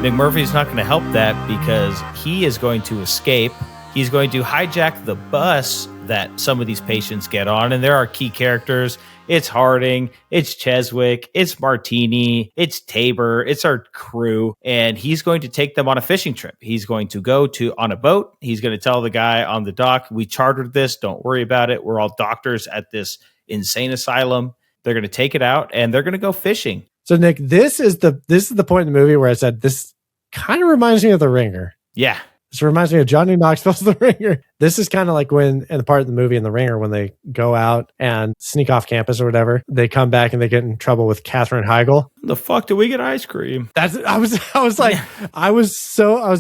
McMurphy's not going to help that because he is going to escape. He's going to hijack the bus that some of these patients get on, and there are key characters. It's Harding, it's Cheswick, it's Martini, it's Tabor, it's our crew, and he's going to take them on a fishing trip. He's going to go on a boat. He's going to tell the guy on the dock, we chartered this, don't worry about it. We're all doctors at this insane asylum. They're going to take it out, and they're going to go fishing. So, Nick, this is the point in the movie where I said, this kind of reminds me of The Ringer. Yeah. This reminds me of Johnny Knoxville's The Ringer. This is kind of like when, in the part of the movie in The Ringer, when they go out and sneak off campus or whatever, they come back and they get in trouble with Katherine Heigl. The fuck do we get ice cream? I was going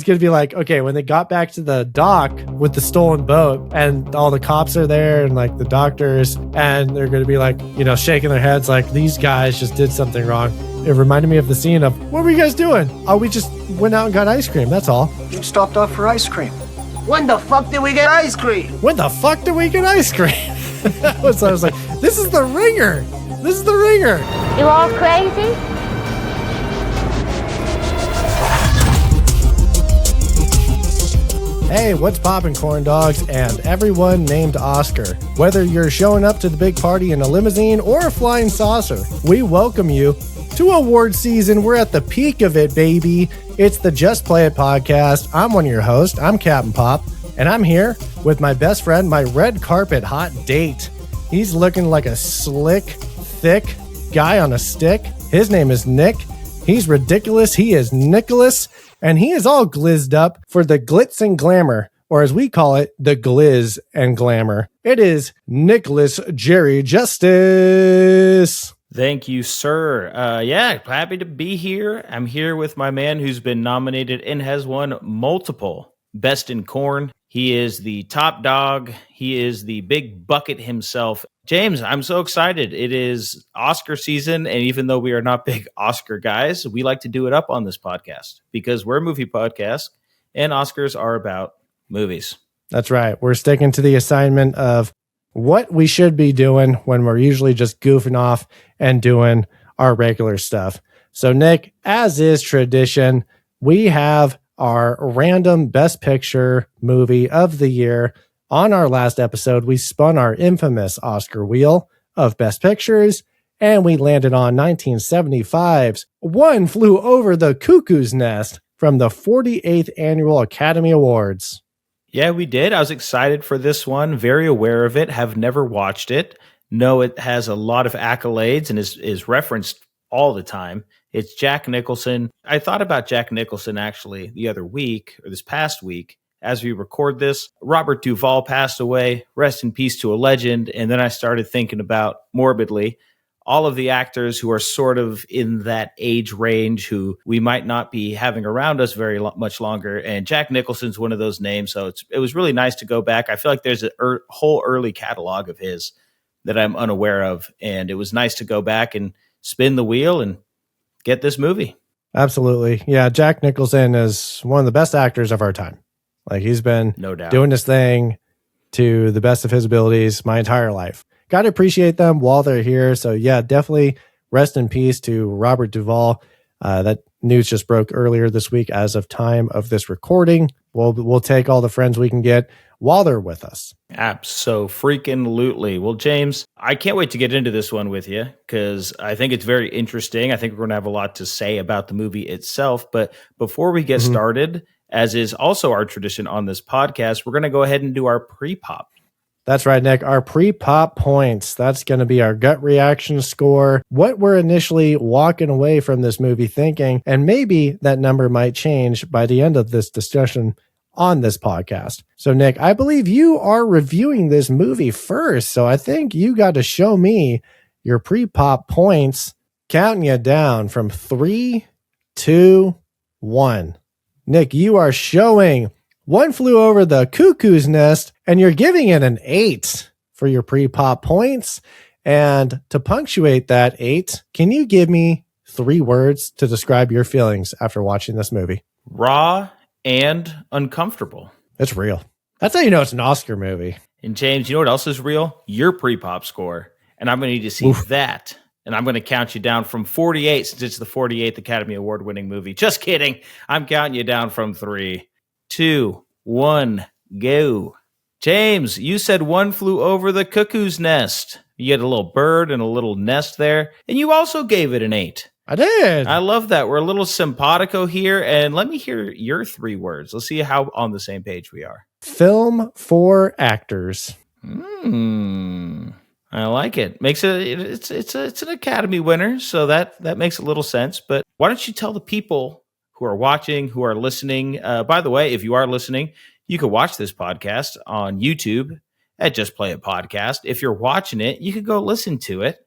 to be like, okay, when they got back to the dock with the stolen boat and all the cops are there and like the doctors, and they're going to be like, shaking their heads like these guys just did something wrong. It reminded me of the scene of, what were you guys doing? Oh, we just went out and got ice cream. That's all. You stopped off for ice cream. When the fuck did we get ice cream? When the fuck did we get ice cream? I was like, this is The Ringer. This is The Ringer. You all crazy? Hey, what's poppin', corn dogs and everyone named Oscar? Whether you're showing up to the big party in a limousine or a flying saucer, we welcome you to award season. We're at the peak of it, baby. It's the Just Play It podcast. I'm one of your hosts. I'm Captain Pop, and I'm here with my best friend, my red carpet hot date. He's looking like a slick, thick guy on a stick. His name is Nick. He's ridiculous. He is Nicholas, and he is all glizzed up for the glitz and glamour, or as we call it, the glizz and glamour. It is Nicholas Jerry Justice. Thank you, sir. Happy to be here. I'm here with my man who's been nominated and has won multiple Best in Corn. He is the top dog. He is the big bucket himself. James, I'm so excited. It is Oscar season, and even though we are not big Oscar guys, we like to do it up on this podcast because we're a movie podcast, and Oscars are about movies. That's right. We're sticking to the assignment of what we should be doing when we're usually just goofing off and doing our regular stuff. So, Nick, as is tradition, we have our random Best Picture movie of the year. On our last episode, we spun our infamous Oscar wheel of Best Pictures, and we landed on 1975's One Flew Over the Cuckoo's Nest from the 48th Annual Academy Awards. Yeah, we did. I was excited for this one, very aware of it, have never watched it. Know it has a lot of accolades and is referenced all the time. It's Jack Nicholson. I thought about Jack Nicholson actually the other week, or this past week, as we record this. Robert Duvall passed away, rest in peace to a legend. And then I started thinking about, morbidly, all of the actors who are sort of in that age range who we might not be having around us very much longer. And Jack Nicholson's one of those names. So it was really nice to go back. I feel like there's a whole early catalog of his that I'm unaware of. And it was nice to go back and spin the wheel and get this movie. Absolutely. Yeah, Jack Nicholson is one of the best actors of our time. Like, he's been no doubt doing this thing to the best of his abilities my entire life. Got to appreciate them while they're here. So yeah, definitely rest in peace to Robert Duvall. That news just broke earlier this week as of time of this recording. We'll take all the friends we can get while they're with us. Abso-freaking-lutely. Well, James, I can't wait to get into this one with you because I think it's very interesting. I think we're going to have a lot to say about the movie itself. But before we get started, as is also our tradition on this podcast, we're going to go ahead and do our pre-pop. That's right, Nick. Our pre-pop points. That's going to be our gut reaction score. What we're initially walking away from this movie thinking, and maybe that number might change by the end of this discussion on this podcast. So, Nick, I believe you are reviewing this movie first. So I think you got to show me your pre-pop points, counting you down from 3, 2, 1. Nick, you are showing One Flew Over the Cuckoo's Nest, and you're giving it an 8 for your pre-pop points. And to punctuate that 8, can you give me 3 words to describe your feelings after watching this movie? Raw and uncomfortable. It's real. That's how you know it's an Oscar movie. And James, you know what else is real? Your pre-pop score. And I'm going to need to see that And I'm going to count you down from 48 since it's the 48th Academy Award winning movie. Just kidding. I'm counting you down from 3, 2, 1, go. James, you said One Flew Over the Cuckoo's Nest. You had a little bird and a little nest there. And you also gave it an 8. I did. I love that. We're a little simpatico here. And let me hear your 3 words. Let's see how on the same page we are. Film for actors. I like it. Makes it's an Academy winner, so that makes a little sense. But why don't you tell the people who are watching, who are listening? By the way, if you are listening, you can watch this podcast on YouTube at Just Play It Podcast. If you're watching it, you could go listen to it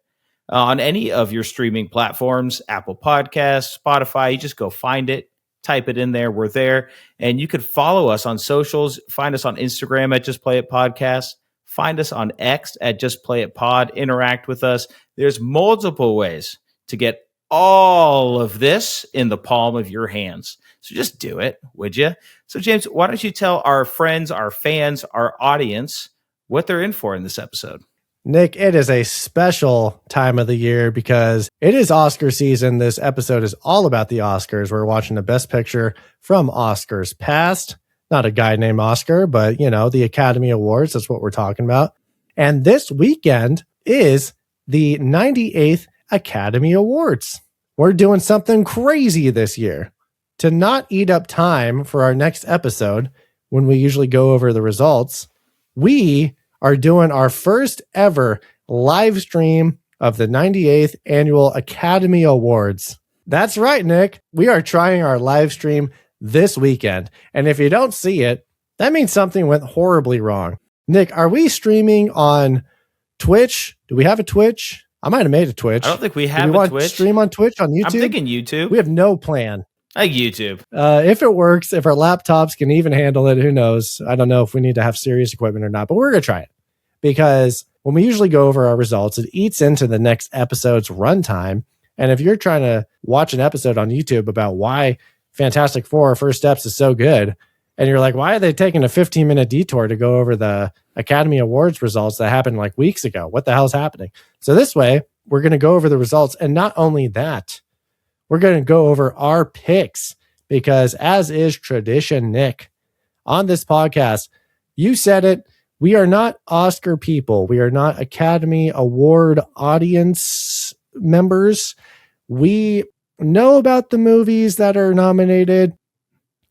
on any of your streaming platforms, Apple Podcasts, Spotify. You just go find it, type it in there. We're there. And you could follow us on socials. Find us on Instagram at Just Play It Podcast. Find us on X at Just Play It Pod. Interact with us. There's multiple ways to get all of this in the palm of your hands. So just do it, would you? So, James, why don't you tell our friends, our fans, our audience what they're in for in this episode? Nick, it is a special time of the year because it is Oscar season. This episode is all about the Oscars. We're watching the Best Picture from Oscars past. Not a guy named Oscar, but, the Academy Awards. That's what we're talking about. And this weekend is the 98th Academy Awards. We're doing something crazy this year. To not eat up time for our next episode, when we usually go over the results, we are doing our first ever live stream of the 98th Annual Academy Awards. That's right, Nick. We are trying our live stream this weekend. And if you don't see it, that means something went horribly wrong. Nick, are we streaming on Twitch? Do we have a Twitch? I might have made a Twitch. I don't think we have Do we a want Twitch. to stream on Twitch on YouTube? I'm thinking YouTube. We have no plan. Like YouTube. If it works, if our laptops can even handle it, who knows? I don't know if we need to have serious equipment or not, but we're going to try it. Because when we usually go over our results, it eats into the next episode's runtime. And if you're trying to watch an episode on YouTube about why Fantastic Four First Steps is so good, and you're like, why are they taking a 15-minute detour to go over the Academy Awards results that happened like weeks ago? What the hell's happening? So this way, we're going to go over the results. And not only that, we're going to go over our picks because as is tradition, Nick, on this podcast, you said it, we are not Oscar people. We are not Academy Award audience members. We know about the movies that are nominated.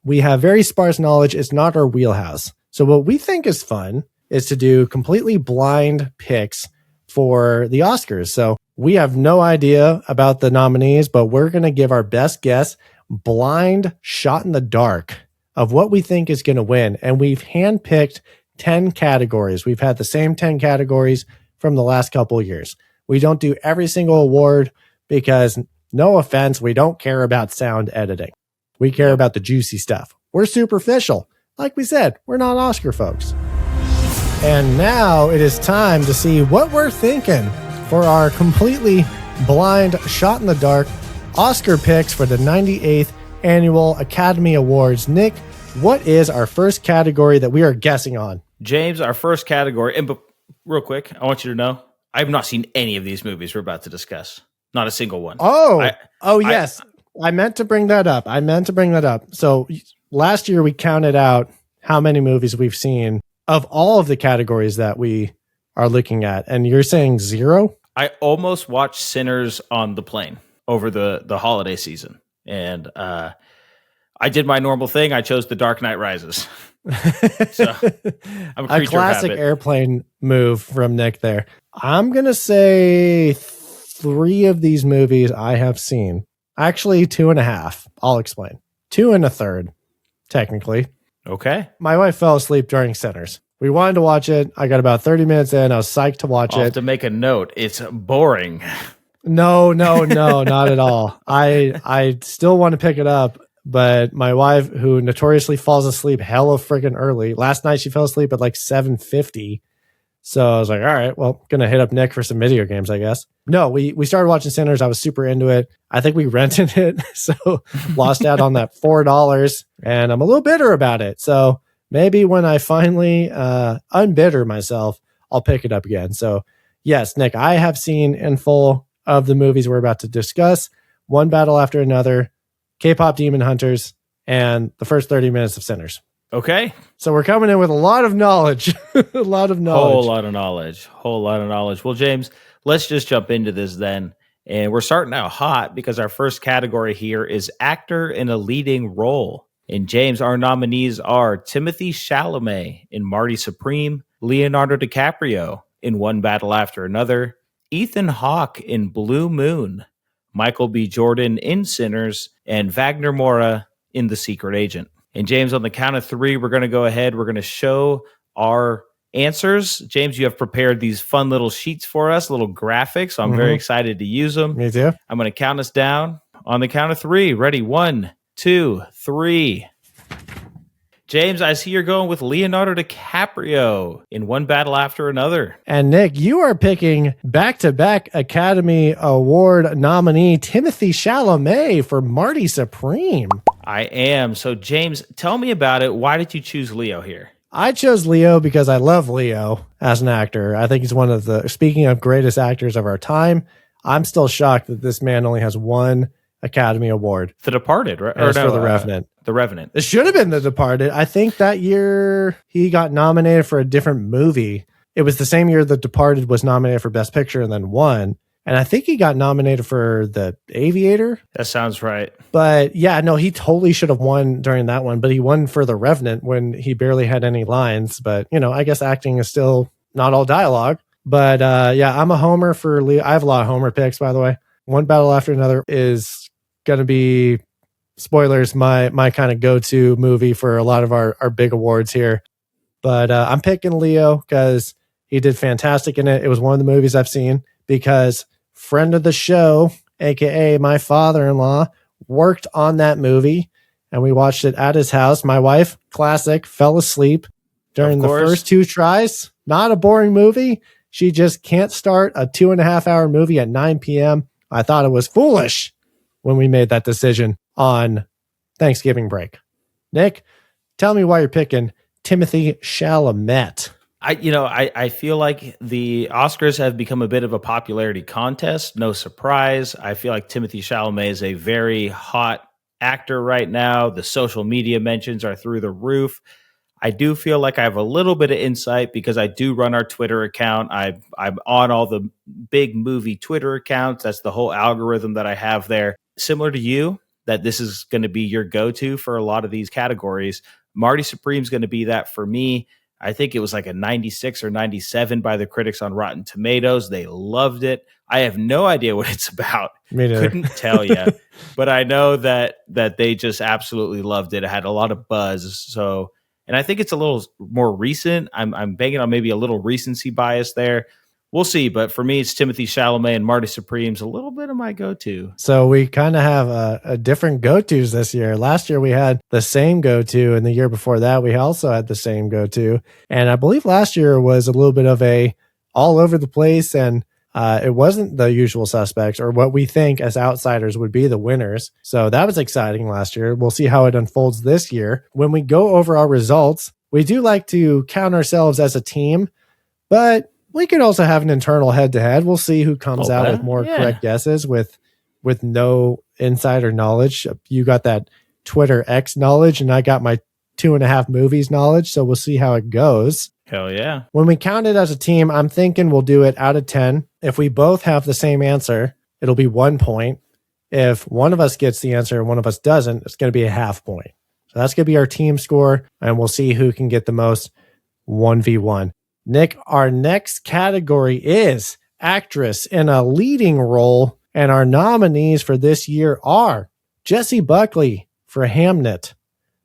We have very sparse knowledge. It's not our wheelhouse. So what we think is fun is to do completely blind picks for the Oscars. So we have no idea about the nominees, but we're going to give our best guess, blind shot in the dark of what we think is going to win. And we've handpicked 10 categories. We've had the same 10 categories from the last couple of years. We don't do every single award because, no offense, we don't care about sound editing. We care about the juicy stuff. We're superficial. Like we said, we're not Oscar folks. And now it is time to see what we're thinking for our completely blind shot in the dark Oscar picks for the 98th Annual Academy Awards. Nick, what is our first category that we are guessing on? James, our first category, and real quick, I want you to know, I have not seen any of these movies we're about to discuss. Not a single one. Yes. I meant to bring that up. So last year we counted out how many movies we've seen of all of the categories that we are looking at. And you're saying 0? I almost watched Sinners on the plane over the holiday season. And I did my normal thing. I chose The Dark Knight Rises. So I'm a classic airplane move from Nick there. I'm going to say 3 of these movies I have seen. Actually, 2.5. I'll explain. 2 1/3, technically. Okay. My wife fell asleep during Sinners. We wanted to watch it. I got about 30 minutes in. I was psyched to watch it. I'll have to make a note. It's boring. No, not at all. I still want to pick it up, but my wife, who notoriously falls asleep hella freaking early, last night she fell asleep at like 7:50. So I was like, all right, well, gonna hit up Nick for some video games, I guess. No, we started watching Sinners. I was super into it. I think we rented it, so lost out on that $4, and I'm a little bitter about it. So maybe when I finally unbitter myself, I'll pick it up again. So yes, Nick, I have seen in full of the movies we're about to discuss. One Battle After Another, K-Pop Demon Hunters, and the first 30 minutes of Sinners. Okay. So we're coming in with a lot of knowledge. A lot of knowledge. Whole lot of knowledge. Well, James, let's just jump into this then. And we're starting out hot because our first category here is actor in a leading role. And James, our nominees are Timothée Chalamet in Marty Supreme, Leonardo DiCaprio in One Battle After Another, Ethan Hawke in Blue Moon, Michael B. Jordan in Sinners, and Wagner Moura in The Secret Agent. And James, on the count of three, we're going to go ahead. We're going to show our answers. James, you have prepared these fun little sheets for us, little graphics. So I'm very excited to use them. Me too. I'm going to count us down on the count of three. Ready? 1, 2, 3. James, I see you're going with Leonardo DiCaprio in One Battle After Another. And Nick, you are picking back-to-back Academy Award nominee Timothée Chalamet for Marty Supreme. I am. So, James, tell me about it. Why did you choose Leo here? I chose Leo because I love Leo as an actor. I think he's one of the, speaking of greatest actors of our time, I'm still shocked that this man only has one Academy Award. The Departed, right? Or no, for The Revenant. The Revenant. It should have been The Departed. I think that year he got nominated for a different movie. It was the same year The Departed was nominated for Best Picture and then won. And I think he got nominated for The Aviator. That sounds right. But yeah, no, he totally should have won during that one. But he won for The Revenant when he barely had any lines. But, you know, I guess acting is still not all dialogue. But yeah, I'm a homer for Leo. I have a lot of homer picks, by the way. One Battle After Another is going to be, spoilers, my kind of go-to movie for a lot of our big awards here. But I'm picking Leo because he did fantastic in it. It was one of the movies I've seen because friend of the show, aka my father-in-law, worked on that movie and we watched it at his house. My wife, classic, fell asleep during the first 2 tries. Not a boring movie. She just can't start a 2.5-hour movie at 9 p.m. I thought it was foolish when we made that decision on Thanksgiving break. Nick, tell me why you're picking Timothée Chalamet. I feel like the Oscars have become a bit of a popularity contest. No surprise. I feel like Timothée Chalamet is a very hot actor right now. The social media mentions are through the roof. I do feel like I have a little bit of insight because I do run our Twitter account. I'm on all the big movie Twitter accounts. That's the whole algorithm that I have there. Similar to you, that this is going to be your go-to for a lot of these categories. Marty Supreme is going to be that for me. I think it was like a 96 or 97 by the critics on Rotten Tomatoes. They loved it. I have no idea what it's about. Couldn't tell you. But I know that they just absolutely loved it. It had a lot of buzz. So, and I think it's a little more recent. I'm banking on maybe a little recency bias there. We'll see. But for me, it's Timothée Chalamet and Marty Supreme's a little bit of my go-to. So we kind of have a different go-tos this year. Last year we had the same go-to, and the year before that we also had the same go-to. And I believe last year was a little bit of a all over the place, and it wasn't the usual suspects or what we think as outsiders would be the winners. So that was exciting last year. We'll see how it unfolds this year. When we go over our results, we do like to count ourselves as a team, but we could also have an internal head-to-head. We'll see who comes out with more correct guesses with no insider knowledge. You got that Twitter X knowledge, and I got my 2.5 movies knowledge, so we'll see how it goes. Hell yeah. When we count it as a team, I'm thinking we'll do it out of 10. If we both have the same answer, it'll be 1 point. If one of us gets the answer and one of us doesn't, it's going to be a half point. So that's going to be our team score, and we'll see who can get the most 1v1. Nick, our next category is actress in a leading role, and our nominees for this year are Jessie Buckley for Hamnet,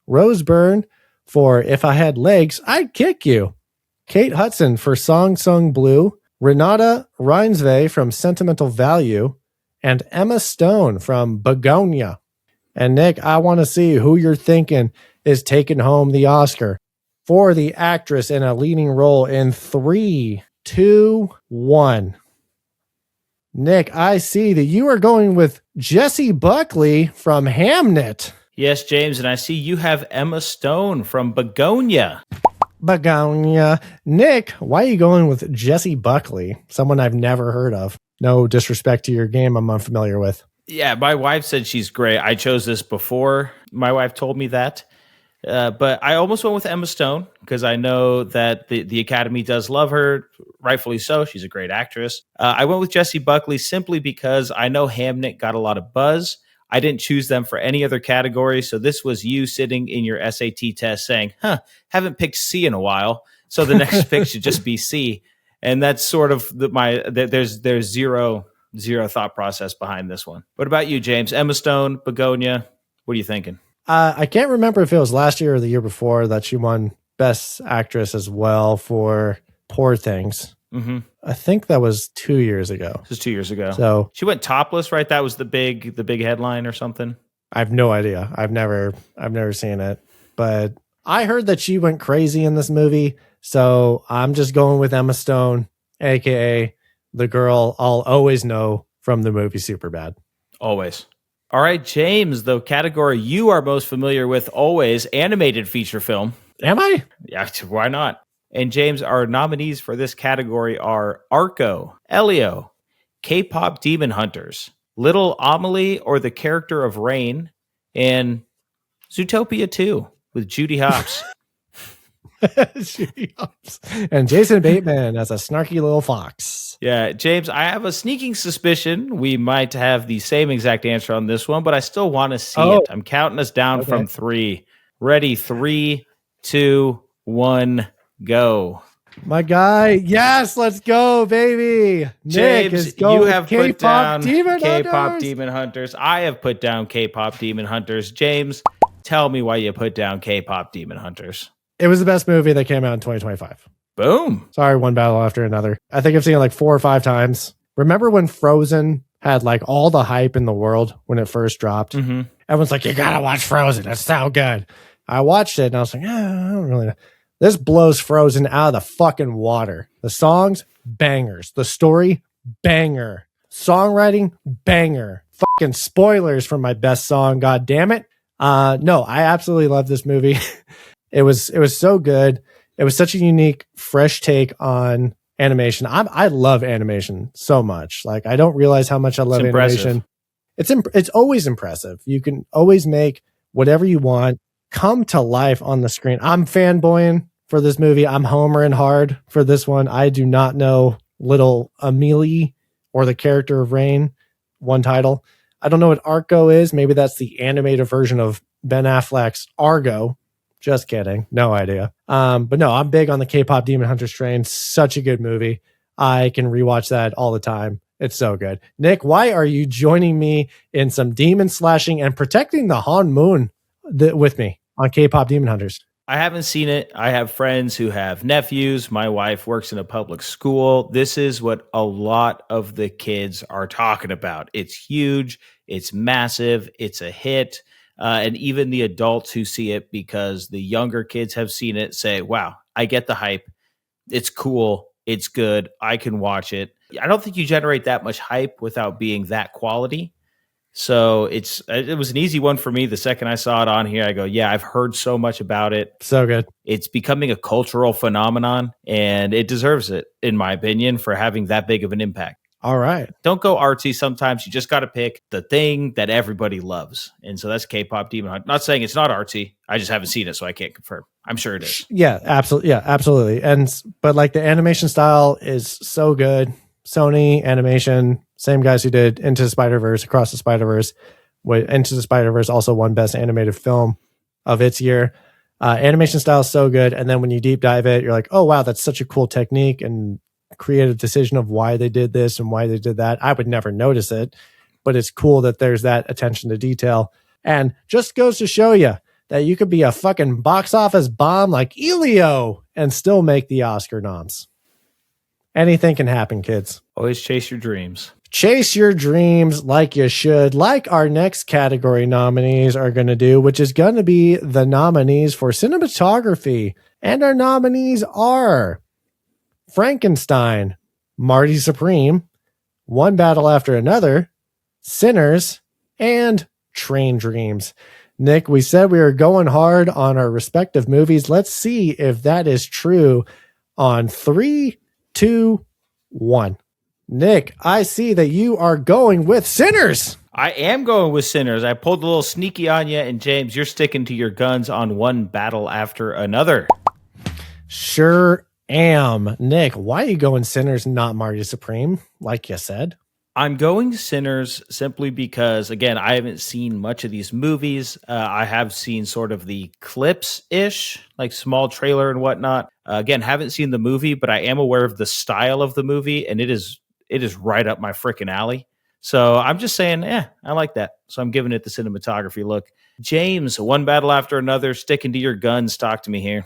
Rose Byrne for If I Had Legs, I'd Kick You, Kate Hudson for Song Sung Blue, Renata Reinsve from Sentimental Value, and Emma Stone from Begonia. And Nick, I want to see who you're thinking is taking home the Oscar for the actress in a leading role in 3, 2, 1. Nick, I see that you are going with Jessie Buckley from Hamnet. Yes, James, and I see you have Emma Stone from Begonia. Begonia. Nick, why are you going with Jessie Buckley? Someone I've never heard of. No disrespect to your game I'm unfamiliar with. Yeah, my wife said she's great. I chose this before my wife told me that. But I almost went with Emma Stone because I know that the Academy does love her, rightfully so. She's a great actress. I went with Jessie Buckley simply because I know Hamnet got a lot of buzz. I didn't choose them for any other category. So this was you sitting in your SAT test saying, haven't picked C in a while. So the next pick should just be C. And that's sort of there's zero thought process behind this one. What about you, James? Emma Stone, Begonia, what are you thinking? I can't remember if it was last year or the year before that she won Best Actress as well for Poor Things. Mm-hmm. I think that was 2 years ago. This was 2 years ago. So she went topless, right? That was the big headline or something. I have no idea. I've never seen it, but I heard that she went crazy in this movie. So I'm just going with Emma Stone, aka the girl I'll always know from the movie Superbad. Always. All right, James, the category you are most familiar with always, animated feature film. Am I? Yeah, why not? And James, our nominees for this category are Arco, Elio, K-pop Demon Hunters, Little Amelie or the Character of Rain, and Zootopia 2 with Judy Hopps. And Jason Bateman as a snarky little fox. Yeah, James, I have a sneaking suspicion we might have the same exact answer on this one, but I still want to see it. I'm counting us down from 3. Ready? 3, 2, 1, go. My guy, yes, let's go, baby. James, Nick is going you have put down K-pop Demon Hunters. I have put down K-pop Demon Hunters. James, tell me why you put down K-pop Demon Hunters. It was the best movie that came out in 2025. Boom. Sorry, one battle after another. I think I've seen it like 4 or 5 times. Remember when Frozen had like all the hype in the world when it first dropped? Mm-hmm. Everyone's like, you gotta watch Frozen. It's so good. I watched it and I was like, I don't really know. This blows Frozen out of the fucking water. The songs, bangers. The story, banger. Songwriting, banger. Fucking spoilers for my best song. God damn it. No, I absolutely love this movie. It was so good. It was such a unique, fresh take on animation. I love animation so much. Like, I don't realize how much I love animation. It's always impressive. You can always make whatever you want come to life on the screen. I'm fanboying for this movie. I'm homering hard for this one. I do not know Little Amelie or the Character of Rain, one title. I don't know what Arco is. Maybe that's the animated version of Ben Affleck's Argo. Just kidding. No idea. But no, I'm big on the K-pop Demon Hunters train. Such a good movie. I can rewatch that all the time. It's so good. Nick, why are you joining me in some demon slashing and protecting the Han Moon with me on K-pop Demon Hunters? I haven't seen it. I have friends who have nephews. My wife works in a public school. This is what a lot of the kids are talking about. It's huge. It's massive. It's a hit. And even the adults who see it, because the younger kids have seen it, say, wow, I get the hype. It's cool. It's good. I can watch it. I don't think you generate that much hype without being that quality. So it was an easy one for me. The second I saw it on here, I go, yeah, I've heard so much about it. So good. It's becoming a cultural phenomenon, and it deserves it, in my opinion, for having that big of an impact. All right. Don't go artsy. Sometimes you just got to pick the thing that everybody loves. And so that's K-pop Demon Hunt. Not saying it's not artsy. I just haven't seen it, so I can't confirm. I'm sure it is. Yeah, absolutely. Yeah, absolutely. But like the animation style is so good. Sony animation, same guys who did Into the Spider-Verse, Across the Spider-Verse. Into the Spider-Verse also won Best Animated Film of its year. Animation style is so good. And then when you deep dive it, you're like, oh, wow, that's such a cool technique and creative decision of why they did this and why they did that. I would never notice it, but it's cool that there's that attention to detail. And just goes to show you that you could be a fucking box office bomb like Elio and still make the Oscar noms. Anything can happen, kids. Always chase your dreams. Chase your dreams like you should, like our next category nominees are going to do, which is going to be the nominees for cinematography. And our nominees are Frankenstein, Marty Supreme, One Battle After Another, Sinners, and Train Dreams. Nick, we said we were going hard on our respective movies. Let's see if that is true on 3, 2, 1. Nick, I see that you are going with Sinners. I am going with Sinners. I pulled a little sneaky on you, and James, you're sticking to your guns on One Battle After Another. Sure am. Nick, why are you going Sinners, not Marty Supreme, like you said? I'm going Sinners simply because, again, I haven't seen much of these movies. I have seen sort of the clips-ish, like small trailer and whatnot. Again, haven't seen the movie, but I am aware of the style of the movie, and it is right up my freaking alley. So I'm just saying, I like that. So I'm giving it the cinematography look. James, One Battle After Another, sticking to your guns. Talk to me here.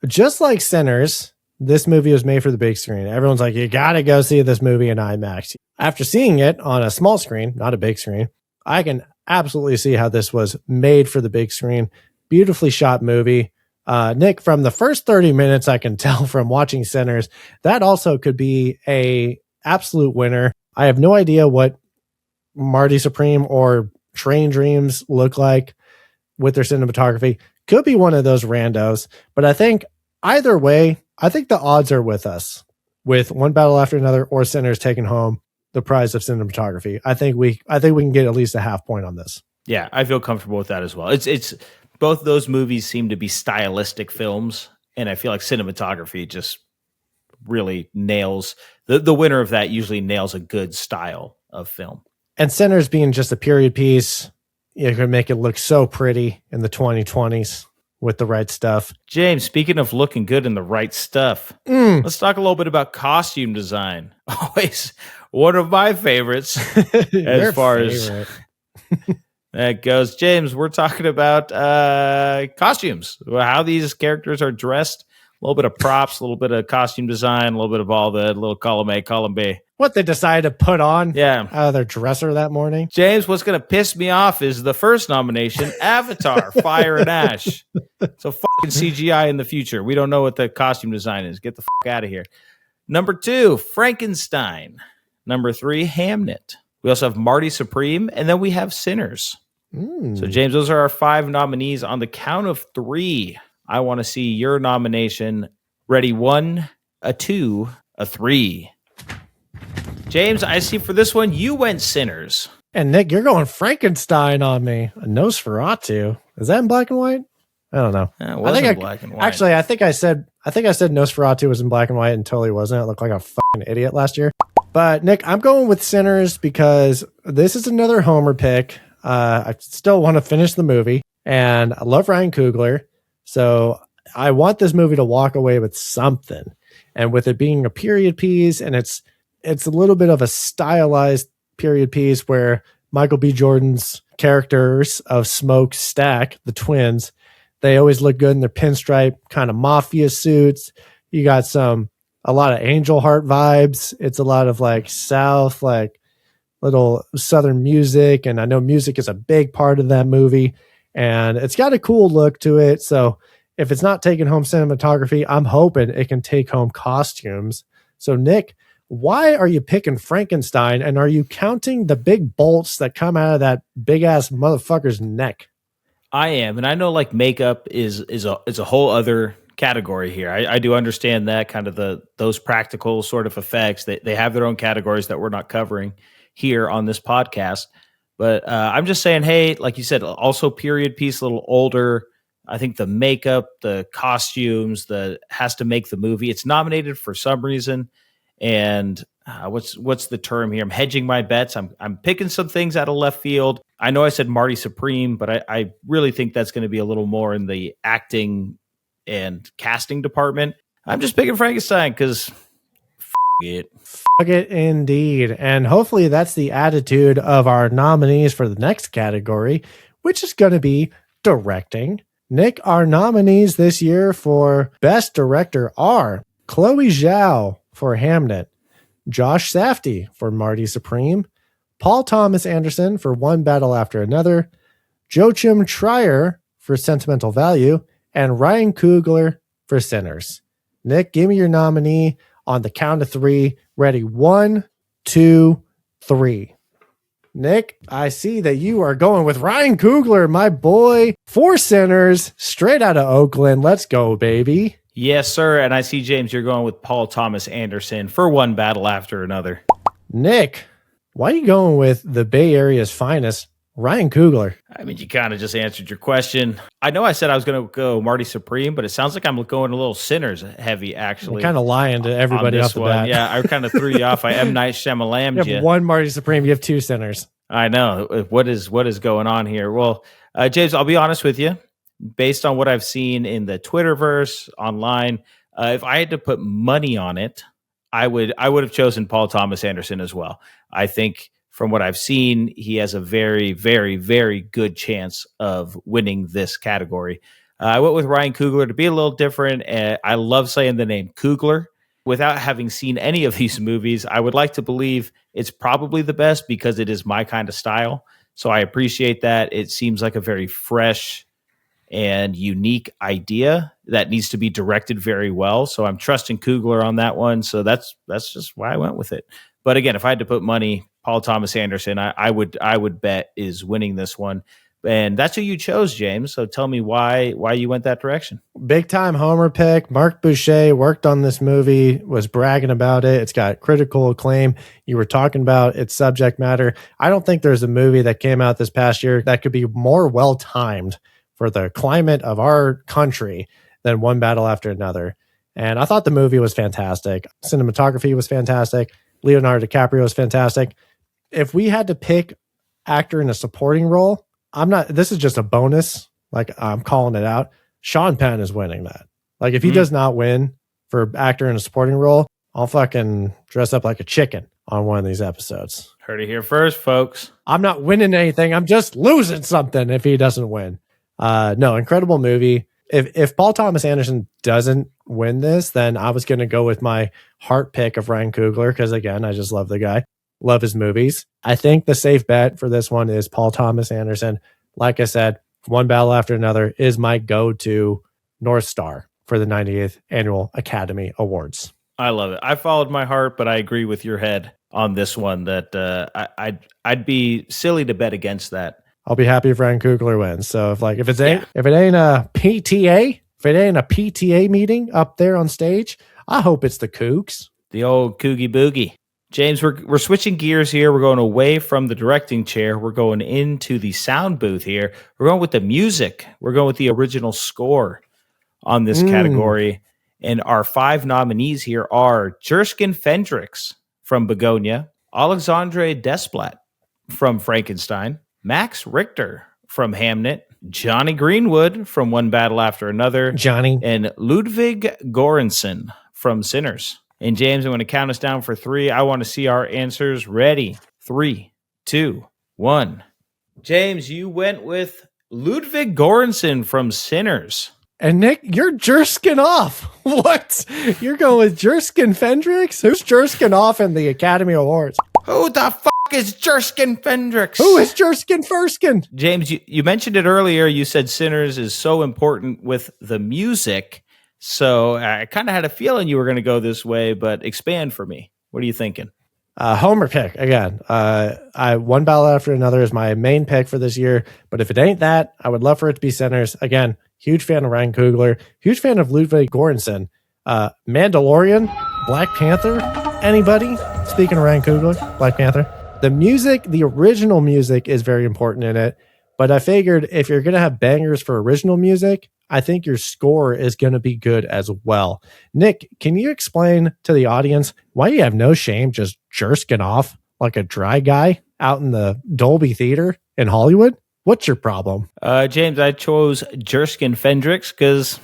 Just like Sinners, this movie was made for the big screen. Everyone's like, you got to go see this movie in IMAX. After seeing it on a small screen, not a big screen, I can absolutely see how this was made for the big screen. Beautifully shot movie. Nick, from the first 30 minutes, I can tell from watching Sinners, that also could be a absolute winner. I have no idea what Marty Supreme or Train Dreams look like with their cinematography. Could be one of those randos, but I think either way, I think the odds are with us, with One Battle After Another or Sinners taking home the prize of cinematography. I think we can get at least a half point on this. Yeah, I feel comfortable with that as well. It's both those movies seem to be stylistic films, and I feel like cinematography just really nails the winner of that. Usually nails a good style of film. And Sinners being just a period piece, you can make it look so pretty in the 2020s with the right stuff. James, speaking of looking good in the right stuff, let's talk a little bit about costume design. Always one of my favorites as far as that goes. James, we're talking about costumes, how these characters are dressed, a little bit of props, a little bit of costume design, a little bit of all the little column A, column B. What they decided to put on out of their dresser that morning. James, what's going to piss me off is the first nomination, Avatar, Fire and Ash. So fucking CGI in the future. We don't know what the costume design is. Get the fuck out of here. Number 2, Frankenstein. Number 3, Hamnet. We also have Marty Supreme, and then we have Sinners. So, James, those are our 5 nominees. On the count of 3, I want to see your nomination. Ready? 1, a 2, a 3. James, I see for this one, you went Sinners. And Nick, you're going Frankenstein on me. A Nosferatu. Is that in black and white? I don't know. I think black and white. Actually, I think I said Nosferatu was in black and white and totally wasn't. It looked like a fucking idiot last year. But Nick, I'm going with Sinners because this is another Homer pick. I still want to finish the movie, and I love Ryan Coogler. So I want this movie to walk away with something. And with it being a period piece, and it's a little bit of a stylized period piece where Michael B. Jordan's characters of Smoke Stack, the twins, they always look good in their pinstripe kind of mafia suits. You got a lot of Angel Heart vibes. It's a lot of like South, like little Southern music. And I know music is a big part of that movie, and it's got a cool look to it. So if it's not taking home cinematography, I'm hoping it can take home costumes. So Nick, why are you picking Frankenstein, and are you counting the big bolts that come out of that big ass motherfucker's neck? I am, and I know like makeup is a whole other category here. I do understand that kind of those practical sort of effects. They have their own categories that we're not covering here on this podcast. But I'm just saying, hey, like you said, also period piece, a little older. I think the makeup, the costumes, has to make the movie. It's nominated for some reason. And what's the term here? I'm hedging my bets. I'm picking some things out of left field. I know I said Marty Supreme, but I really think that's going to be a little more in the acting and casting department. I'm just picking Frankenstein because it. Fuck it indeed. And hopefully that's the attitude of our nominees for the next category, which is going to be directing. Nick, our nominees this year for Best Director are Chloe Zhao for Hamnet, Josh Safdie for Marty Supreme, Paul Thomas Anderson for One Battle After Another, Joachim Trier for Sentimental Value, and Ryan Coogler for Sinners. Nick, give me your nominee on the count of 3. Ready? 1, 2, 3. Nick, I see that you are going with Ryan Coogler, my boy, for Sinners, straight out of Oakland. Let's go, baby. Yes, sir. And I see, James, you're going with Paul Thomas Anderson for One Battle After Another. Nick, why are you going with the Bay Area's finest, Ryan Coogler? I mean, you kind of just answered your question. I know I said I was going to go Marty Supreme, but it sounds like I'm going a little Sinners heavy, actually. You're kind of lying to everybody off the bat. Yeah, I kind of threw you off. I M. Night Shyamalan. You have one Marty Supreme, you have two Sinners. I know. What is going on here? Well, James, I'll be honest with you. Based on what I've seen in the Twitterverse, online, if I had to put money on it, I would have chosen Paul Thomas Anderson as well. I think from what I've seen, he has a very, very, very good chance of winning this category. I went with Ryan Coogler to be a little different. I love saying the name Coogler. Without having seen any of these movies, I would like to believe it's probably the best because it is my kind of style. So I appreciate that. It seems like a very fresh and unique idea that needs to be directed very well. So I'm trusting Coogler on that one. So that's just why I went with it. But again, if I had to put money, Paul Thomas Anderson, I would bet is winning this one. And that's who you chose, James. So tell me why you went that direction. Big time Homer pick. Mark Boucher worked on this movie, was bragging about it. It's got critical acclaim. You were talking about its subject matter. I don't think there's a movie that came out this past year that could be more well-timed for the climate of our country than One Battle After Another. And I thought the movie was fantastic. Cinematography was fantastic. Leonardo DiCaprio was fantastic. If we had to pick actor in a supporting role, this is just a bonus. Like, I'm calling it out. Sean Penn is winning that. Like, if he does not win for actor in a supporting role, I'll fucking dress up like a chicken on one of these episodes. Heard it here first, folks. I'm not winning anything. I'm just losing something if he doesn't win. No, incredible movie. If Paul Thomas Anderson doesn't win this, then I was going to go with my heart pick of Ryan Coogler because, again, I just love the guy. Love his movies. I think the safe bet for this one is Paul Thomas Anderson. Like I said, One Battle After Another is my go-to North Star for the 98th Annual Academy Awards. I love it. I followed my heart, but I agree with your head on this one that I'd be silly to bet against that. I'll be happy if Ryan Coogler wins. So if it ain't a PTA meeting up there on stage, I hope it's the Cougs. The old Coogie Boogie. James, we're switching gears here. We're going away from the directing chair. We're going into the sound booth here. We're going with the music. We're going with the original score on this category. And our 5 nominees here are Jerskin Fendrix from Begonia, Alexandre Desplat from Frankenstein, Max Richter from Hamnet, Johnny Greenwood from One Battle After Another, Johnny, and Ludwig Göransson from Sinners. And James, I'm going to count us down for 3. I want to see our answers. Ready? 3, 2, 1. James, you went with Ludwig Göransson from Sinners. And Nick, you're Jerskin off. What? You're going with Jerskin Fendrix? Who's Jerskin off in the Academy Awards? Who the fuck is Jerskin Fendrix? Who is Jerskin Ferskin? James, you mentioned it earlier. You said Sinners is so important with the music. So I kind of had a feeling you were going to go this way, but expand for me. What are you thinking? Homer pick again. One Battle After Another is my main pick for this year. But if it ain't that, I would love for it to be Sinners. Again, huge fan of Ryan Coogler. Huge fan of Ludwig Göransson. Mandalorian, Black Panther. Anybody? Speaking of Ryan Coogler, Black Panther. The music, the original music is very important in it. But I figured if you're going to have bangers for original music, I think your score is going to be good as well. Nick, can you explain to the audience why you have no shame just jersking off like a dry guy out in the Dolby Theater in Hollywood? What's your problem? James, I chose Jerskin Fendrix because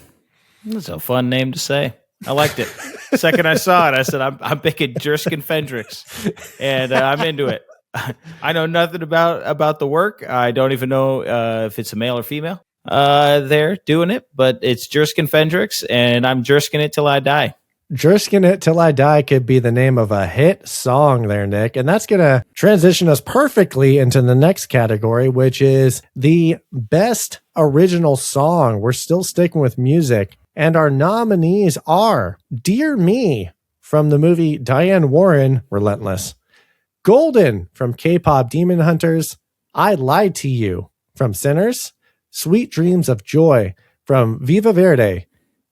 it's a fun name to say. I liked it. Second I saw it, I said, I'm picking Jerskin Fendrix, and I'm into it. I know nothing about the work. I don't even know if it's a male or female. They're doing it, but it's Jerskin Fendrix, and I'm Jerskin it till I die. Jerskin It Till I Die could be the name of a hit song there, Nick. And that's going to transition us perfectly into the next category, which is the best original song. We're still sticking with music. And our nominees are Dear Me from the movie Diane Warren, Relentless. Golden from K-Pop Demon Hunters. I Lied to You from Sinners. Sweet Dreams of Joy from Viva Verde.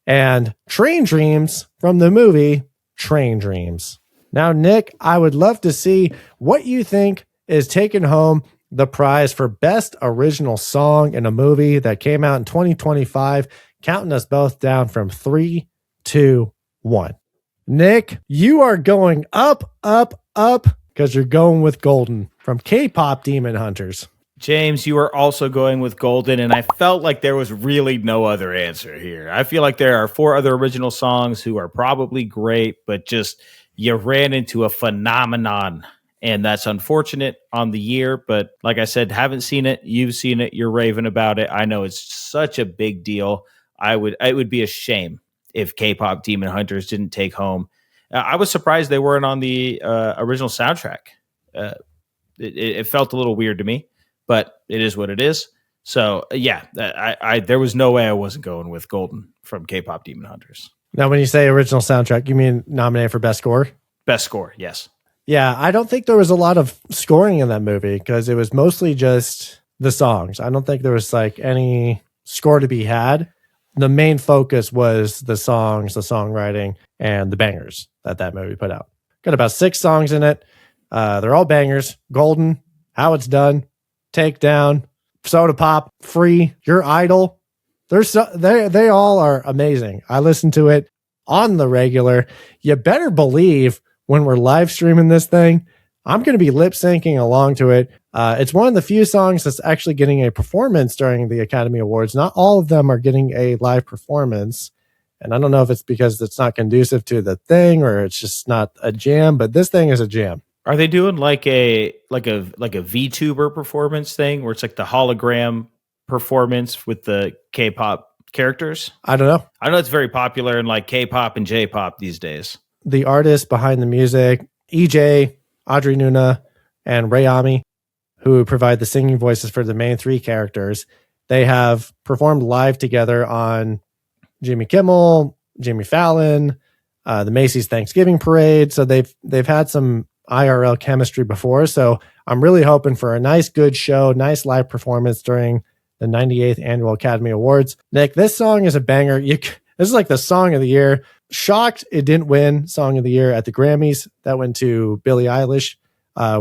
And Train Dreams from the movie Train Dreams. Now, Nick, I would love to see what you think is taking home the prize for best original song in a movie that came out in 2025, counting us both down from 3, 2, 1. Nick, you are going up, because you're going with Golden from K-pop Demon Hunters. James, you are also going with Golden, and I felt like there was really no other answer here. I feel like there are 4 other original songs who are probably great, but just you ran into a phenomenon, and that's unfortunate on the year. But like I said, haven't seen it. You've seen it. You're raving about it. I know it's such a big deal. It would be a shame if K-pop Demon Hunters didn't take home. I was surprised they weren't on the original soundtrack. It felt a little weird to me. But it is what it is. So, yeah, there was no way I wasn't going with Golden from K-pop Demon Hunters. Now, when you say original soundtrack, you mean nominated for best score? Best score, yes. Yeah, I don't think there was a lot of scoring in that movie because it was mostly just the songs. I don't think there was like any score to be had. The main focus was the songs, the songwriting, and the bangers that movie put out. Got about 6 songs in it. They're all bangers. Golden, How It's Done, Takedown, Soda Pop, Free, Your Idol. They all are amazing. I listen to it on the regular. You better believe when we're live streaming this thing, I'm going to be lip syncing along to it. It's one of the few songs that's actually getting a performance during the Academy Awards. Not all of them are getting a live performance. And I don't know if it's because it's not conducive to the thing or it's just not a jam, but this thing is a jam. Are they doing like a VTuber performance thing where it's like the hologram performance with the K-pop characters? I don't know. I know it's very popular in like K-pop and J-pop these days. The artists behind the music, EJ, Audrey Nuna, and Rayami, who provide the singing voices for the main 3 characters, they have performed live together on Jimmy Kimmel, Jimmy Fallon, the Macy's Thanksgiving Parade. So they've had some IRL chemistry before. So I'm really hoping for a nice, good show, nice live performance during the 98th Annual Academy Awards. Nick, this song is a banger. This is like the song of the year. Shocked it didn't win Song of the Year at the Grammys. That went to Billie Eilish,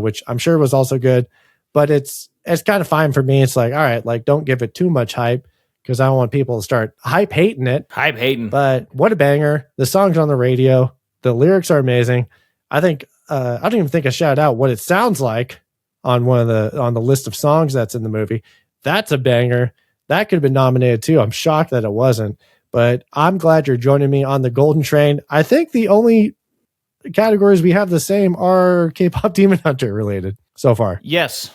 which I'm sure was also good. But it's kind of fine for me. It's like, all right, like don't give it too much hype because I don't want people to start hating it. Hype hating. But what a banger. The song's on the radio. The lyrics are amazing. I think I don't even think I shout out what it sounds like on the list of songs that's in the movie. That's a banger. That could have been nominated too. I'm shocked that it wasn't, but I'm glad you're joining me on the Golden Train. I think the only categories we have the same are K-pop Demon Hunter related so far. Yes.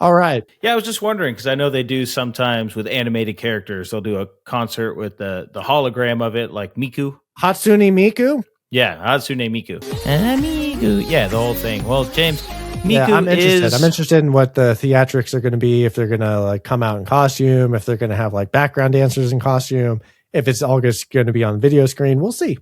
All right. Yeah, I was just wondering because I know they do sometimes with animated characters. They'll do a concert with the hologram of it, like Miku. Hatsune Miku? Yeah, Hatsune Miku. Miku. Yeah, the whole thing. Well, James, Miku yeah, I'm interested in what the theatrics are going to be, if they're going to like come out in costume, if they're going to have like background dancers in costume, if it's all just going to be on video screen. We'll see.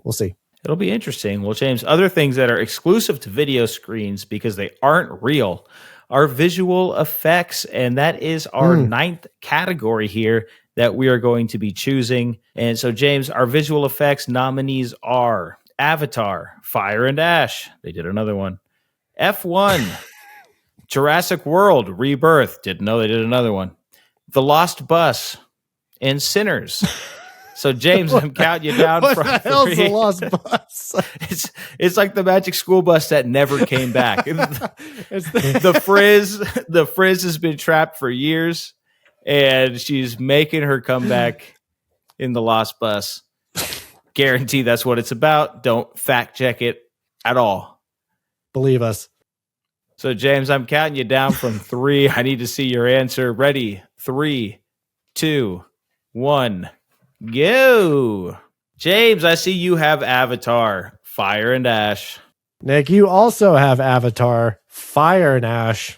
It'll be interesting. Well, James, other things that are exclusive to video screens because they aren't real are visual effects, and that is our 9th category here that we are going to be choosing. And so, James, our visual effects nominees are Avatar, Fire and Ash. They did another one. F1, Jurassic World, Rebirth. Didn't know they did another one. The Lost Bus, and Sinners. So, James, I'm counting you down from 3. What the hell's the Lost Bus? It's like the Magic School Bus that never came back. The Frizz has been trapped for years, and she's making her comeback in the Lost Bus. Guarantee that's what it's about. Don't fact check it at all. Believe us. So, James, I'm counting you down from 3. I need to see your answer. Ready? 3, 2, 1. Go. James, I see you have Avatar, Fire and Ash. Nick, you also have Avatar, Fire and Ash.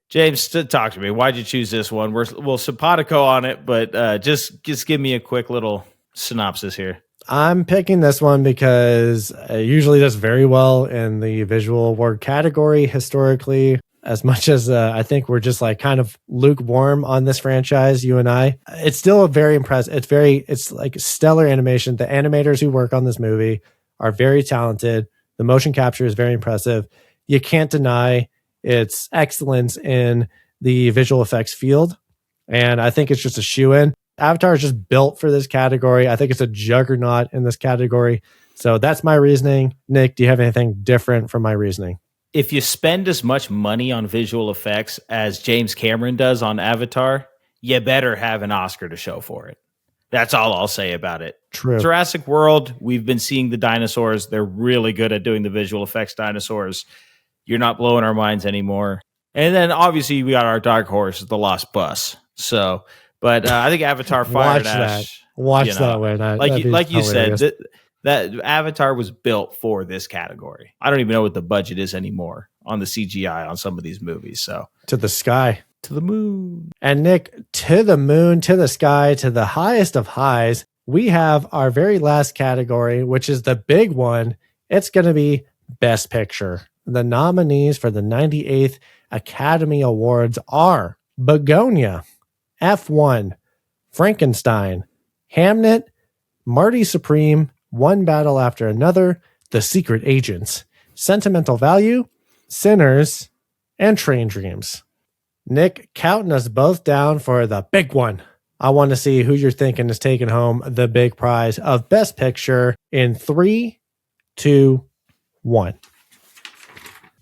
James, talk to me. Why'd you choose this one? We'll simpatico on it, but just give me a quick little synopsis here. I'm picking this one because it usually does very well in the visual award category historically. As much as I think we're just like kind of lukewarm on this franchise, you and I, it's still a very impressive. It's like stellar animation. The animators who work on this movie are very talented, The motion capture is very impressive. You can't deny its excellence in the visual effects field. And I think it's just a shoe-in. Avatar is just built for this category. I think it's a juggernaut in this category. So that's my reasoning. Nick, do you have anything different from my reasoning? If you spend as much money on visual effects as James Cameron does on Avatar, you better have an Oscar to show for it. That's all I'll say about it. True. Jurassic World, we've been seeing the dinosaurs. They're really good at doing the visual effects dinosaurs. You're not blowing our minds anymore. And then obviously we got our dark horse, The Lost Bus. So, but I think Avatar Fire and Ash. Watch that one. Like you said, that Avatar was built for this category. I don't even know what the budget is anymore on the CGI on some of these movies. So to the sky. To the moon. And Nick, to the moon, to the sky, to the highest of highs, we have our very last category, which is the big one. It's going to be Best Picture. The nominees for the 98th Academy Awards are Begonia, F1, Frankenstein, Hamnet, Marty Supreme, One Battle After Another, The Secret Agents, Sentimental Value, Sinners, and Train Dreams. Nick, counting us both down for the big one. I want to see who you're thinking is taking home the big prize of Best Picture in 3, 2, 1.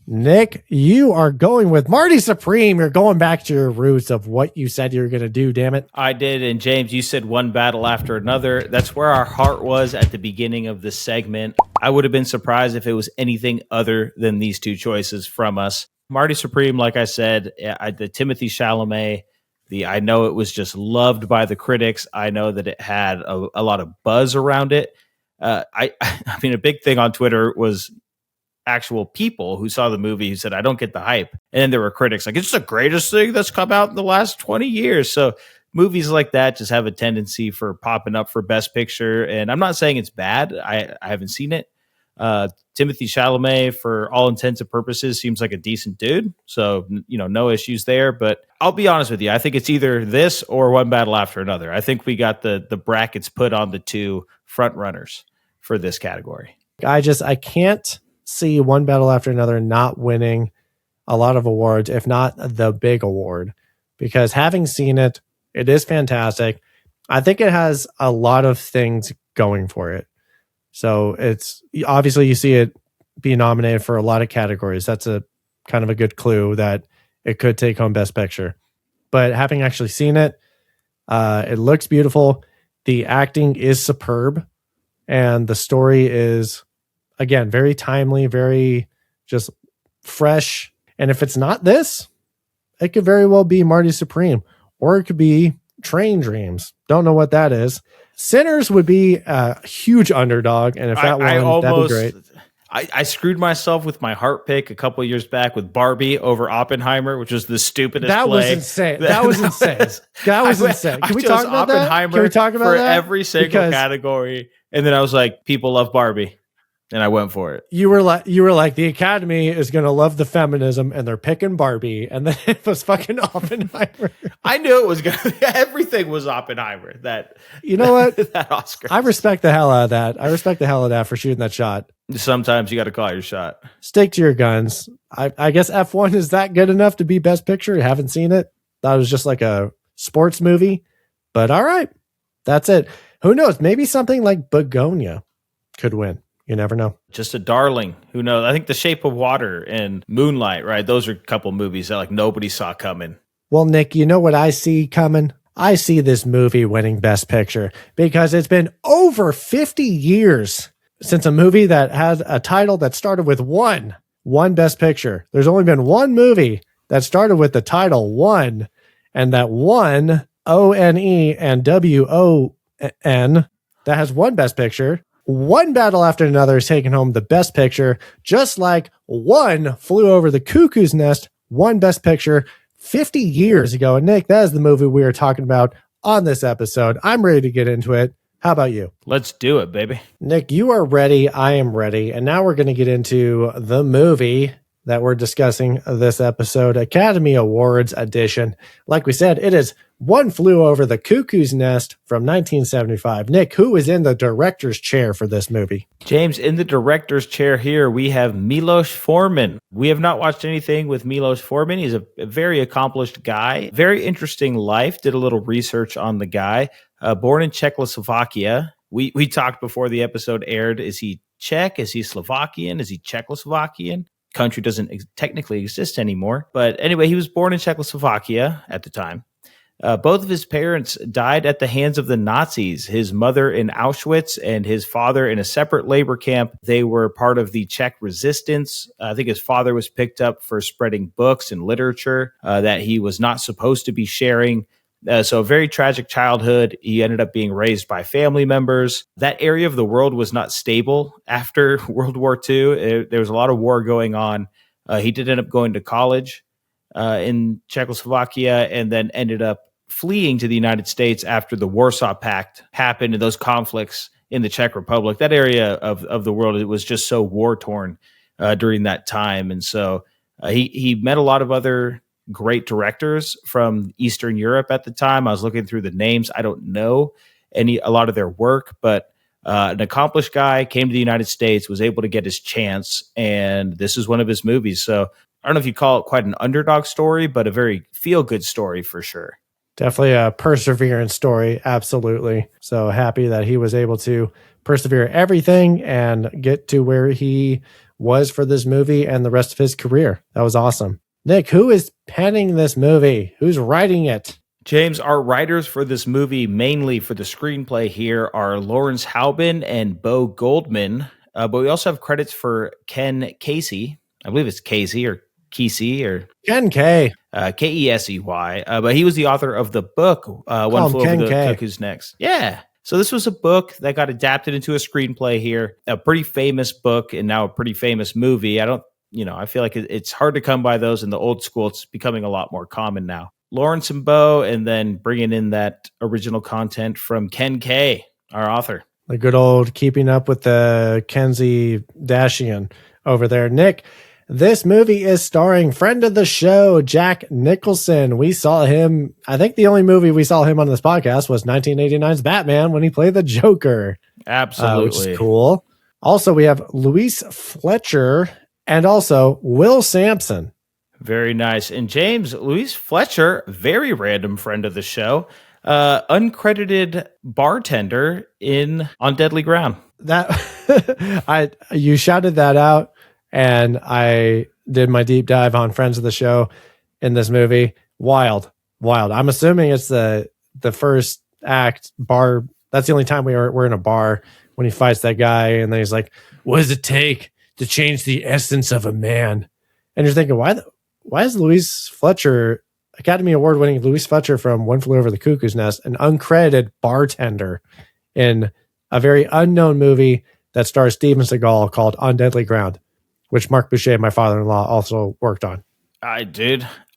Nick, you are going with Marty Supreme. You're going back to your roots of what you said you were going to do, damn it. I did, and James, you said One Battle After Another. That's where our heart was at the beginning of this segment. I would have been surprised if it was anything other than these two choices from us. Marty Supreme, like I said, the Timothée Chalamet, I know it was just loved by the critics. I know that it had a lot of buzz around it. I mean, a big thing on Twitter was actual people who saw the movie who said, I don't get the hype. And then there were critics like, it's the greatest thing that's come out in the last 20 years. So movies like that just have a tendency for popping up for Best Picture. And I'm not saying it's bad. I haven't seen it. Timothée Chalamet, for all intents and purposes, seems like a decent dude. So, no issues there. But I'll be honest with you. I think it's either this or One Battle After Another. I think we got the brackets put on the two front runners for this category. I can't see One Battle After Another not winning a lot of awards, if not the big award, because having seen it, it is fantastic. I think it has a lot of things going for it. So it's obviously you see it be nominated for a lot of categories. That's a kind of a good clue that it could take home Best Picture. But having actually seen it, it looks beautiful. The acting is superb, and the story is, again, very timely, very just fresh. And if it's not this, it could very well be Marty Supreme, or it could be Train Dreams. Don't know what that is. Sinners would be a huge underdog, and if that won, that'd be great. I screwed myself with my heart pick a couple of years back with Barbie over Oppenheimer, which was the stupidest That play. was insane. That was insane. That was insane. Can we talk about that? Can we talk about that? Every single category, and then I was like, people love Barbie. And I went for it. You were like, the Academy is going to love the feminism, and they're picking Barbie, and then it was fucking Oppenheimer. I knew it was going to, everything was Oppenheimer. What? That Oscar. I respect the hell out of that. I respect the hell out of that for shooting that shot. Sometimes you got to call your shot. Stick to your guns. I guess F1 is that good enough to be Best Picture. I haven't seen it. Thought it was just like a sports movie, but all right. That's it. Who knows? Maybe something like Begonia could win. You never know. Just a darling. Who knows? I think The Shape of Water and Moonlight, right? Those are a couple movies that nobody saw coming. Well, Nick, you know what I see coming? I see this movie winning Best Picture because it's been over 50 years since a movie that had a title that started with one Best Picture. There's only been one movie that started with the title one, and that one, O-N-E and W-O-N, that has one Best Picture. One Battle After Another is taking home the Best Picture, just like One Flew Over the Cuckoo's Nest, one Best Picture 50 years ago. And Nick, that is the movie we are talking about on this episode. I'm ready to get into it. How about you? Let's do it, baby. Nick, you are ready. I am ready. And now we're going to get into the movie that we're discussing this episode, Academy Awards edition. Like we said, it is One Flew Over the Cuckoo's Nest from 1975. Nick, who is in the director's chair for this movie? James, in the director's chair here, we have Milos Forman. We have not watched anything with Milos Forman. He's a very accomplished guy, very interesting life. Did a little research on the guy. Born in Czechoslovakia. We talked before the episode aired. Is he Czech? Is he Slovakian? Is he Czechoslovakian? Country doesn't technically exist anymore. But anyway, he was born in Czechoslovakia at the time. Both of his parents died at the hands of the Nazis, his mother in Auschwitz and his father in a separate labor camp. They were part of the Czech resistance. I think his father was picked up for spreading books and literature that he was not supposed to be sharing. So a very tragic childhood. He ended up being raised by family members. That area of the world was not stable after World War II. There was a lot of war going on. He did end up going to college in Czechoslovakia and then ended up fleeing to the United States after the Warsaw Pact happened and those conflicts in the Czech Republic. That area of the world, it was just so war-torn during that time. And so he met a lot of other great directors from Eastern Europe at the time. I was looking through the names. I don't know a lot of their work, but an accomplished guy came to the United States, was able to get his chance, and this is one of his movies. So I don't know if you call it quite an underdog story, but a very feel-good story for sure. Definitely a perseverance story. Absolutely. So happy that he was able to persevere everything and get to where he was for this movie and the rest of his career. That was awesome. Nick, who is penning this movie? Who's writing it? James, our writers for this movie, mainly for the screenplay here, are Lawrence Haubin and Bo Goldman. But we also have credits for Ken Casey. I believe it's Casey or Kesey or Ken K. Kesey. But he was the author of the book, One Flew Over the Cuckoo's Nest. Yeah. So this was a book that got adapted into a screenplay here, a pretty famous book and now a pretty famous movie. I feel like it's hard to come by those in the old school. It's becoming a lot more common now. Lawrence and Bo, and then bringing in that original content from Ken K, our author. The good old keeping up with the Kenzie Dashian over there. Nick, this movie is starring friend of the show, Jack Nicholson. We saw him, I think the only movie we saw him on this podcast was 1989's Batman when he played the Joker. Absolutely. Which is cool. Also, we have Louise Fletcher and also Will Sampson. Very nice. And James, Louise Fletcher, very random friend of the show, uncredited bartender on Deadly Ground. You shouted that out. And I did my deep dive on friends of the show in this movie. Wild. I'm assuming it's the first act bar. That's the only time we're in a bar when he fights that guy. And then he's like, what does it take to change the essence of a man? And you're thinking, why is Louise Fletcher, Academy Award winning Louise Fletcher from One Flew Over the Cuckoo's Nest, an uncredited bartender in a very unknown movie that stars Steven Seagal called On Deadly Ground, which Mark Boucher, my father-in-law, also worked on. I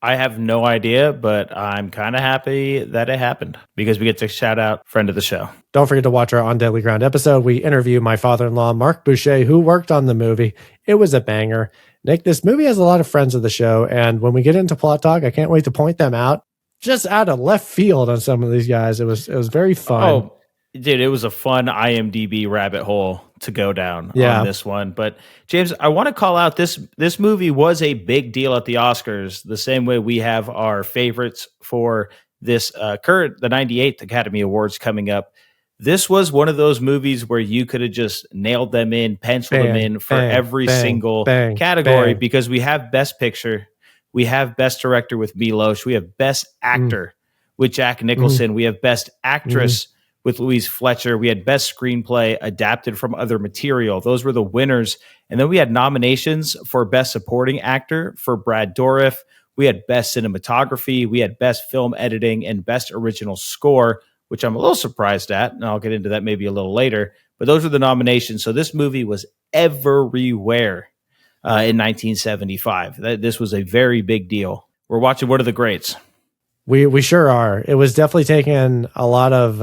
have no idea, but I'm kind of happy that it happened because we get to shout out friend of the show. Don't forget to watch our On Deadly Ground episode. We interview my father-in-law, Mark Boucher, who worked on the movie. It was a banger. Nick, this movie has a lot of friends of the show, and when we get into plot talk, I can't wait to point them out. Just out of left field on some of these guys. It was very fun. Oh, dude, it was a fun IMDb rabbit hole to go down on this one. But James, I want to call out this movie was a big deal at the Oscars, the same way we have our favorites for this the 98th Academy Awards coming up. This was one of those movies where you could have just nailed them in, penciled them in for every single category because we have Best Picture, we have Best Director with Milos, we have Best Actor with Jack Nicholson, we have Best Actress with Louise Fletcher. We had Best Screenplay adapted from other material. Those were the winners. And then we had nominations for Best Supporting Actor for Brad Dourif. We had Best Cinematography. We had Best Film Editing and Best Original Score, which I'm a little surprised at. And I'll get into that maybe a little later. But those were the nominations. So this movie was everywhere in 1975. This was a very big deal. We're watching one of the greats. We sure are. It was definitely taking a lot of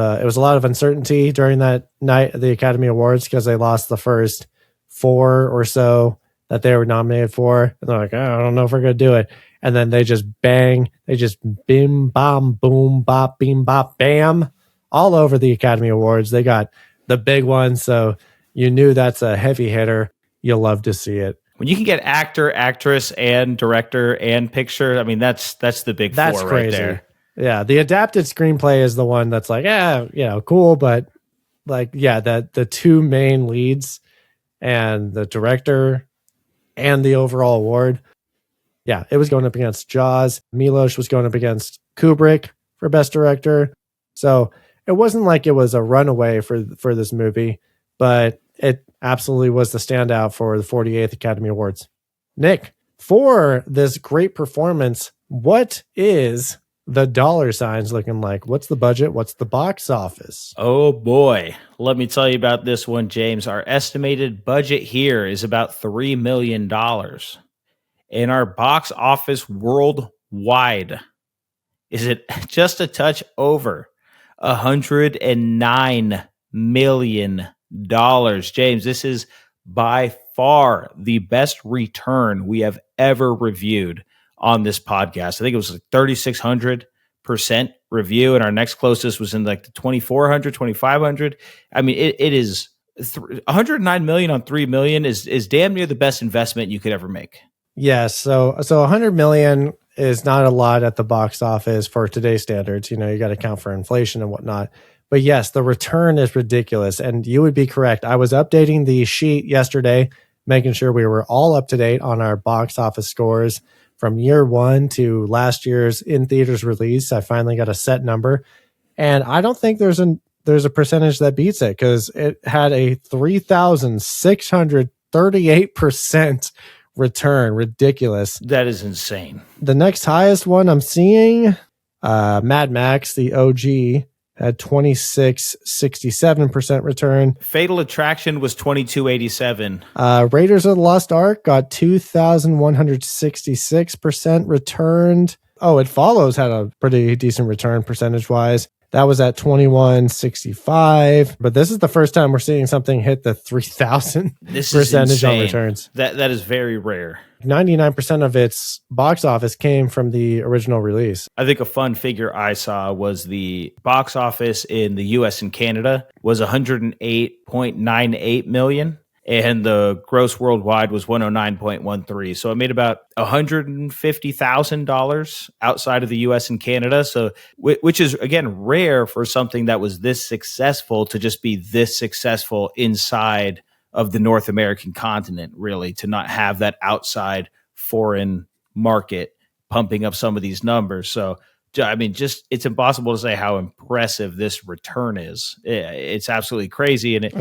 uncertainty during that night of the Academy Awards because they lost the first 4 or so that they were nominated for. And they're like, I don't know if we're going to do it. And then they just bang, they just bim, bam, boom, bop, beam, bop, bam, all over the Academy Awards. They got the big one, so you knew that's a heavy hitter. You'll love to see it. When you can get actor, actress, and director and picture, I mean, that's the big That's four crazy. right there. Yeah, the adapted screenplay is the one that's like, cool, but like, the two main leads and the director and the overall award. Yeah, it was going up against Jaws. Milos was going up against Kubrick for Best Director. So it wasn't like it was a runaway for this movie, but it absolutely was the standout for the 48th Academy Awards. Nick, for this great performance, what is the dollar signs looking like? What's the budget? What's the box office? Oh boy. Let me tell you about this one, James. Our estimated budget here is about $3 million. And our box office worldwide is it just a touch over $109 million. James, this is by far the best return we have ever reviewed on this podcast. I think it was like 3,600% review, and our next closest was in like the 2,400, 2,500. I mean, it is 109 million on 3 million is damn near the best investment you could ever make. Yes. So 100 million is not a lot at the box office for today's standards. You got to account for inflation and whatnot. But yes, the return is ridiculous. And you would be correct. I was updating the sheet yesterday, making sure we were all up to date on our box office scores from year one to last year's in theaters release. I finally got a set number. And I don't think there's a percentage that beats it, because it had a 3,638% return. Ridiculous. That is insane. The next highest one I'm seeing, Mad Max, the OG, had 2667% return. Fatal Attraction was 2287. Raiders of the Lost Ark got 2166% returned. Oh, It Follows had a pretty decent return percentage wise. That was at 2165. But this is the first time we're seeing something hit the 3,000 percentage on returns. That is very rare. 99% of its box office came from the original release. I think a fun figure I saw was the box office in the US and Canada was 108.98 million. And the gross worldwide was 109.13. So it made about $150,000 outside of the US and Canada. So, which is, again, rare for something that was this successful to just be this successful inside of the North American continent, really, to not have that outside foreign market pumping up some of these numbers. So, I mean, just it's impossible to say how impressive this return is. It's absolutely crazy, and it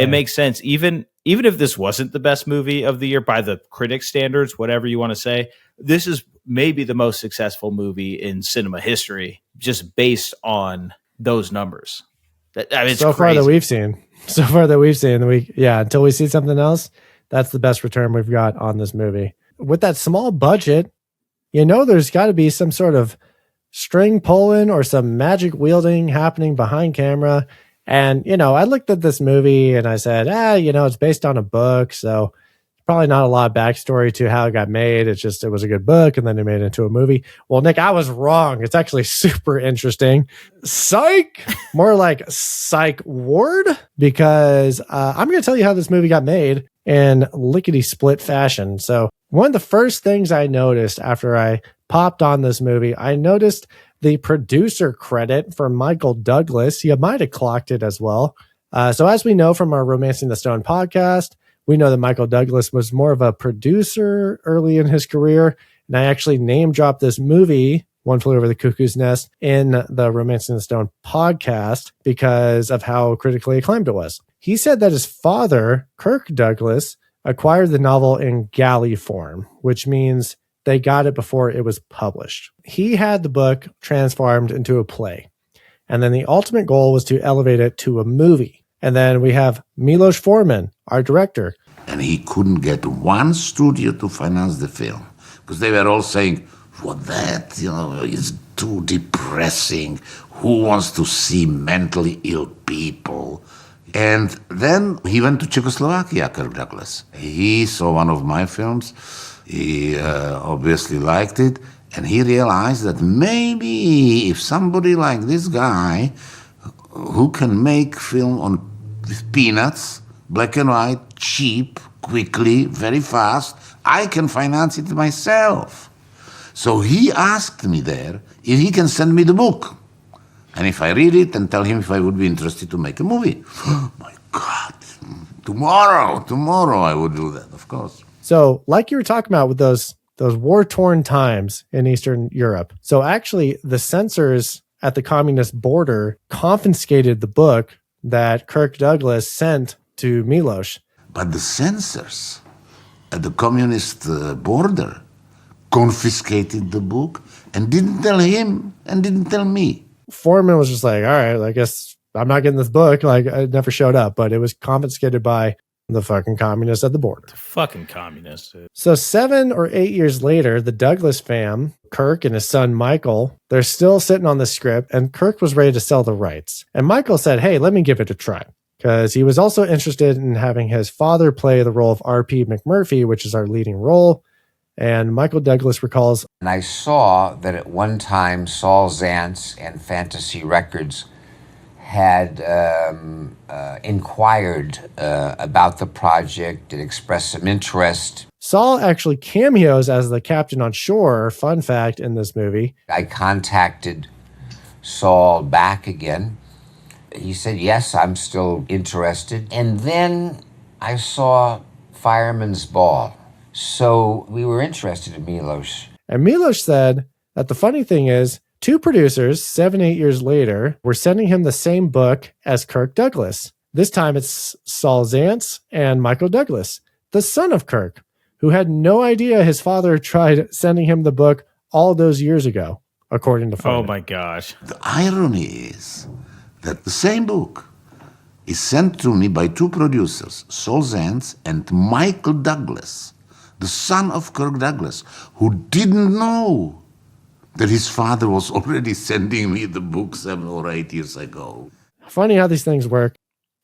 makes sense. Even if this wasn't the best movie of the year by the critic standards, whatever you want to say, this is maybe the most successful movie in cinema history, just based on those numbers. It's so far that we've seen. Until we see something else, that's the best return we've got on this movie. With that small budget, there's got to be some sort of string pulling or some magic wielding happening behind camera. And, I looked at this movie and I said, it's based on a book. So probably not a lot of backstory to how it got made. It was a good book and then they made it into a movie. Well, Nick, I was wrong. It's actually super interesting. Psych! More like psych ward, because I'm going to tell you how this movie got made in lickety-split fashion. So one of the first things I noticed after I popped on this movie, I noticed the producer credit for Michael Douglas. You might have clocked it as well. So as we know from our Romancing the Stone podcast, we know that Michael Douglas was more of a producer early in his career. And I actually name dropped this movie, One Flew Over the Cuckoo's Nest, in the Romancing the Stone podcast because of how critically acclaimed it was. He said that his father, Kirk Douglas, acquired the novel in galley form, which means they got it before it was published. He had the book transformed into a play. And then the ultimate goal was to elevate it to a movie. And then we have Milos Forman, our director. And he couldn't get one studio to finance the film because they were all saying, that is too depressing. Who wants to see mentally ill people? And then he went to Czechoslovakia, Kirk Douglas. He saw one of my films. He obviously liked it, and he realized that maybe if somebody like this guy, who can make film with peanuts, black and white, cheap, quickly, very fast, I can finance it myself. So he asked me there if he can send me the book, and if I read it and tell him if I would be interested to make a movie. Oh my God, tomorrow I would do that, of course. So like you were talking about with those war-torn times in Eastern Europe. So actually the censors at the communist border confiscated the book that Kirk Douglas sent to Milos. But the censors at the communist border confiscated the book and didn't tell him and didn't tell me. Foreman was just like, all right, I guess I'm not getting this book. Like, it never showed up, but it was confiscated by the fucking communists at the border. Fucking communists. So 7 or 8 years later, the Douglas fam, Kirk and his son Michael, they're still sitting on the script, and Kirk was ready to sell the rights. And Michael said, hey, let me give it a try. Because he was also interested in having his father play the role of R.P. McMurphy, which is our leading role. And Michael Douglas recalls, and I saw that at one time Saul Zaentz and Fantasy Records had inquired about the project and expressed some interest. Saul actually cameos as the captain on shore, fun fact, in this movie. I contacted Saul back again. He said, yes, I'm still interested. And then I saw Fireman's Ball. So we were interested in Milos. And Milos said that the funny thing is, 2 producers, 7-8 years later, were sending him the same book as Kirk Douglas. This time it's Saul Zaentz and Michael Douglas, the son of Kirk, who had no idea his father tried sending him the book all those years ago, according to Foreman. Oh my gosh. The irony is that the same book is sent to me by 2 producers, Saul Zaentz and Michael Douglas, the son of Kirk Douglas, who didn't know that his father was already sending me the book 7 or 8 years ago. Funny how these things work.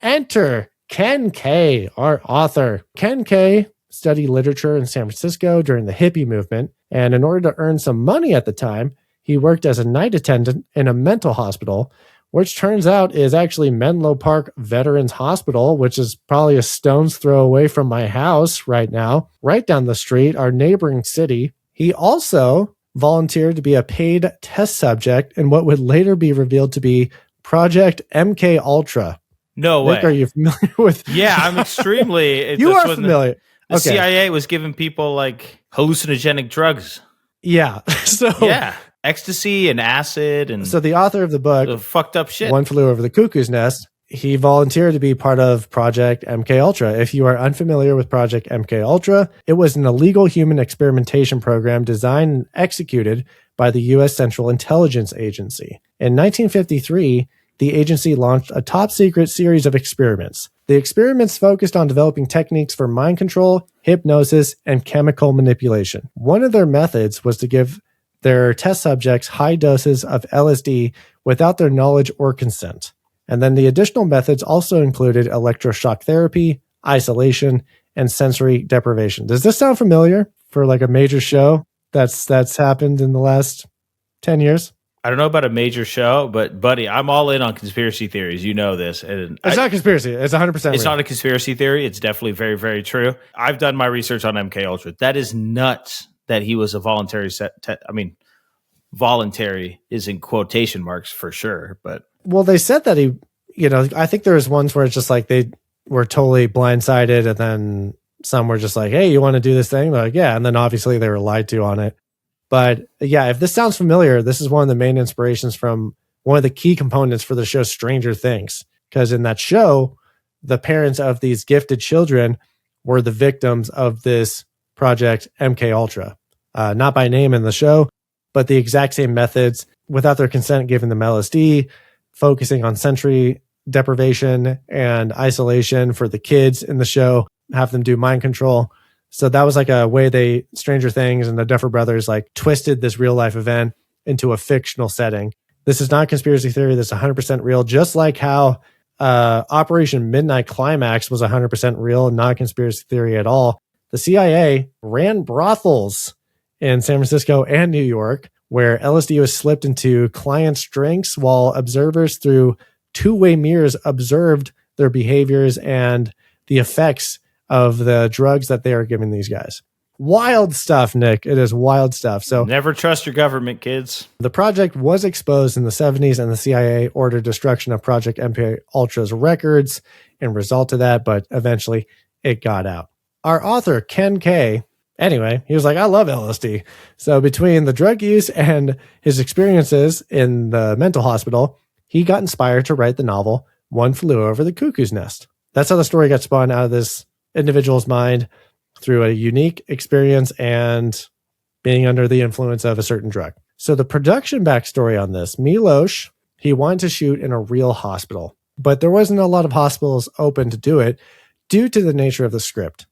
Enter Ken Kay, our author. Ken Kay studied literature in San Francisco during the hippie movement, and in order to earn some money at the time, he worked as a night attendant in a mental hospital, which turns out is actually Menlo Park Veterans Hospital, which is probably a stone's throw away from my house right now, right down the street, our neighboring city. He also volunteered to be a paid test subject in what would later be revealed to be Project MK Ultra. No Nick, way. are you familiar with? Yeah, I'm extremely. You are familiar. The CIA was giving people like hallucinogenic drugs. Yeah. So yeah, ecstasy and acid and so the author of the book, fucked up shit. One Flew Over the Cuckoo's Nest, he volunteered to be part of Project MK Ultra. If you are unfamiliar with Project MK Ultra, it was an illegal human experimentation program designed and executed by the U.S. Central Intelligence Agency. In 1953, the agency launched a top-secret series of experiments. The experiments focused on developing techniques for mind control, hypnosis, and chemical manipulation. One of their methods was to give their test subjects high doses of LSD without their knowledge or consent. And then the additional methods also included electroshock therapy, isolation, and sensory deprivation. Does this sound familiar for like a major show that's happened in the last 10 years? I don't know about a major show, but buddy, I'm all in on conspiracy theories. You know this. And it's not conspiracy. It's 100% It's real. not a conspiracy theory. It's definitely very, very true. I've done my research on MK Ultra. That is nuts that he was a voluntary voluntary is in quotation marks for sure, but well, they said that he, I think there was ones where it's just like they were totally blindsided, and then some were just like, hey, you want to do this thing? They're like, yeah. And then obviously they were lied to on it. But yeah, if this sounds familiar, this is one of the main inspirations from one of the key components for the show Stranger Things. Because in that show, the parents of these gifted children were the victims of this Project MK Ultra. Not by name in the show, but the exact same methods, without their consent, giving them LSD, focusing on sensory deprivation and isolation for the kids in the show, have them do mind control. So that was like a way Stranger Things and the Duffer Brothers like twisted this real life event into a fictional setting. This is not a conspiracy theory. This is 100% real, just like how Operation Midnight Climax was 100% real, not a conspiracy theory at all. The CIA ran brothels in San Francisco and New York, where LSD was slipped into clients' drinks while observers through two-way mirrors observed their behaviors and the effects of the drugs that they are giving these guys. Wild stuff, Nick. It is wild stuff. So never trust your government, kids. The project was exposed in the 70s, and the CIA ordered destruction of Project MK Ultra's records in result of that, but eventually it got out. Our author, Ken Kay, anyway, he was like, I love LSD. So between the drug use and his experiences in the mental hospital, he got inspired to write the novel One Flew Over the Cuckoo's Nest. That's how the story got spun out of this individual's mind through a unique experience and being under the influence of a certain drug. So the production backstory on this, Milosh, he wanted to shoot in a real hospital, but there wasn't a lot of hospitals open to do it due to the nature of the script.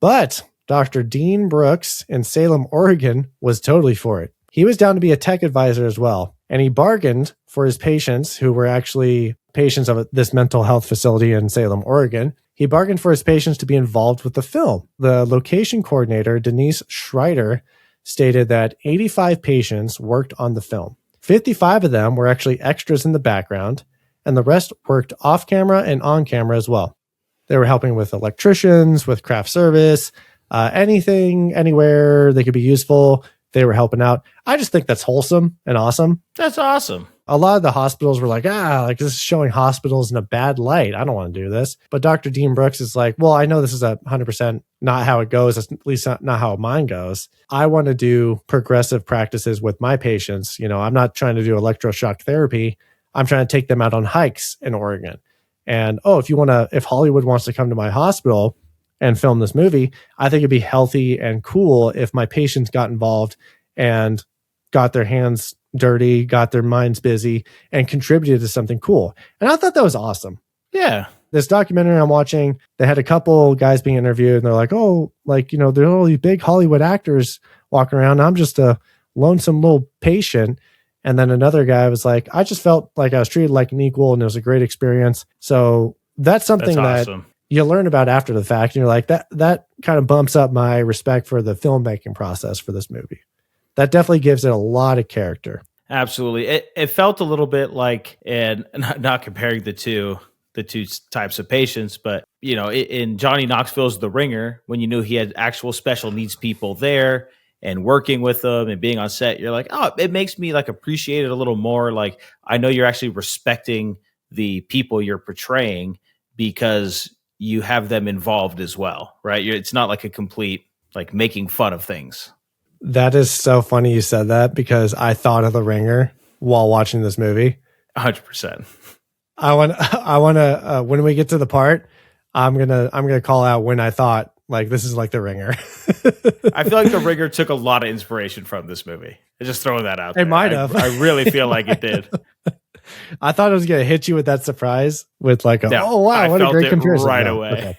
But Dr. Dean Brooks in Salem, Oregon was totally for it. He was down to be a tech advisor as well, and he bargained for his patients, who were actually patients of this mental health facility in Salem, Oregon. He bargained for his patients to be involved with the film. The location coordinator, Denise Schreider, stated that 85 patients worked on the film. 55 of them were actually extras in the background, and the rest worked off camera and on camera as well. They were helping with electricians, with craft service, anything, anywhere they could be useful. They were helping out. I just think that's wholesome and awesome. That's awesome. A lot of the hospitals were like, this is showing hospitals in a bad light. I don't want to do this. But Dr. Dean Brooks is like, well, I know this is 100% not how it goes. It's at least not how mine goes. I want to do progressive practices with my patients. You know, I'm not trying to do electroshock therapy. I'm trying to take them out on hikes in Oregon. And, if Hollywood wants to come to my hospital and film this movie, I think it'd be healthy and cool if my patients got involved and got their hands dirty, got their minds busy, and contributed to something cool. And I thought that was awesome. Yeah. This documentary I'm watching, they had a couple guys being interviewed, and they're like, there are all these big Hollywood actors walking around. I'm just a lonesome little patient. And then another guy was like, I just felt like I was treated like an equal, and it was a great experience. So that's something that you learn about after the fact. And you're like, that kind of bumps up my respect for the filmmaking process for this movie. That definitely gives it a lot of character. Absolutely. It felt a little bit like, and not comparing the two types of patients, but, in Johnny Knoxville's The Ringer, when you knew he had actual special needs people there and working with them and being on set, you're like, oh, it makes me like appreciate it a little more. Like, I know you're actually respecting the people you're portraying because you have them involved as well, right? It's not like a complete, like, making fun of things. That is so funny you said that, because I thought of The Ringer while watching this movie. 100%. I want to, when we get to the part, I'm going to call out when I thought, like, this is like The Ringer. I feel like The Ringer took a lot of inspiration from this movie. I'm just throwing that out there. It might have. I really feel like it did. I thought it was going to hit you with that surprise with like, oh, wow, what a great comparison. Right away.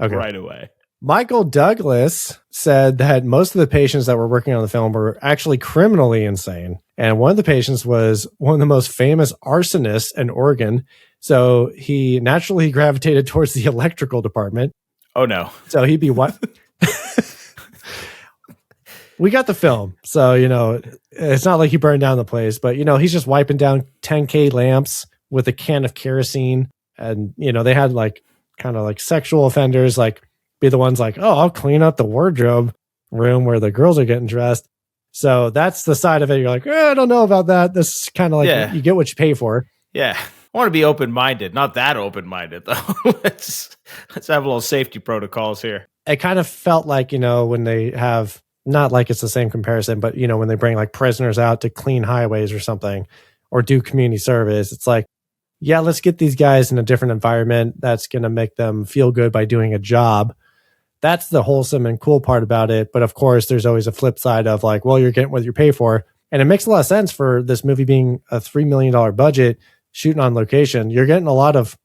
Okay. Right away. Michael Douglas said that most of the patients that were working on the film were actually criminally insane. And one of the patients was one of the most famous arsonists in Oregon. So he naturally gravitated towards the electrical department. Oh, no. So he'd be what? We got the film. So, it's not like he burned down the place, but, he's just wiping down 10K lamps with a can of kerosene. And, they had like kind of like sexual offenders, like, be the ones like, oh, I'll clean up the wardrobe room where the girls are getting dressed. So that's the side of it. You're like, I don't know about that. This is kind of like, you get what you pay for. Yeah. I want to be open-minded, not that open-minded though. let's have a little safety protocols here. It kind of felt like, when they have, not like it's the same comparison, but when they bring like prisoners out to clean highways or something, or do community service, it's like, yeah, let's get these guys in a different environment that's going to make them feel good by doing a job. That's the wholesome and cool part about it. But of course, there's always a flip side of like, well, you're getting what you pay for. And it makes a lot of sense for this movie being a $3 million budget, shooting on location. You're getting a lot of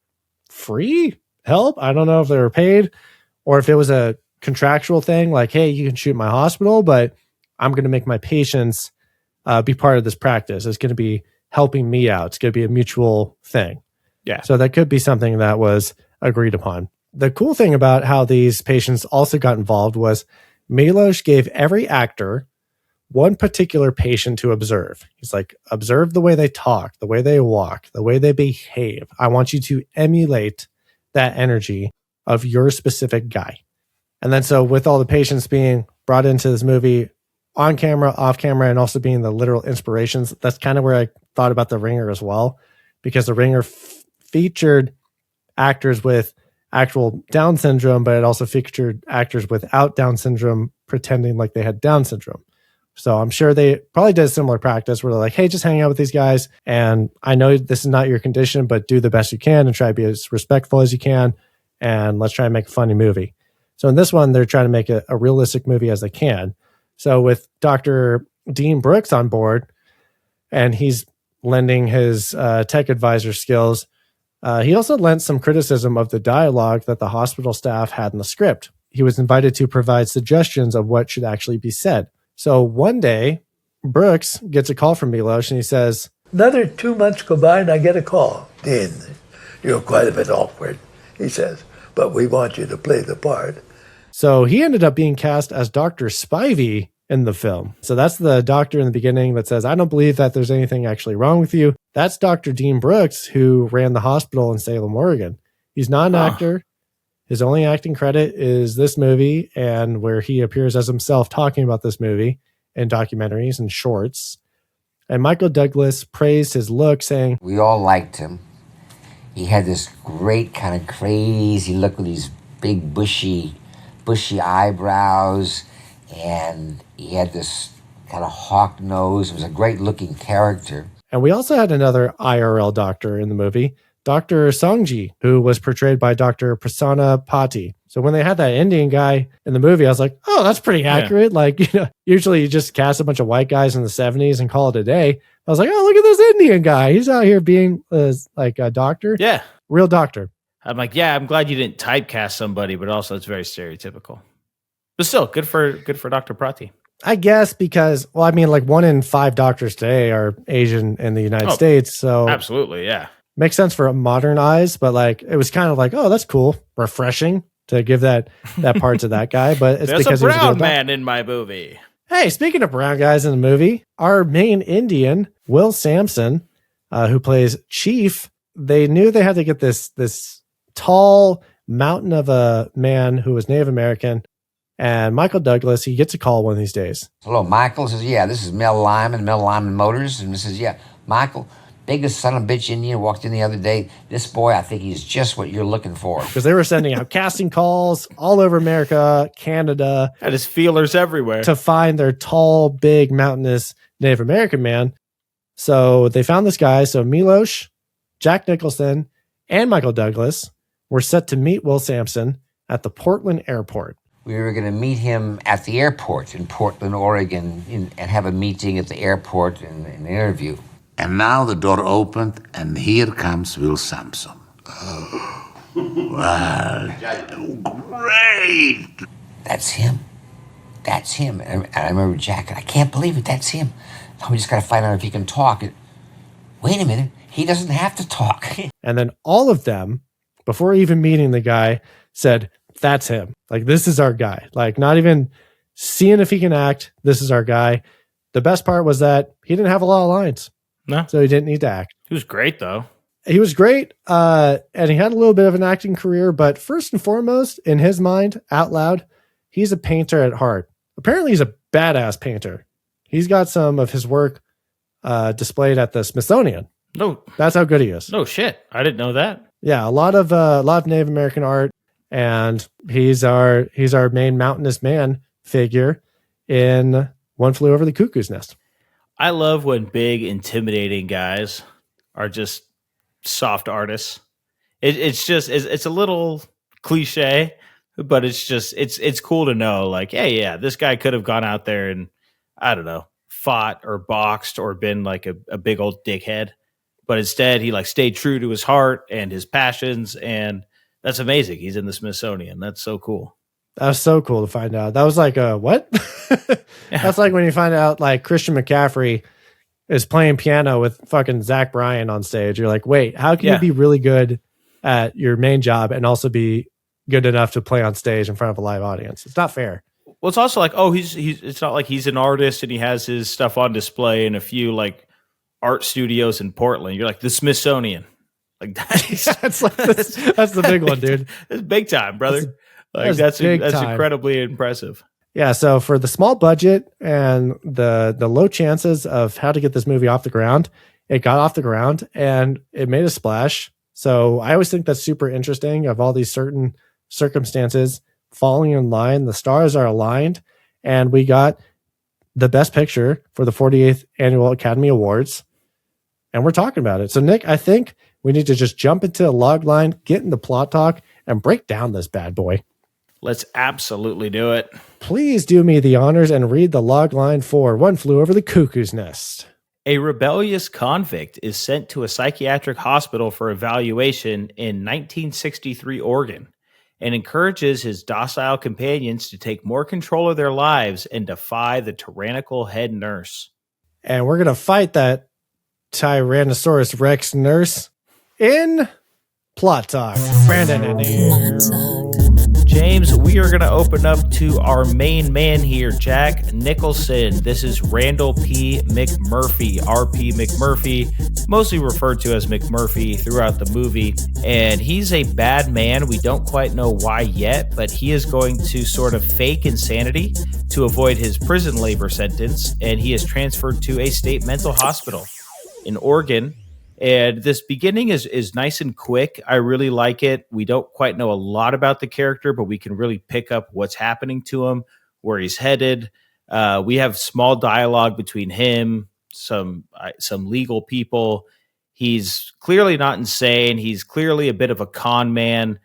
free help. I don't know if they were paid or if it was a contractual thing like, hey, you can shoot my hospital, but I'm going to make my patients be part of this practice. It's going to be helping me out. It's going to be a mutual thing. Yeah. So that could be something that was agreed upon. the cool thing about how these patients also got involved was Milos gave every actor one particular patient to observe. He's like, observe the way they talk, the way they walk, the way they behave. I want you to emulate that energy of your specific guy. And then so with all the patients being brought into this movie on camera, off camera, and also being the literal inspirations, that's kind of where I thought about The Ringer as well, because The Ringer featured actors with actual Down syndrome, but it also featured actors without Down syndrome pretending like they had Down syndrome. So I'm sure they probably did a similar practice where they're like, hey, just hang out with these guys. And I know this is not your condition, but do the best you can and try to be as respectful as you can. And let's try and make a funny movie. So in this one, they're trying to make a realistic movie as they can. So with Dr. Dean Brooks on board, and he's lending his tech advisor skills, he also lent some criticism of the dialogue that the hospital staff had in the script. He was invited to provide suggestions of what should actually be said. So one day, Brooks gets a call from Milos and he says, another 2 months go by and I get a call. Dean, you're quite a bit awkward, he says, but we want you to play the part. So he ended up being cast as Dr. Spivey in the film. So that's the doctor in the beginning that says, I don't believe that there's anything actually wrong with you. That's Dr. Dean Brooks, who ran the hospital in Salem, Oregon. He's not an actor. His only acting credit is this movie and where he appears as himself talking about this movie in documentaries and shorts. And Michael Douglas praised his look, saying, We all liked him. He had this great kind of crazy look with these big bushy eyebrows, and he had this kind of hawk nose. It was a great looking character. And we also had another IRL doctor in the movie, Dr. Songji, who was portrayed by Dr. Prasanna Pati. So when they had that Indian guy in the movie, I was like, oh, that's pretty accurate. Yeah. Like, usually you just cast a bunch of white guys in the 70s and call it a day. I was like, oh, look at this Indian guy. He's out here being like a doctor. Yeah. Real doctor. I'm like, yeah, I'm glad you didn't typecast somebody, but also it's very stereotypical. But still, good for Dr. Prati. I guess because, well, I mean, like 1 in 5 doctors today are Asian in the United States. So absolutely, yeah. Makes sense for modern eyes, but like it was kind of like, oh, that's cool, refreshing to give that part to that guy. But it's There's because a brown he was a man in my movie. Hey, speaking of brown guys in the movie, our main Indian, Will Sampson, who plays Chief, they knew they had to get this tall mountain of a man who was Native American. And Michael Douglas, he gets a call one of these days. Hello, Michael. Says, yeah, this is Mel Lyman, Mel Lyman Motors. And he says, yeah, Michael, biggest son of a bitch Indian walked in the other day. This boy, I think he's just what you're looking for. Because they were sending out casting calls all over America, Canada. Had his feelers everywhere. To find their tall, big, mountainous Native American man. So they found this guy. So Milos, Jack Nicholson, and Michael Douglas were set to meet Will Sampson at the Portland airport. We were going to meet him at the airport in Portland, Oregon, and have a meeting at the airport and an interview. And now the door opened, and here comes Will Sampson. Wow, great! That's him. That's him. And I remember Jack, I can't believe it, that's him. Now we just got to find out if he can talk. Wait a minute, he doesn't have to talk. And then all of them, before even meeting the guy, said, that's him. Like, this is our guy. Like, not even seeing if he can act. This is our guy. The best part was that he didn't have a lot of lines. No. So he didn't need to act. He was great, though. He was great. And he had a little bit of an acting career. But first and foremost, in his mind, out loud, he's a painter at heart. Apparently, he's a badass painter. He's got some of his work displayed at the Smithsonian. No. That's how good he is. No shit. I didn't know that. Yeah, a lot of Native American art. And he's our main mountainous man figure in One Flew Over the Cuckoo's Nest. I love when big, intimidating guys are just soft artists. It's a little cliche, but it's cool to know. Like, hey, yeah, this guy could have gone out there and, I don't know, fought or boxed or been like a big old dickhead, but instead he like stayed true to his heart and his passions, and that's amazing. He's in the Smithsonian. That's so cool. That was so cool to find out. That was like a what? That's like when you find out like Christian McCaffrey is playing piano with fucking Zach Bryan on stage. You're like, wait, how can you be really good at your main job and also be good enough to play on stage in front of a live audience. It's not fair. Well, it's also like, oh, he's it's not like he's an artist and he has his stuff on display in a few like art studios in Portland. You're like the Smithsonian. Like that's the big one, dude. That's big time, brother. That's incredibly impressive. Yeah, so for the small budget and the low chances of how to get this movie off the ground, it got off the ground and it made a splash. So I always think that's super interesting of all these certain circumstances falling in line. The stars are aligned, and we got the best picture for the 48th Annual Academy Awards, and we're talking about it. So, Nick, I think we need to just jump into a log line, get into plot talk, and break down this bad boy. Let's absolutely do it. Please do me the honors and read the log line for One Flew Over the Cuckoo's Nest. A rebellious convict is sent to a psychiatric hospital for evaluation in 1963 Oregon and encourages his docile companions to take more control of their lives and defy the tyrannical head nurse. And we're going to fight that Tyrannosaurus Rex nurse in Plot Talk. Brandon and James, we are going to open up to our main man here, Jack Nicholson. This is Randall P. McMurphy, R.P. McMurphy, mostly referred to as McMurphy throughout the movie. And he's a bad man. We don't quite know why yet, but he is going to sort of fake insanity to avoid his prison labor sentence. And he is transferred to a state mental hospital in Oregon. And this beginning is nice and quick. I really like it. We don't quite know a lot about the character, but we can really pick up what's happening to him, where he's headed. We have small dialogue between him, some legal people. He's clearly not insane. He's clearly a bit of a con man.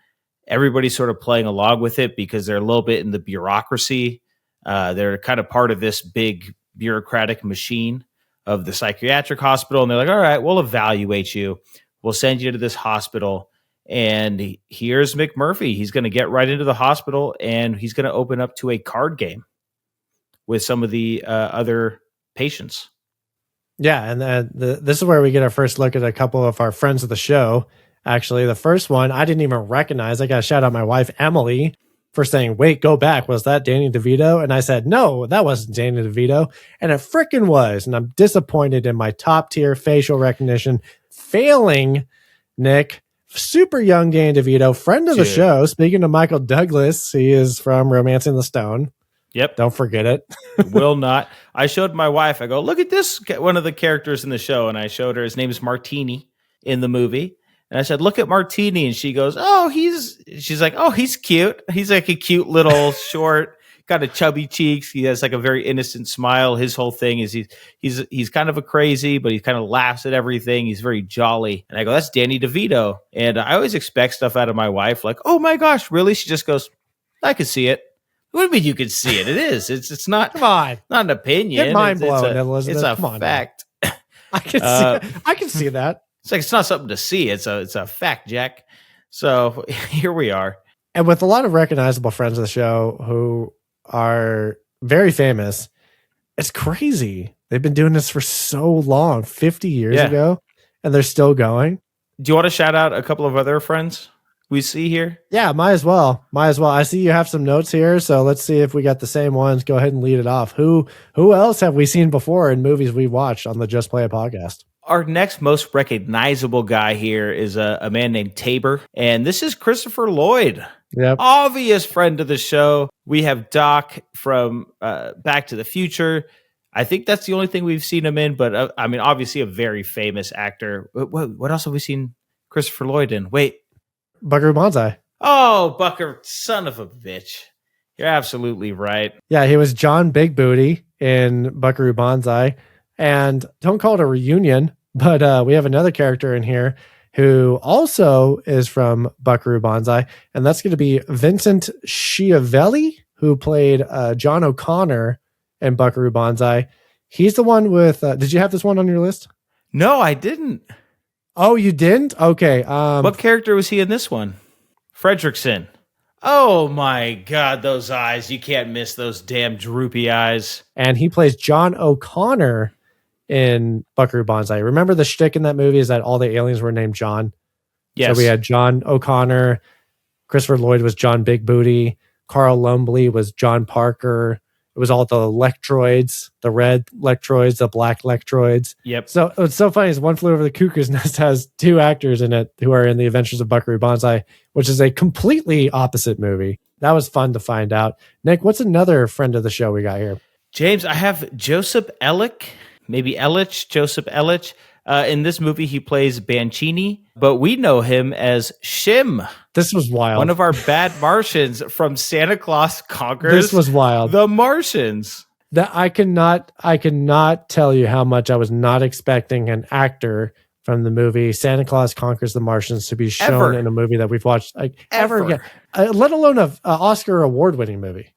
Everybody's sort of playing along with it because they're a little bit in the bureaucracy. They're kind of part of this big bureaucratic machine of the psychiatric hospital. And they're like, all right, we'll evaluate you. We'll send you to this hospital. And here's McMurphy. He's going to get right into the hospital and he's going to open up to a card game with some of the other patients. Yeah. And this is where we get our first look at a couple of our friends of the show. Actually, the first one I didn't even recognize. I got to shout out my wife, Emily, for saying, wait, go back. Was that Danny DeVito? And I said, no, that wasn't Danny DeVito. And it frickin' was. And I'm disappointed in my top tier facial recognition failing, Nick. Super young Danny DeVito, friend of the show. Speaking of Michael Douglas, he is from Romancing the Stone. Yep. Don't forget it. Will not. I showed my wife, I go, look at this, one of the characters in the show. And I showed her, his name is Martini in the movie. And I said, look at Martini. And she goes, she's like, oh, he's cute. He's like a cute little short, kind of chubby cheeks. He has like a very innocent smile. His whole thing is he's kind of a crazy, but he kind of laughs at everything. He's very jolly. And I go, that's Danny DeVito. And I always expect stuff out of my wife. Like, oh my gosh, really? She just goes, I could see it. What do you mean you could see it? It is. It's not, come on, not an opinion. Get mind blowing, Elizabeth. It's a fact. I can see that. It's like, it's not something to see. It's a fact, Jack. So here we are. And with a lot of recognizable friends of the show who are very famous, it's crazy. They've been doing this for so long, 50 years ago, and they're still going. Do you want to shout out a couple of other friends we see here? Yeah, might as well. I see you have some notes here, so let's see if we got the same ones. Go ahead and lead it off. Who else have we seen before in movies we watched on the Just Play It podcast? Our next most recognizable guy here is a man named Tabor, and this is Christopher Lloyd. Yep. Obvious friend of the show. We have Doc from Back to the Future. I think that's the only thing we've seen him in, but I mean, obviously a very famous actor. What else have we seen Christopher Lloyd in? Wait. Buckaroo Banzai. Oh, Bucker, son of a bitch. You're absolutely right. Yeah, he was John Big Booty in Buckaroo Banzai. And don't call it a reunion, but we have another character in here who also is from Buckaroo Banzai, and that's going to be Vincent Schiavelli, who played John O'Connor in Buckaroo Banzai. He's the one with... did you have this one on your list? No, I didn't. Oh, you didn't? Okay. What character was he in this one? Fredrickson. Oh my God, those eyes. You can't miss those damn droopy eyes. And he plays John O'Connor in Buckaroo Banzai. Remember the shtick in that movie is that all the aliens were named John? Yes. So we had John O'Connor, Christopher Lloyd was John Big Booty. Carl Lumbly was John Parker. It was all the Lectroids, the red Lectroids, the black Lectroids. Yep. So what's so funny is One Flew Over the Cuckoo's Nest has 2 actors in it who are in The Adventures of Buckaroo Banzai, which is a completely opposite movie. That was fun to find out. Nick, what's another friend of the show we got here? James, I have Joseph Ehrlich, maybe Ehrlich, Joseph Ehrlich. In this movie, he plays Bancini, but we know him as Shim. This was wild. One of our bad Martians from Santa Claus Conquers. This was wild. The Martians. That I cannot tell you how much I was not expecting an actor from the movie Santa Claus Conquers the Martians to be shown in a movie that we've watched ever again, let alone an Oscar award-winning movie.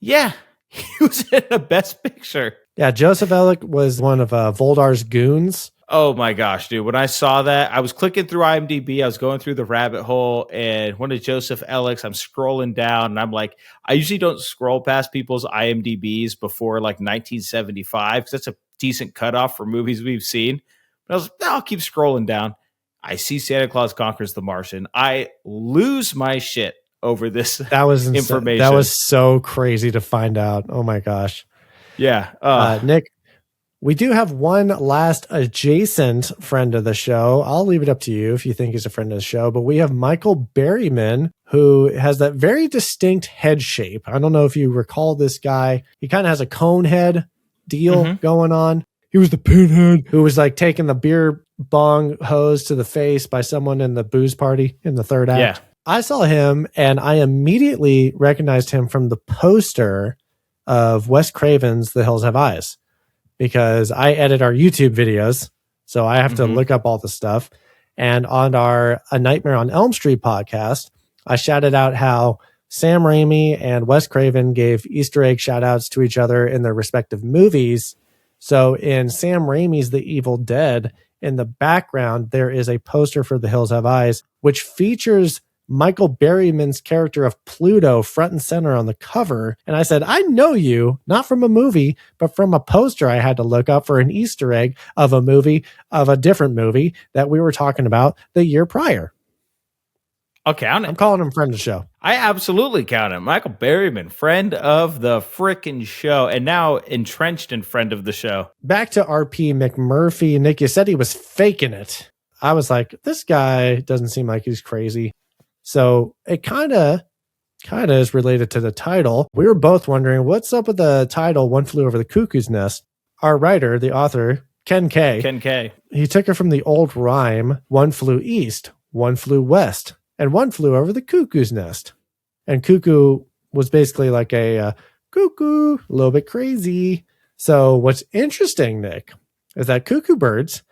Yeah, he was in the Best Picture. Yeah, Joseph Ehrlich was one of Voldar's goons. Oh my gosh, dude. When I saw that, I was clicking through IMDb. I was going through the rabbit hole, and one of Joseph Ehrlich's, I'm scrolling down, and I'm like, I usually don't scroll past people's IMDbs before like 1975, because that's a decent cutoff for movies we've seen. But I was like, no, I'll keep scrolling down. I see Santa Claus Conquers the Martian. I lose my shit over this that was information. That was so crazy to find out. Oh my gosh. Yeah. Nick, we do have one last adjacent friend of the show. I'll leave it up to you if you think he's a friend of the show, but we have Michael Berryman, who has that very distinct head shape. I don't know if you recall this guy. He kind of has a cone head deal going on. He was the pinhead who was like taking the beer bong hose to the face by someone in the booze party in the third act. Yeah. I saw him and I immediately recognized him from the poster of Wes Craven's The Hills Have Eyes, because I edit our YouTube videos, so I have to look up all the stuff. And on our A Nightmare on Elm Street podcast, I shouted out how Sam Raimi and Wes Craven gave Easter egg shout outs to each other in their respective movies. So in Sam Raimi's The Evil Dead, in the background, there is a poster for The Hills Have Eyes, which features Michael Berryman's character of Pluto front and center on the cover. And I said, I know you, not from a movie, but from a poster I had to look up for an Easter egg of a movie, of a different movie that we were talking about the year prior. I'll count it. I'm calling him friend of the show. I absolutely count him. Michael Berryman, friend of the frickin' show, and now entrenched in friend of the show. Back to RP McMurphy. Nick, you said he was faking it. I was like, this guy doesn't seem like he's crazy. So it kind of is related to the title. We were both wondering, what's up with the title, One Flew Over the Cuckoo's Nest? Our writer, the author, Ken K. He took it from the old rhyme, one flew east, one flew west, and one flew over the cuckoo's nest. And cuckoo was basically like a cuckoo, a little bit crazy. So what's interesting, Nick, is that cuckoo birds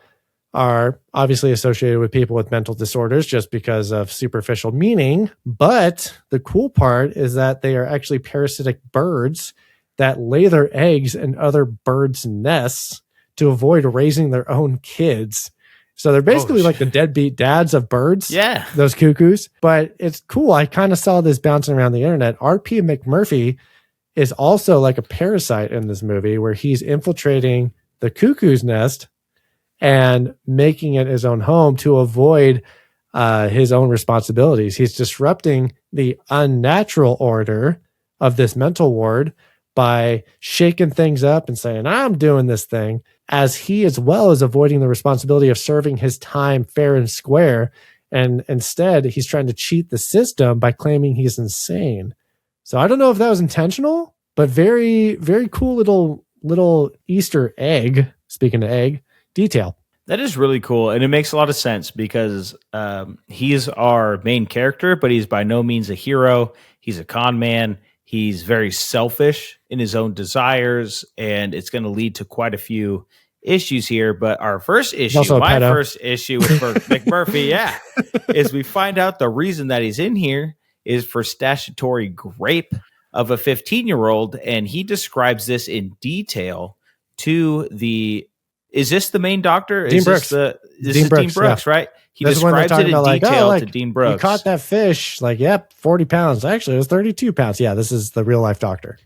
are obviously associated with people with mental disorders just because of superficial meaning. But the cool part is that they are actually parasitic birds that lay their eggs in other birds' nests to avoid raising their own kids. So they're basically like the deadbeat dads of birds. Yeah. Those cuckoos. But it's cool. I kind of saw this bouncing around the internet. RP McMurphy is also like a parasite in this movie where he's infiltrating the cuckoo's nest and making it his own home to avoid his own responsibilities. He's disrupting the unnatural order of this mental ward by shaking things up and saying, I'm doing this thing, as he as well is avoiding the responsibility of serving his time fair and square. And instead, he's trying to cheat the system by claiming he's insane. So I don't know if that was intentional, but very, very cool little Easter egg, speaking of egg, detail. That is really cool. And it makes a lot of sense because he's our main character, but he's by no means a hero. He's a con man. He's very selfish in his own desires, and it's going to lead to quite a few issues here. But our first issue, first issue with McMurphy, is we find out the reason that he's in here is for statutory grape of a 15-year-old, and he describes this in detail to the... Is this the main doctor? Dean Brooks. This is Dean Brooks, right? He describes it in detail to Dean Brooks. You caught that fish, 40 pounds. Actually, it was 32 pounds. Yeah, this is the real life doctor.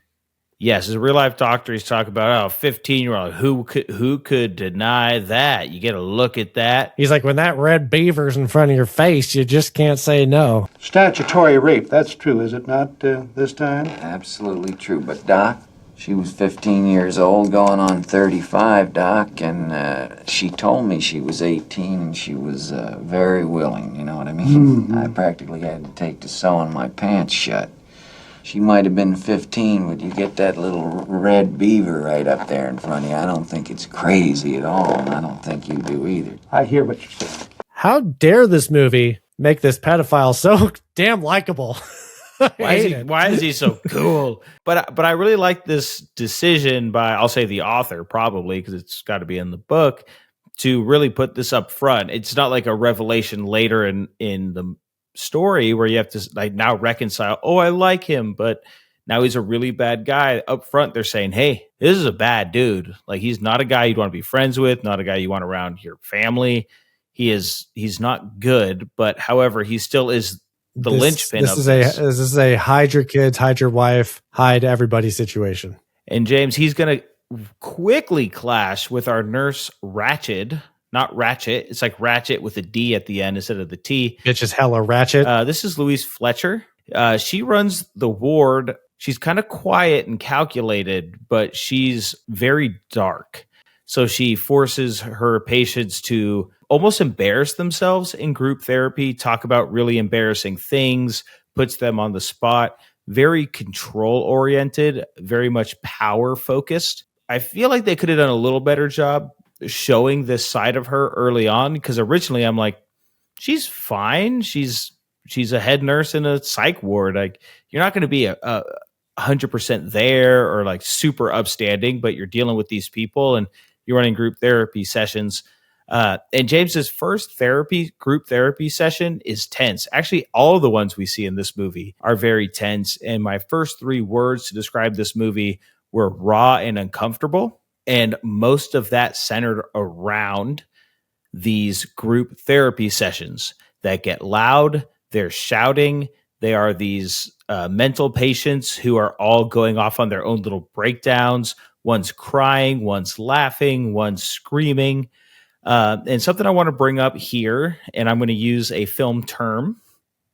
Yes, as a real life doctor, he's talking about 15-year-old. Who could deny that? You get a look at that. He's like, when that red beaver's in front of your face, you just can't say no. Statutory rape, that's true, is it not, this time? Absolutely true. But, Doc, she was 15 years old, going on 35, Doc, and she told me she was 18, and she was very willing, you know what I mean? Mm-hmm. I practically had to take to sewing my pants shut. She might have been 15, but you get that little red beaver right up there in front of you. I don't think it's crazy at all, and I don't think you do either. I hear what you're saying. How dare this movie make this pedophile so damn likable? Why is he so cool? But I really like this decision by, I'll say the author, probably, because it's got to be in the book, to really put this up front. It's not like a revelation later in the story where you have to like now reconcile, oh, I like him, but now he's a really bad guy. Up front, they're saying, hey, this is a bad dude. Like, he's not a guy you'd want to be friends with, not a guy you want around your family. He's not good, but however, he still is the linchpin of this. This is a hide your kids, hide your wife, hide everybody situation. And James, he's going to quickly clash with our nurse Ratched. Not Ratchet. It's like Ratchet with a D at the end instead of the T. Bitch is hella ratchet. This is Louise Fletcher. She runs the ward. She's kind of quiet and calculated, but she's very dark. So she forces her patients to almost embarrass themselves in group therapy, talk about really embarrassing things, puts them on the spot. Very control-oriented, very much power-focused. I feel like they could have done a little better job showing this side of her early on, because originally I'm like, she's fine. She's a head nurse in a psych ward. Like, you're not going to be a 100% there or like super upstanding, but you're dealing with these people and you're running group therapy sessions. And James's first group therapy session is tense. Actually, all of the ones we see in this movie are very tense. And my first 3 words to describe this movie were raw and uncomfortable. And most of that centered around these group therapy sessions that get loud. They're shouting. They are these mental patients who are all going off on their own little breakdowns. One's crying, one's laughing, one's screaming. And something I want to bring up here, and I'm going to use a film term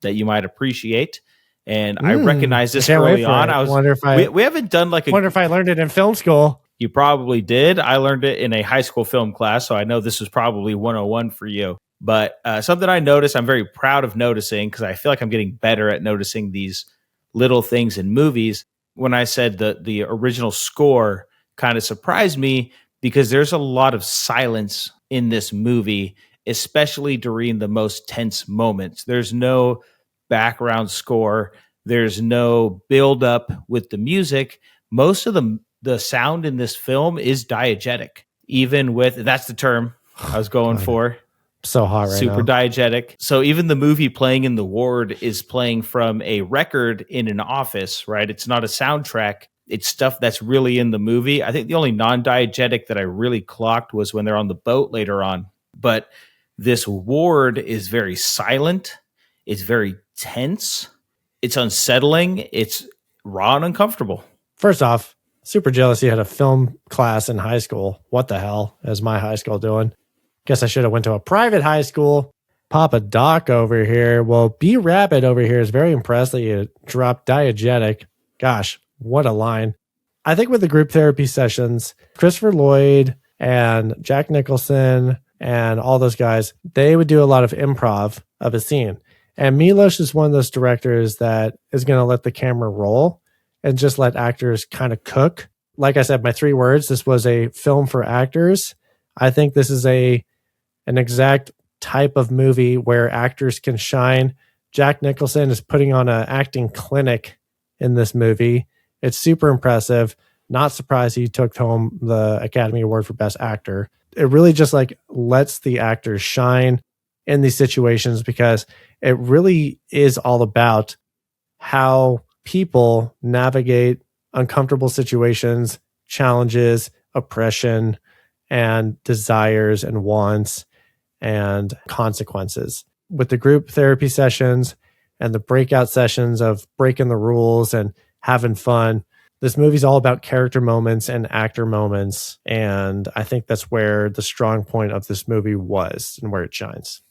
that you might appreciate. And I recognized this early on. We haven't done like wonder if I learned it in film school. You probably did. I learned it in a high school film class, so I know this was probably 101 for you. But something I noticed, I'm very proud of noticing, because I feel like I'm getting better at noticing these little things in movies. When I said the original score kind of surprised me, because there's a lot of silence in this movie, especially during the most tense moments. There's no background score. There's no build up with the music. Most of the sound in this film is diegetic, even with, that's the term I was going for. So hot right Super now. diegetic. So even the movie playing in the ward is playing from a record in an office, right? It's not a soundtrack. It's stuff that's really in the movie. I think the only non-diegetic that I really clocked was when they're on the boat later on. But this ward is very silent. It's very tense. It's unsettling. It's raw and uncomfortable. First off, super jealous you had a film class in high school. What the hell is my high school doing? Guess I should have went to a private high school. Papa Doc over here. Well, B Rabbit over here is very impressed that you dropped diegetic. Gosh, what a line. I think with the group therapy sessions, Christopher Lloyd and Jack Nicholson and all those guys, they would do a lot of improv of a scene. And Milos is one of those directors that is going to let the camera roll and just let actors kind of cook. Like I said, my 3 words, this was a film for actors. I think this is an exact type of movie where actors can shine. Jack Nicholson is putting on an acting clinic in this movie. It's super impressive. Not surprised he took home the Academy Award for Best Actor. It really just like lets the actors shine in these situations, because it really is all about how people navigate uncomfortable situations, challenges, oppression, and desires and wants and consequences. With the group therapy sessions and the breakout sessions of breaking the rules and having fun, This movie's all about character moments and actor moments. And I think that's where the strong point of this movie was and where it shines.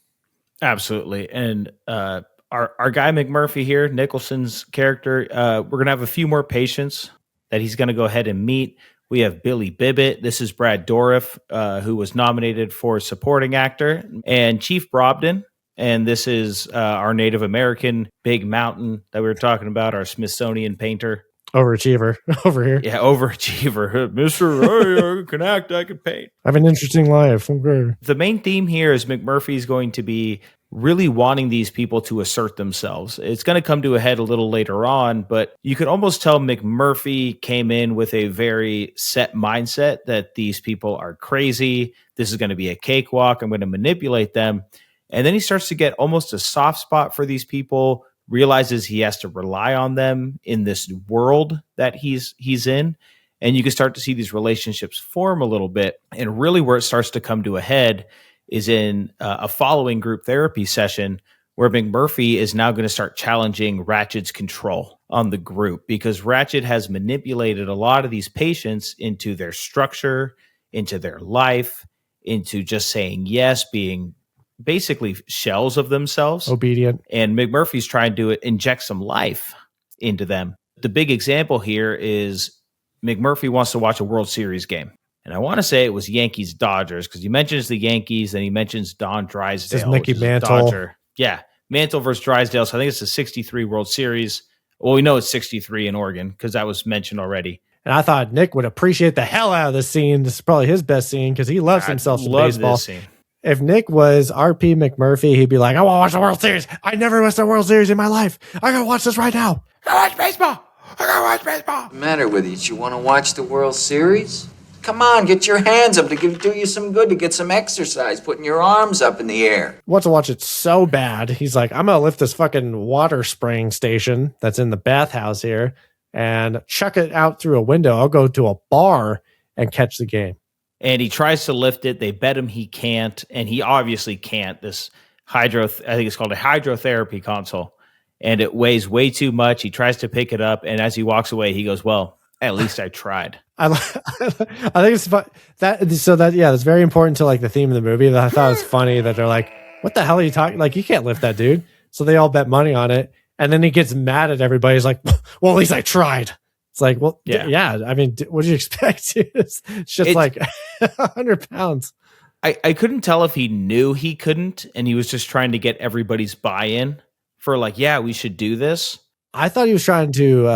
Absolutely. And our guy McMurphy here, Nicholson's character, we're going to have a few more patients that he's going to go ahead and meet. We have Billy Bibbit. This is Brad Dourif, who was nominated for supporting actor, and Chief Brobden. And this is our Native American Big Mountain that we were talking about, our Smithsonian painter. Overachiever over here. Yeah, overachiever. Mr. I can act, I can paint. I have an interesting life. Okay. The main theme here is McMurphy is going to be really wanting these people to assert themselves. It's going to come to a head a little later on, but you could almost tell McMurphy came in with a very set mindset that these people are crazy. This is going to be a cakewalk. I'm going to manipulate them. And then he starts to get almost a soft spot for these people, realizes he has to rely on them in this world that he's in. And you can start to see these relationships form a little bit. And really where it starts to come to a head is in a following group therapy session where McMurphy is now going to start challenging Ratched's control on the group, because Ratched has manipulated a lot of these patients into their structure, into their life, into just saying yes, being basically shells of themselves. Obedient. And McMurphy's trying to inject some life into them. The big example here is McMurphy wants to watch a World Series game. And I want to say it was Yankees-Dodgers, because he mentions the Yankees, and he mentions Don Drysdale. This is Mickey Mantle. Dodger. Yeah, Mantle versus Drysdale. So I think it's the 63 World Series. Well, we know it's 63 in Oregon, because that was mentioned already. And I thought Nick would appreciate the hell out of this scene. This is probably his best scene, because he loves himself some baseball. This scene. If Nick was RP McMurphy, he'd be like, I want to watch the World Series. I never missed a World Series in my life. I got to watch this right now. I gotta watch baseball. I got to watch baseball. What's the matter with you? You want to watch the World Series? Come on, get your hands up to do you some good, to get some exercise, putting your arms up in the air. Wants to watch it so bad. He's like, I'm going to lift this fucking water spraying station that's in the bathhouse here and chuck it out through a window. I'll go to a bar and catch the game. And he tries to lift it. They bet him he can't, and he obviously can't. This I think it's called a hydrotherapy console, and it weighs way too much. He tries to pick it up, and as he walks away, he goes, well, at least I tried. I think it's fun. That's very important to like the theme of the movie. That I thought it was funny that they're like, what the hell are you talking? Like, you can't lift that, dude. So they all bet money on it. And then he gets mad at everybody. He's like, well, at least I tried. It's like, well, yeah. I mean, what did you expect? It's just like 100 pounds. I couldn't tell if he knew he couldn't, and he was just trying to get everybody's buy-in for like, yeah, we should do this. I thought he was trying to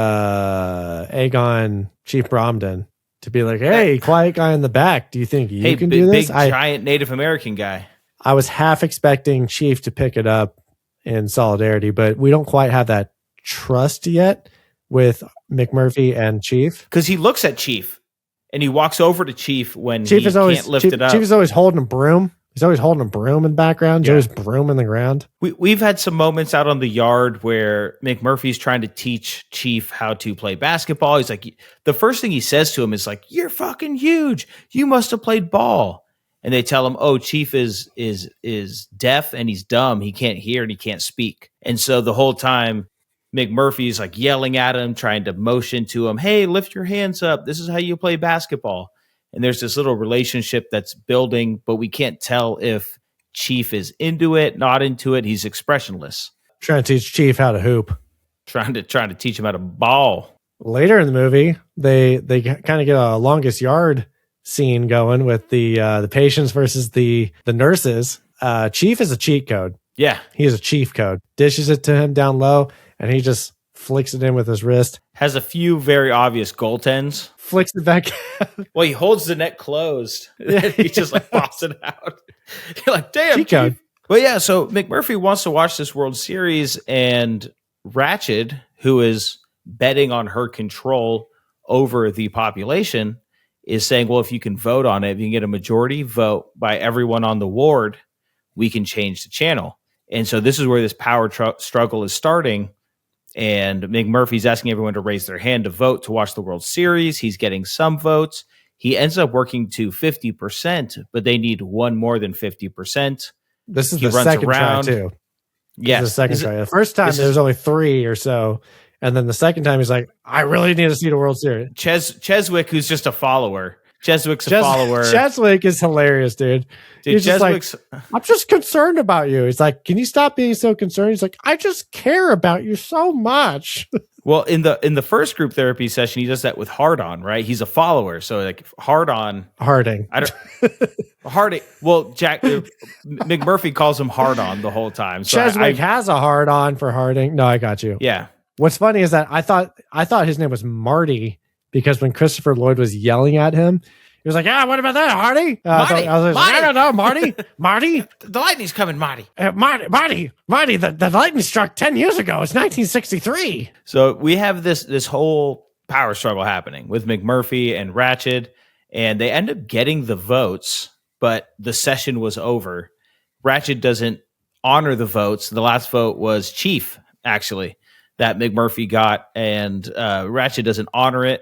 egg on Chief Bromden to be like, hey, quiet guy in the back. Do you think you can do this? Big, giant Native American guy. I was half expecting Chief to pick it up in solidarity, but we don't quite have that trust yet with McMurphy and Chief. Because he looks at Chief and he walks over to Chief when Chief can't lift it up. Chief is always holding a broom. He's always holding a broom in the background. Joe's broom in the ground. We've had some moments out on the yard where McMurphy's trying to teach Chief how to play basketball. He's like, the first thing he says to him is like, you're fucking huge. You must have played ball. And they tell him, oh, Chief is deaf and he's dumb. He can't hear and he can't speak. And so the whole time McMurphy's like yelling at him, trying to motion to him, hey, lift your hands up. This is how you play basketball. And there's this little relationship that's building, but we can't tell if Chief is into it, not into it. He's expressionless. Trying to teach Chief how to hoop. Trying to teach him how to ball. Later in the movie, they kind of get a longest yard scene going with the patients versus the nurses. Chief is a cheat code. Yeah. He is a chief code. Dishes it to him down low, and he just flicks it in with his wrist. Has a few very obvious goaltends. Flicks it back. Well, he holds the net closed. He just like pops it out. You're like, damn, cheat code. But yeah, so McMurphy wants to watch this World Series, and Ratched, who is betting on her control over the population, is saying, well, if you can vote on it, if you can get a majority vote by everyone on the ward, we can change the channel. And so this is where this power struggle is starting. And McMurphy's asking everyone to raise their hand to vote to watch the World Series. He's getting some votes. He ends up working to 50%, but they need one more than 50%. This is the second try, too. Yes. The second try. The first time there was only 3 or so, And then the second time, he's like, I really need to see the World Series. Cheswick, who's just a follower. Cheswick's a follower. Cheswick is hilarious, dude. He's just like, I'm just concerned about you. He's like, can you stop being so concerned? He's like, I just care about you so much. Well, in the first group therapy session, he does that with Hard-On, right? He's a follower. So like Harding. I don't Harding. Well, Jack McMurphy calls him Hard-On the whole time. So Cheswick has a Hard-On for Harding. No, I got you. Yeah. What's funny is that I thought his name was Marty because when Christopher Lloyd was yelling at him, he was like, "Yeah, what about that, Hardy?" I don't know, Marty. The lightning's coming, Marty. Marty. The lightning struck 10 years ago. It's 1963. So we have this whole power struggle happening with McMurphy and Ratched, and they end up getting the votes, but the session was over. Ratched doesn't honor the votes. The last vote was Chief, actually, that McMurphy got, and Ratched doesn't honor it.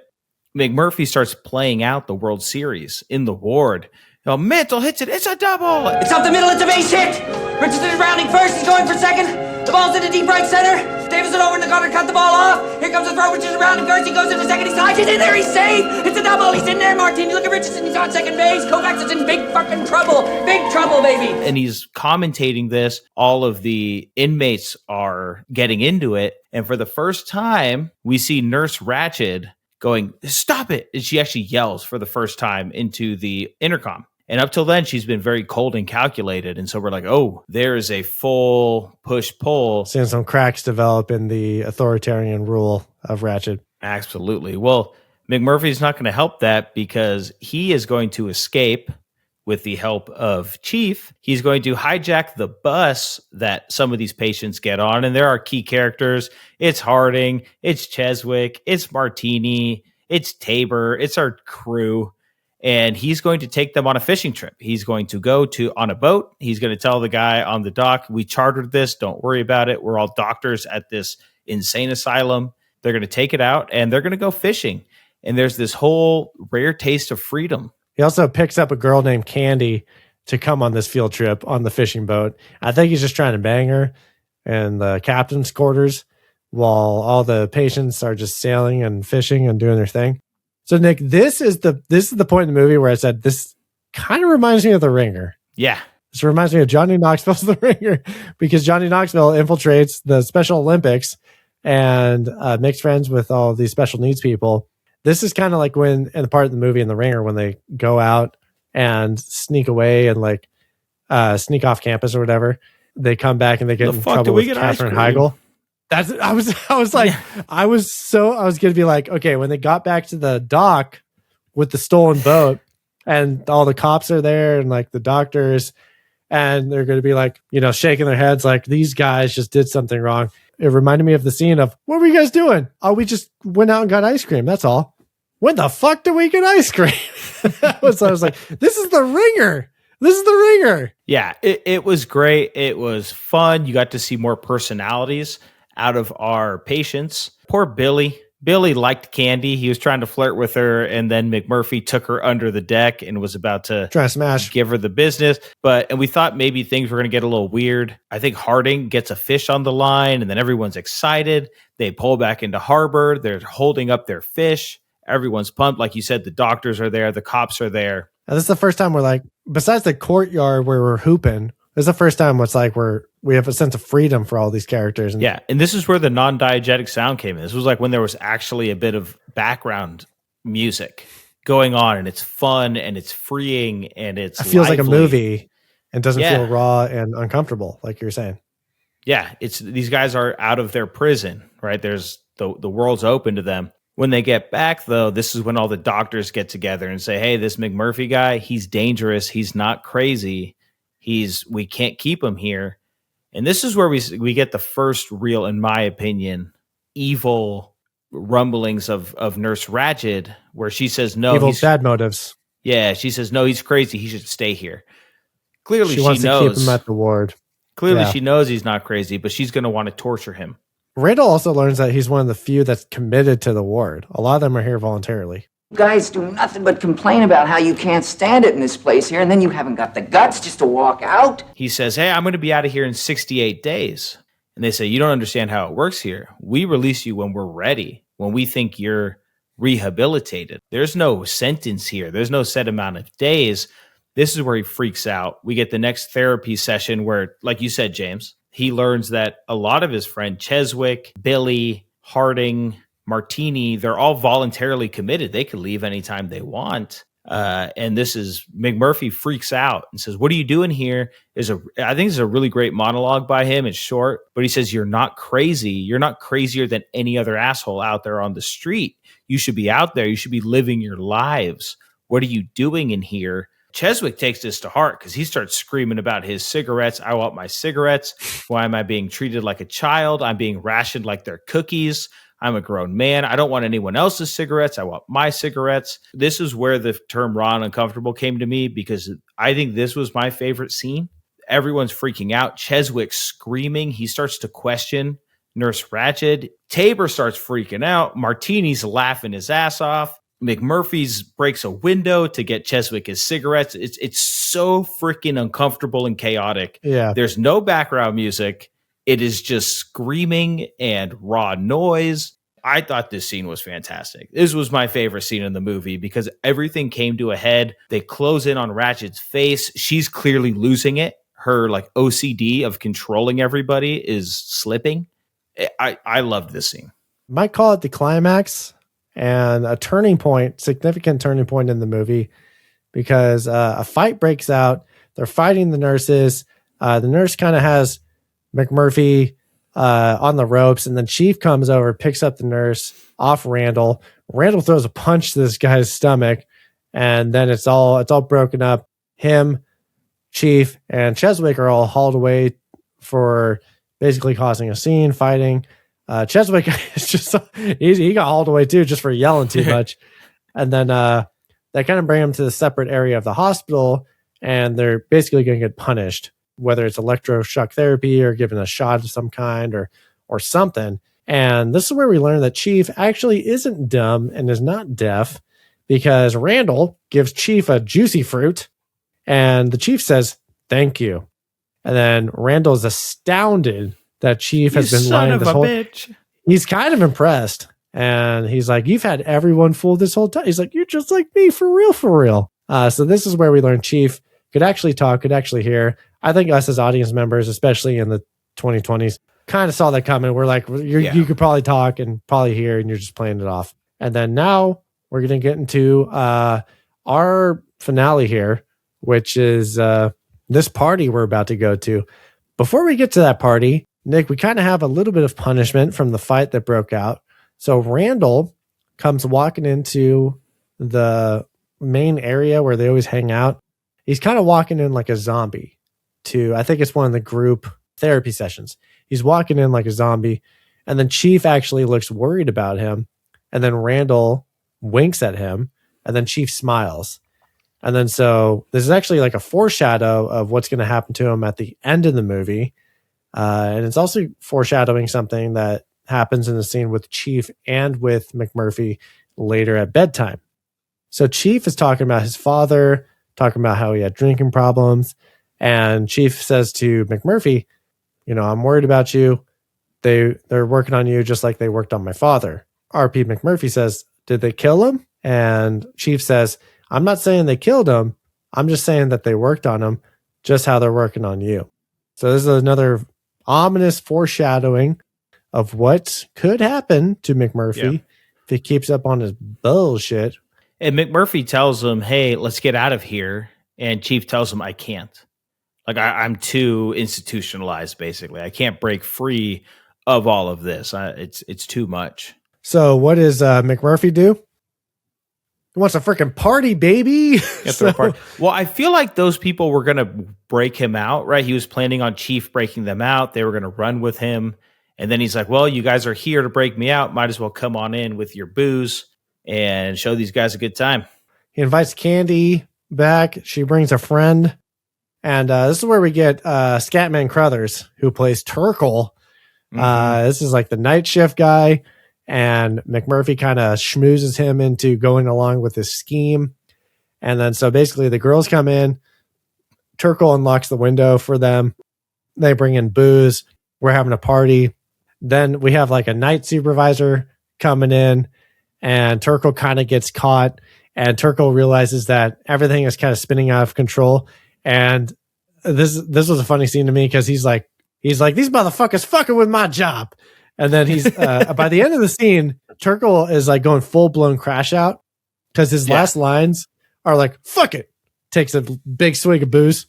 McMurphy starts playing out the World Series in the ward. Mantle hits it. It's a double. It's up the middle. It's a base hit. Richardson is rounding first. He's going for second. The ball's in the deep right center. Davison over in the corner. Cut the ball off. Here comes the throw. Richardson rounding first. He goes into second. He's tied. He's in there. He's saved. It's a double. He's in there, Martin. Look at Richardson. He's on second base. Kovacs is in big fucking trouble. Big trouble, baby. And he's commentating this. All of the inmates are getting into it. And for the first time, we see Nurse Ratched going, "Stop it." And she actually yells for the first time into the intercom. And up till then, she's been very cold and calculated. And so we're like, oh, there is a full push-pull. Seeing some cracks develop in the authoritarian rule of Ratched. Absolutely. Well, McMurphy's not going to help that because he is going to escape with the help of Chief. He's going to hijack the bus that some of these patients get on. And there are key characters. It's Harding. It's Cheswick. It's Martini. It's Tabor. It's our crew. And he's going to take them on a fishing trip. He's going to go on a boat. He's going to tell the guy on the dock, we chartered this. Don't worry about it. We're all doctors at this insane asylum. They're going to take it out and they're going to go fishing. And there's this whole rare taste of freedom. He also picks up a girl named Candy to come on this field trip on the fishing boat. I think he's just trying to bang her in the captain's quarters while all the patients are just sailing and fishing and doing their thing. So, Nick, this is the point in the movie where I said this kind of reminds me of The Ringer. Yeah. This reminds me of Johnny Knoxville's The Ringer because Johnny Knoxville infiltrates the Special Olympics and makes friends with all these special needs people. This is kind of like when, in the part of the movie in The Ringer, when they go out and sneak away and like sneak off campus or whatever, they come back and they get in trouble with Katherine Heigl. I was going to be like, okay, when they got back to the dock with the stolen boat and all the cops are there and like the doctors, and they're going to be like, shaking their heads like these guys just did something wrong. It reminded me of the scene of, what were you guys doing? Oh, we just went out and got ice cream. That's all. When the fuck did we get ice cream? I was like, this is The Ringer. This is The Ringer. Yeah, it was great. It was fun. You got to see more personalities out of our patients. Poor Billy. Billy liked Candy. He was trying to flirt with her, and then McMurphy took her under the deck and was about to try to smash, give her the business. And we thought maybe things were going to get a little weird. I think Harding gets a fish on the line, and then everyone's excited. They pull back into harbor. They're holding up their fish. Everyone's pumped. Like you said, the doctors are there. The cops are there. And this is the first time we're like, besides the courtyard where we're hooping, this is the first time it's like we have a sense of freedom for all these characters. Yeah, and this is where the non-diegetic sound came in. This was like when there was actually a bit of background music going on, and it's fun, and it's freeing, and it feels like a movie and doesn't feel raw and uncomfortable, like you're saying. Yeah, these guys are out of their prison, right? There's the world's open to them. When they get back, though, this is when all the doctors get together and say, hey, this McMurphy guy, he's dangerous. He's not crazy. We can't keep him here. And this is where we get the first real, in my opinion, evil rumblings of Nurse Ratched, where she says, no. Evil bad motives. Yeah, she says, no, he's crazy. He should stay here. Clearly, she wants knows. to keep him at the ward. Clearly, she knows he's not crazy, but she's going to want to torture him. Randall also learns that he's one of the few that's committed to the ward. A lot of them are here voluntarily. You guys do nothing but complain about how you can't stand it in this place here, and then you haven't got the guts just to walk out. He says, hey, I'm going to be out of here in 68 days. And they say, you don't understand how it works here. We release you when we're ready, when we think you're rehabilitated. There's no sentence here. There's no set amount of days. This is where he freaks out. We get the next therapy session where, like you said, James, he learns that a lot of his friend Cheswick, Billy, Harding, Martini, they're all voluntarily committed. They can leave anytime they want. And this is McMurphy freaks out and says, what are you doing here? I think it's a really great monologue by him. It's short, but he says, you're not crazy. You're not crazier than any other asshole out there on the street. You should be out there. You should be living your lives. What are you doing in here? Cheswick takes this to heart because he starts screaming about his cigarettes. I want my cigarettes. Why am I being treated like a child? I'm being rationed like they're cookies. I'm a grown man. I don't want anyone else's cigarettes. I want my cigarettes. This is where the term raw and uncomfortable came to me because I think this was my favorite scene. Everyone's freaking out. Cheswick screaming. He starts to question Nurse Ratched. Tabor starts freaking out. Martini's laughing his ass off. McMurphy's breaks a window to get Cheswick his cigarettes. It's so freaking uncomfortable and chaotic. Yeah. There's no background music. It is just screaming and raw noise. I thought this scene was fantastic. This was my favorite scene in the movie because everything came to a head. They close in on Ratched's face. She's clearly losing it. Her like OCD of controlling everybody is slipping. I loved this scene. Might call it the climax and a turning point, significant turning point in the movie because a fight breaks out. They're fighting the nurses. The nurse kind of has McMurphy on the ropes, and then Chief comes over, picks up the nurse off Randall. Randall throws a punch to this guy's stomach, and then it's all broken up. Him, Chief, and Cheswick are all hauled away for basically causing a scene, fighting. Cheswick is just he got hauled away too, just for yelling too much. And then they kind of bring him to the separate area of the hospital, and they're basically going to get punished, whether it's electroshock therapy or given a shot of some kind or something. And this is where we learn that Chief actually isn't dumb and is not deaf, because Randall gives Chief a juicy fruit, and the Chief says, "Thank you." And then Randall's astounded that Chief has been lying this whole bitch. He's kind of impressed. And he's like, "You've had everyone fooled this whole time." He's like, "You're just like me, for real, for real." So this is where we learn Chief could actually talk, could actually hear. I think us as audience members, especially in the 2020s, kind of saw that coming. We're like, you could probably talk and probably hear, and you're just playing it off. And then now we're going to get into our finale here, which is this party we're about to go to. Before we get to that party, Nick, we kind of have a little bit of punishment from the fight that broke out. So Randall comes walking into the main area where they always hang out. He's kind of walking in like a zombie to, I think it's one of the group therapy sessions. He's walking in like a zombie, and then Chief actually looks worried about him. And then Randall winks at him, and then Chief smiles. And then so this is actually like a foreshadow of what's going to happen to him at the end of the movie. And it's also foreshadowing something that happens in the scene with Chief and with McMurphy later at bedtime. So Chief is talking about his father, talking about how he had drinking problems. And Chief says to McMurphy, "I'm worried about you. They're working on you just like they worked on my father." RP McMurphy says, "Did they kill him?" And Chief says, "I'm not saying they killed him. I'm just saying that they worked on him just how they're working on you." So this is another ominous foreshadowing of what could happen to McMurphy if he keeps up on his bullshit. And McMurphy tells him, "Hey, let's get out of here." And Chief tells him, "I can't. Like, I'm too institutionalized, basically. I can't break free of all of this. It's too much." So what does McMurphy do? He wants a freaking party, baby. Well, I feel like those people were going to break him out, right? He was planning on Chief breaking them out. They were going to run with him. And then he's like, "Well, you guys are here to break me out. Might as well come on in with your booze and show these guys a good time." He invites Candy back. She brings a friend. And this is where we get Scatman Crothers, who plays Turkle. This is like the night shift guy. And McMurphy kind of schmoozes him into going along with his scheme. And then so basically the girls come in. Turkle unlocks the window for them. They bring in booze. We're having a party. Then we have like a night supervisor coming in, and Turkle kind of gets caught, and Turkle realizes that everything is kind of spinning out of control. And this was a funny scene to me because he's like, these motherfuckers fucking with my job. And then he's by the end of the scene, Turkle is like going full blown crash out because his last lines are like, fuck it. Takes a big swig of booze.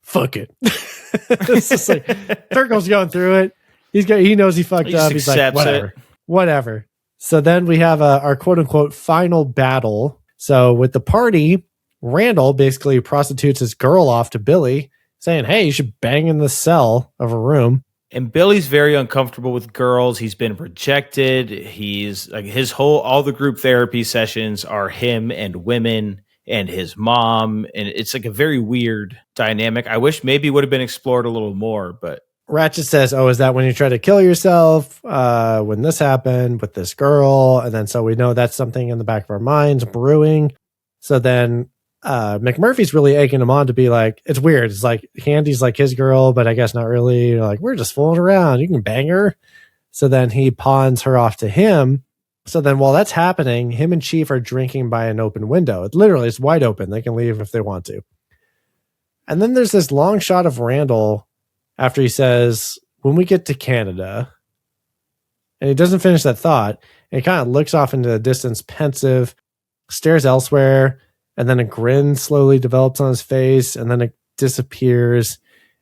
Fuck it. It's just like Turkle's going through it. He knows he fucked up. He's like, whatever. So then we have our quote unquote final battle. So with the party, Randall basically prostitutes his girl off to Billy, saying, hey, you should bang in the cell of a room. And Billy's very uncomfortable with girls. He's been rejected. He's like all the group therapy sessions are him and women and his mom. And it's like a very weird dynamic. I wish maybe would have been explored a little more, but Ratched says, oh, is that when you try to kill yourself? When this happened with this girl? And then so we know that's something in the back of our minds brewing. So then McMurphy's really egging him on to be like, it's weird. It's like Candy's like his girl, but I guess not really. You're like, we're just fooling around. You can bang her. So then he pawns her off to him. So then while that's happening, him and Chief are drinking by an open window. It literally is wide open. They can leave if they want to. And then there's this long shot of Randall after he says, when we get to Canada, and he doesn't finish that thought, and he kind of looks off into the distance, pensive, stares elsewhere, and then a grin slowly develops on his face, and then it disappears.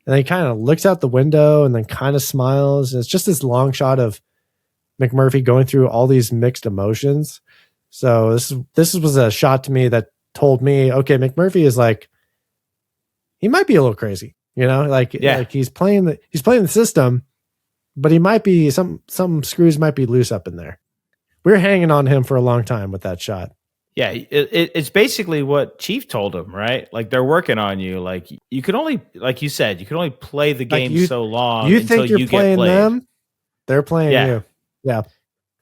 And then he kind of looks out the window and then kind of smiles. And it's just this long shot of McMurphy going through all these mixed emotions. So this was a shot to me that told me, okay, McMurphy is like, he might be a little crazy. You know, like he's playing the system, but he might be some screws might be loose up in there. We're hanging on him for a long time with that shot. Yeah, it's basically what Chief told him, right? Like they're working on you. Like you can only, like you said, you can only play the game so long. You think you're playing them? They're playing you. Yeah.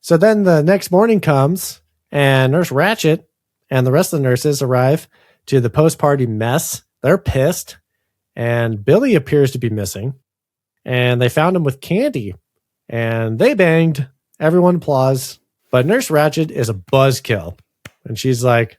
So then the next morning comes, and Nurse Ratched and the rest of the nurses arrive to the post-party mess. They're pissed. And Billy appears to be missing, and they found him with Candy, and they banged. Everyone applauds, but Nurse Ratched is a buzzkill, and she's like,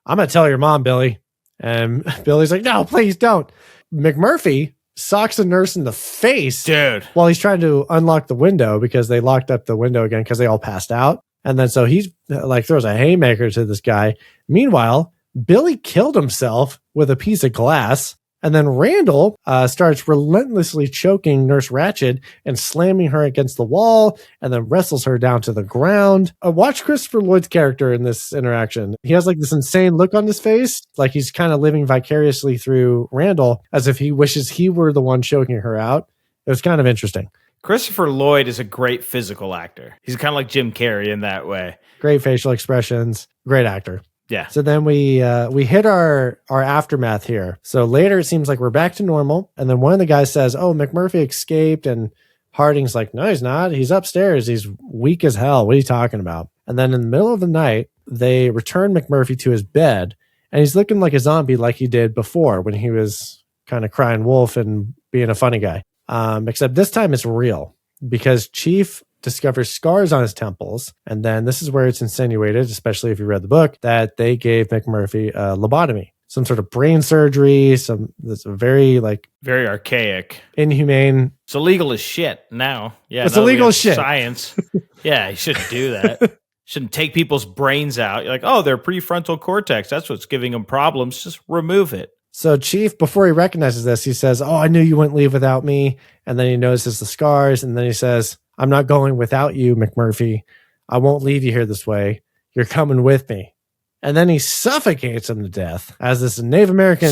I'm going to tell your mom, Billy. And Billy's like, no, please don't. McMurphy socks the nurse in the face, dude, while he's trying to unlock the window because they locked up the window again because they all passed out. And then so he's like throws a haymaker to this guy. Meanwhile, Billy killed himself with a piece of glass. And then Randall starts relentlessly choking Nurse Ratched and slamming her against the wall, and then wrestles her down to the ground. Watch Christopher Lloyd's character in this interaction. He has like this insane look on his face, like he's kind of living vicariously through Randall, as if he wishes he were the one choking her out. It was kind of interesting. Christopher Lloyd is a great physical actor. He's kind of like Jim Carrey in that way. Great facial expressions. Great actor. Yeah. So then we hit our aftermath here. So later it seems like we're back to normal. And then one of the guys says, oh, McMurphy escaped. And Harding's like, no, he's not. He's upstairs. He's weak as hell. What are you talking about? And then in the middle of the night, they return McMurphy to his bed. And he's looking like a zombie like he did before when he was kind of crying wolf and being a funny guy. Except this time it's real because Chief discovers scars on his temples. And then this is where it's insinuated, especially if you read the book, that they gave McMurphy a lobotomy, some sort of brain surgery, that's very archaic, inhumane. It's illegal as shit now. Yeah. It's illegal as shit. Science. Yeah. You shouldn't do that. Shouldn't take people's brains out. You're like, oh, their prefrontal cortex. That's what's giving them problems. Just remove it. So Chief, before he recognizes this, he says, oh, I knew you wouldn't leave without me. And then he notices the scars. And then he says, I'm not going without you, McMurphy. I won't leave you here this way. You're coming with me. And then he suffocates him to death as this Native American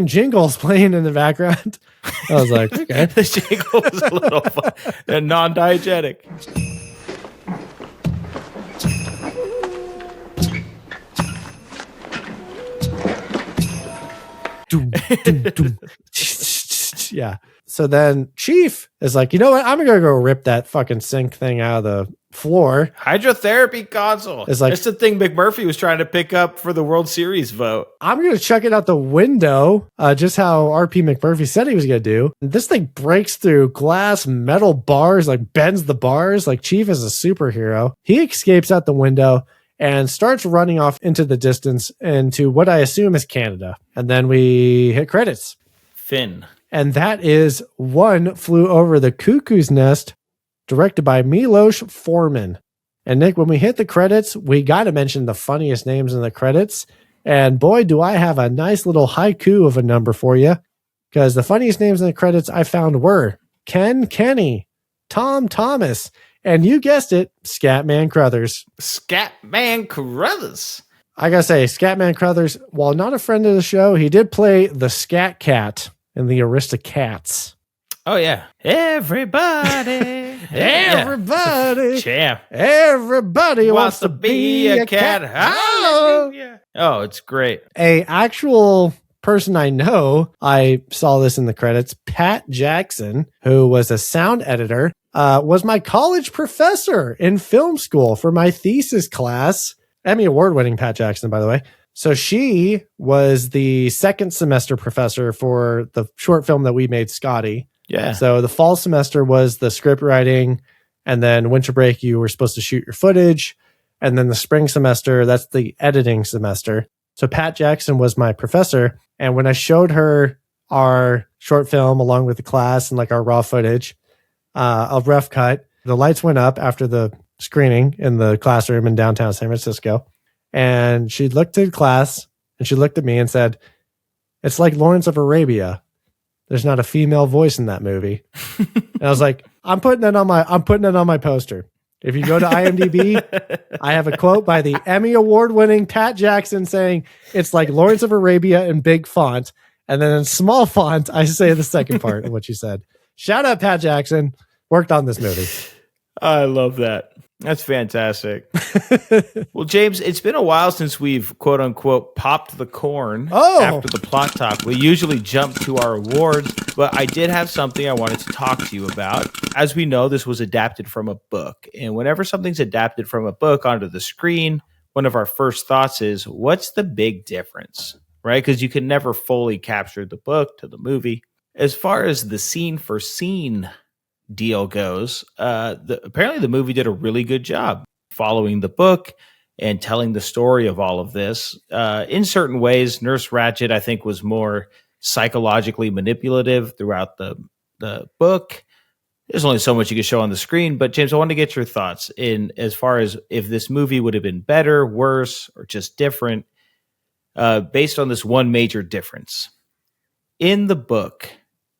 jingle is playing in the background. I was like, okay. The jingle was a little fun and non-diegetic. Yeah. So then Chief is like, you know what? I'm going to go rip that fucking sink thing out of floor. Hydrotherapy console. It's like, that's the thing McMurphy was trying to pick up for the World Series vote. I'm going to chuck it out the window, just how RP McMurphy said he was going to do. This thing breaks through glass, metal bars, like bends the bars, like Chief is a superhero. He escapes out the window and starts running off into the distance into what I assume is Canada. And then we hit credits. Finn. And that is One Flew Over the Cuckoo's Nest, directed by Milos Forman. And Nick, when we hit the credits, we got to mention the funniest names in the credits. And boy, do I have a nice little haiku of a number for you. Because the funniest names in the credits I found were Ken Kenny, Tom Thomas, and you guessed it, Scatman Crothers. Scatman Crothers. I gotta say, Scatman Crothers, while not a friend of the show, he did play the Scat Cat in the Aristocats. Oh, yeah. Everybody. Everybody. Champ. Everybody wants to be a cat. Hallelujah. Oh, it's great. A actual person I know, I saw this in the credits, Pat Jackson, who was a sound editor, was my college professor in film school for my thesis class. Emmy award-winning Pat Jackson, by the way. So she was the second semester professor for the short film that we made, Scotty. Yeah. So the fall semester was the script writing, and then winter break, you were supposed to shoot your footage. And then the spring semester, that's the editing semester. So Pat Jackson was my professor. And when I showed her our short film along with the class and like our raw footage, a rough cut, the lights went up after the screening in the classroom in downtown San Francisco. And she looked at the class and she looked at me and said, "It's like Lawrence of Arabia. There's not a female voice in that movie." And I was like, I'm putting it on my poster. If you go to IMDb, I have a quote by the Emmy award-winning Pat Jackson saying, "It's like Lawrence of Arabia" in big font. And then in small font, I say the second part of what she said. Shout out Pat Jackson. Worked on this movie. I love that. That's fantastic. Well, James, it's been a while since we've quote unquote popped the corn after the plot talk. We usually jump to our awards, but I did have something I wanted to talk to you about. As we know, this was adapted from a book. And whenever something's adapted from a book onto the screen, one of our first thoughts is, what's the big difference? Right? Because you can never fully capture the book to the movie. As far as the scene for scene deal goes, apparently the movie did a really good job following the book and telling the story of all of this. In certain ways, Nurse Ratched, I think, was more psychologically manipulative throughout the book. There's only so much you can show on the screen, but James, I want to get your thoughts in as far as if this movie would have been better, worse, or just different, based on this one major difference. In the book,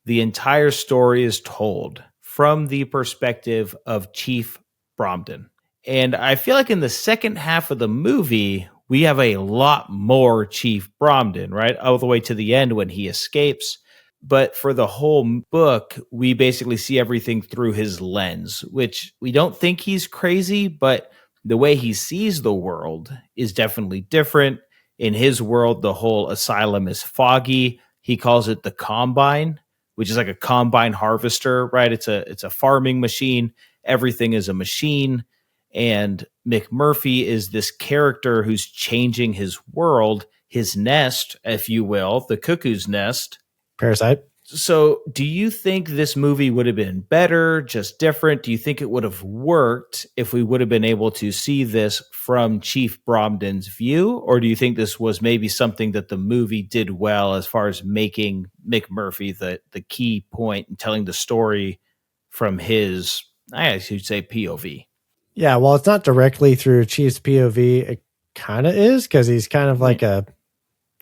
the entire story is told from the perspective of Chief Bromden. And I feel like in the second half of the movie, we have a lot more Chief Bromden, right? All the way to the end when he escapes. But for the whole book, we basically see everything through his lens, which we don't think he's crazy, but the way he sees the world is definitely different. In his world, the whole asylum is foggy. He calls it the Combine, which is like a combine harvester, right? It's a farming machine. Everything is a machine. And McMurphy is this character who's changing his world, his nest, if you will, the cuckoo's nest. Parasite. So do you think this movie would have been better, just different? Do you think it would have worked if we would have been able to see this from Chief Bromden's view? Or do you think this was maybe something that the movie did well as far as making McMurphy the key point and telling the story from his, I guess you'd say, POV? Yeah, well, it's not directly through Chief's POV. It kind of is, because he's kind of like a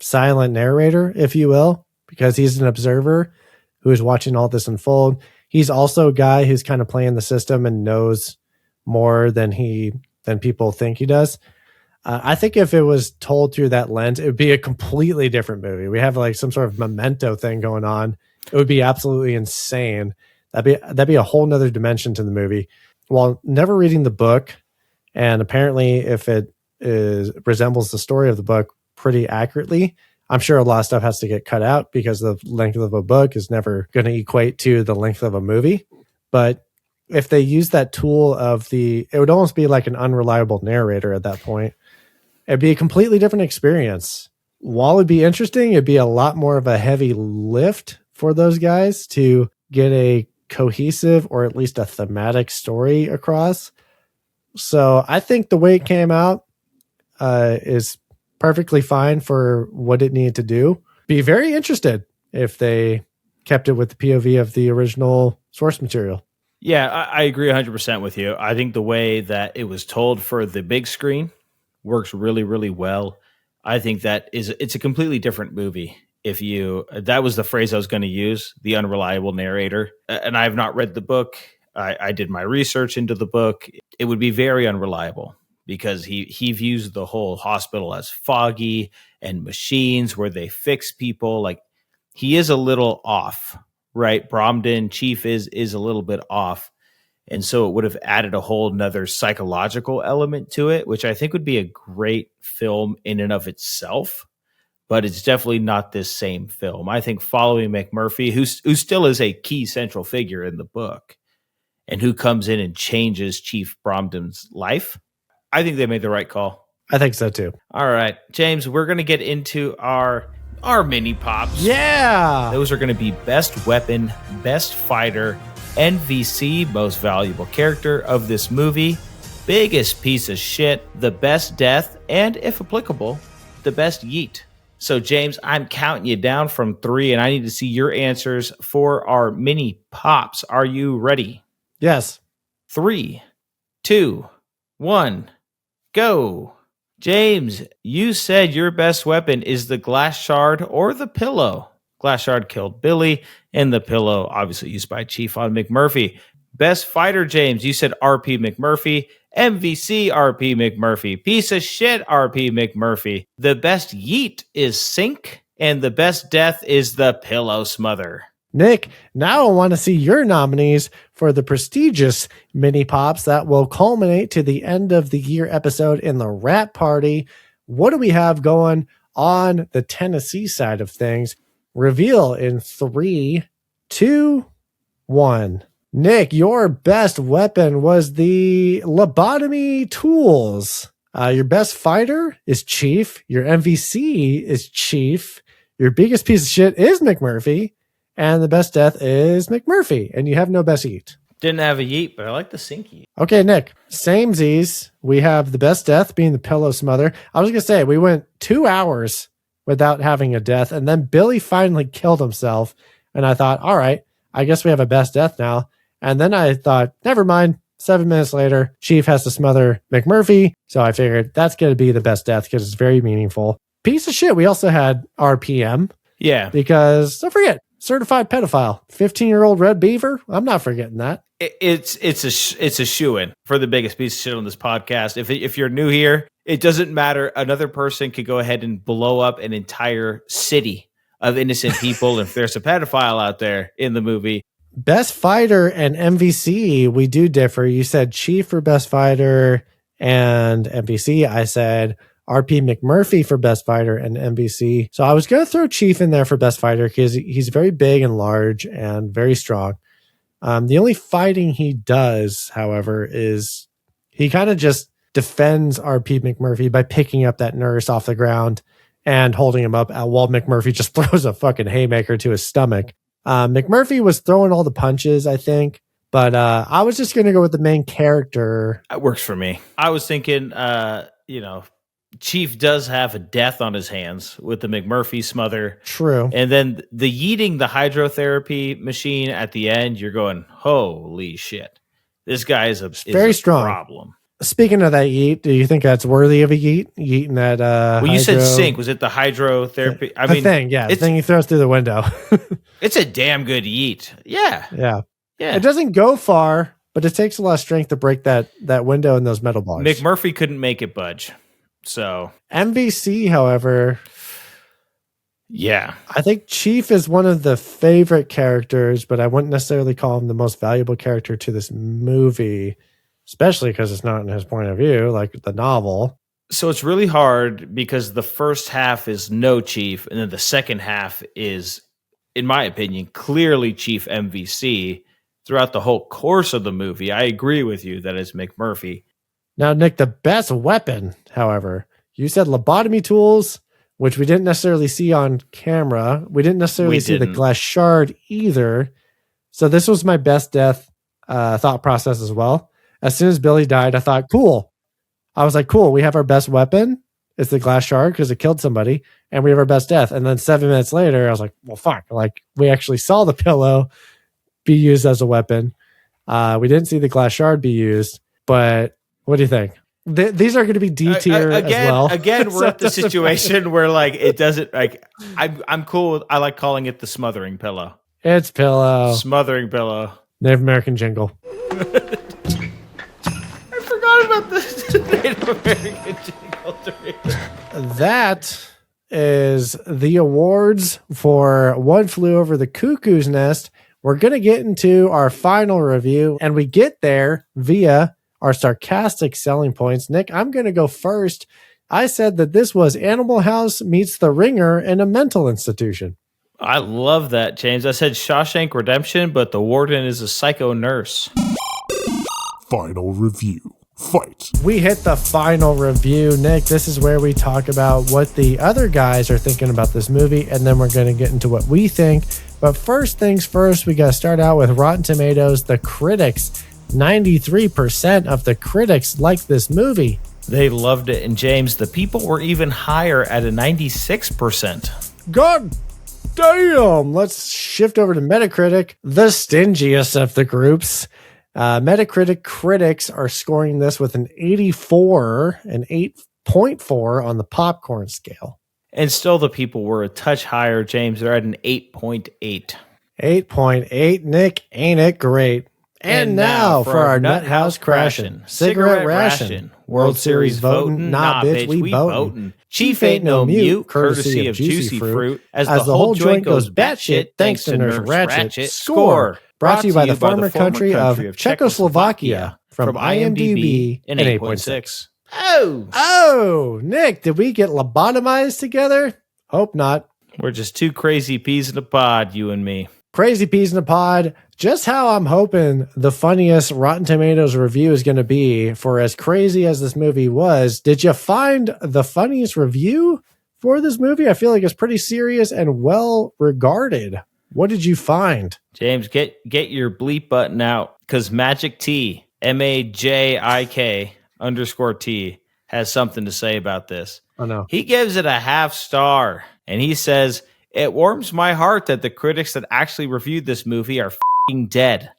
silent narrator, if you will, because he's an observer who is watching all this unfold. He's also a guy who's kind of playing the system and knows more than people think he does. I think if it was told through that lens, it would be a completely different movie. We have like some sort of Memento thing going on. It would be absolutely insane. That'd be a whole nother dimension to the movie. While never reading the book, and apparently if it resembles the story of the book pretty accurately, I'm sure a lot of stuff has to get cut out because the length of a book is never going to equate to the length of a movie. But if they use that tool of it would almost be like an unreliable narrator at that point. It'd be a completely different experience. While it'd be interesting, it'd be a lot more of a heavy lift for those guys to get a cohesive or at least a thematic story across. So I think the way it came out is perfectly fine for what it needed to do. Be very interested if they kept it with the POV of the original source material. Yeah, I agree 100% with you. I think the way that it was told for the big screen works really, really well. I think it's a completely different movie. That was the phrase I was going to use, the unreliable narrator. And I have not read the book. I did my research into the book. It would be very unreliable because he views the whole hospital as foggy and machines where they fix people. Like, he is a little off, right? Bromden, Chief is a little bit off. And so it would have added a whole nother psychological element to it, which I think would be a great film in and of itself. But it's definitely not this same film. I think following McMurphy, who still is a key central figure in the book, and who comes in and changes Chief Bromden's life, I think they made the right call. I think so too. All right, James, we're going to get into our mini pops. Yeah. Those are going to be best weapon, best fighter, NVC, most valuable character of this movie, biggest piece of shit, the best death, and if applicable, the best yeet. So, James, I'm counting you down from 3, and I need to see your answers for our mini pops. Are you ready? Yes. 3, 2, 1, go. James, you said your best weapon is the glass shard or the pillow. Glass shard killed Billy, and the pillow obviously used by Chief on McMurphy. Best fighter, James, you said RP McMurphy. MVC RP McMurphy. Piece of shit RP McMurphy. The best yeet is sink, and the best death is the pillow smother. Nick, now I want to see your nominees for the prestigious mini pops that will culminate to the end of the year episode in the Rat Party. What do we have going on the Tennessee side of things? Reveal in 3, 2, 1. Nick, your best weapon was the lobotomy tools. Your best fighter is Chief. Your MVC is Chief. Your biggest piece of shit is McMurphy. And the best death is McMurphy. And you have no best yeet. Didn't have a yeet, but I like the sink yeet. Okay, Nick. Same Z's. We have the best death being the pillow smother. I was going to say, we went 2 hours without having a death. And then Billy finally killed himself. And I thought, all right, I guess we have a best death now. And then I thought, never mind. 7 minutes later, Chief has to smother McMurphy. So I figured that's going to be the best death because it's very meaningful. Piece of shit. We also had RPM. Yeah. Because don't forget, certified pedophile, 15-year-old red beaver. I'm not forgetting that. It's a shoo-in for the biggest piece of shit on this podcast. If you're new here, it doesn't matter. Another person could go ahead and blow up an entire city of innocent people if there's a pedophile out there in the movie. Best fighter and MVC, we do differ. You said Chief for best fighter and MVC. I said RP McMurphy for best fighter and MVC. So I was going to throw Chief in there for best fighter because he's very big and large and very strong. The only fighting he does, however, is he kind of just defends RP McMurphy by picking up that nurse off the ground and holding him up while McMurphy just throws a fucking haymaker to his stomach. McMurphy was throwing all the punches, I think, but I was just going to go with the main character. That works for me. I was thinking, Chief does have a death on his hands with the McMurphy smother. True. And then the yeeting the hydrotherapy machine at the end, you're going, holy shit. This guy is very strong problem. Speaking of that yeet, do you think that's worthy of a yeet? Yeeting that well, you said sink. Was it the hydrotherapy? The thing he throws through the window. It's a damn good yeet. Yeah. It doesn't go far, but it takes a lot of strength to break that window and those metal bars. McMurphy couldn't make it budge. So MVC, however, yeah, I think Chief is one of the favorite characters, but I wouldn't necessarily call him the most valuable character to this movie, especially because it's not in his point of view, like the novel. So it's really hard because the first half is no Chief, and then the second half is, in my opinion, clearly Chief MVC. throughout the whole course of the movie. I agree with you that it's McMurphy. Now, Nick, the best weapon, however, you said lobotomy tools, which we didn't necessarily see on camera. We didn't necessarily see the glass shard either. So this was my best death thought process as well. As soon as Billy died, I thought, cool. I was like, cool, we have our best weapon. It's the glass shard because it killed somebody. And we have our best death. And then 7 minutes later, I was like, well, fuck. Like, we actually saw the pillow be used as a weapon. We didn't see the glass shard be used. But what do you think? These are going to be D tier as well. Again, we're at the situation where like it doesn't like I'm cool. I like calling it the smothering pillow. It's pillow. Smothering pillow. Native American jingle. I forgot about this Native American jingle. That is the awards for One Flew Over the Cuckoo's Nest. We're going to get into our final review, and we get there via our sarcastic selling points. Nick, I'm going to go first. I said that this was Animal House meets The Ringer in a mental institution. I love that, James. I said Shawshank Redemption, but the warden is a psycho nurse. Final review. Fight. We hit the final review, Nick. This is where we talk about what the other guys are thinking about this movie, and then we're going to get into what we think. But first things first, we got to start out with Rotten Tomatoes, the critics. 93% of the critics liked this movie. They loved it. And James, the people were even higher at a 96%. God damn. Let's shift over to Metacritic, the stingiest of the groups. Metacritic critics are scoring this with an 84, an 8.4 on the popcorn scale. And still the people were a touch higher, James. They're at an 8.8. 8.8, Nick. Ain't it great? And now for our Nut House Crashin', Cigarette Ration, World Series votin', nah bitch, we votin'. Chief ain't no mute, courtesy of Juicy Fruit. As the whole joint goes batshit, thanks to Nurse Ratched. Score! Brought to you by the former country of Czechoslovakia from IMDb in 8.6. Oh, Nick, did we get lobotomized together? Hope not. We're just two crazy peas in a pod, you and me. Crazy peas in a pod. Just how I'm hoping the funniest Rotten Tomatoes review is going to be for as crazy as this movie was. Did you find the funniest review for this movie? I feel like it's pretty serious and well regarded. What did you find? James, get your bleep button out because Magic T, MAJIK_T, has something to say about this. Oh, no. He gives it a half star, and he says, "It warms my heart that the critics that actually reviewed this movie are f***ing dead.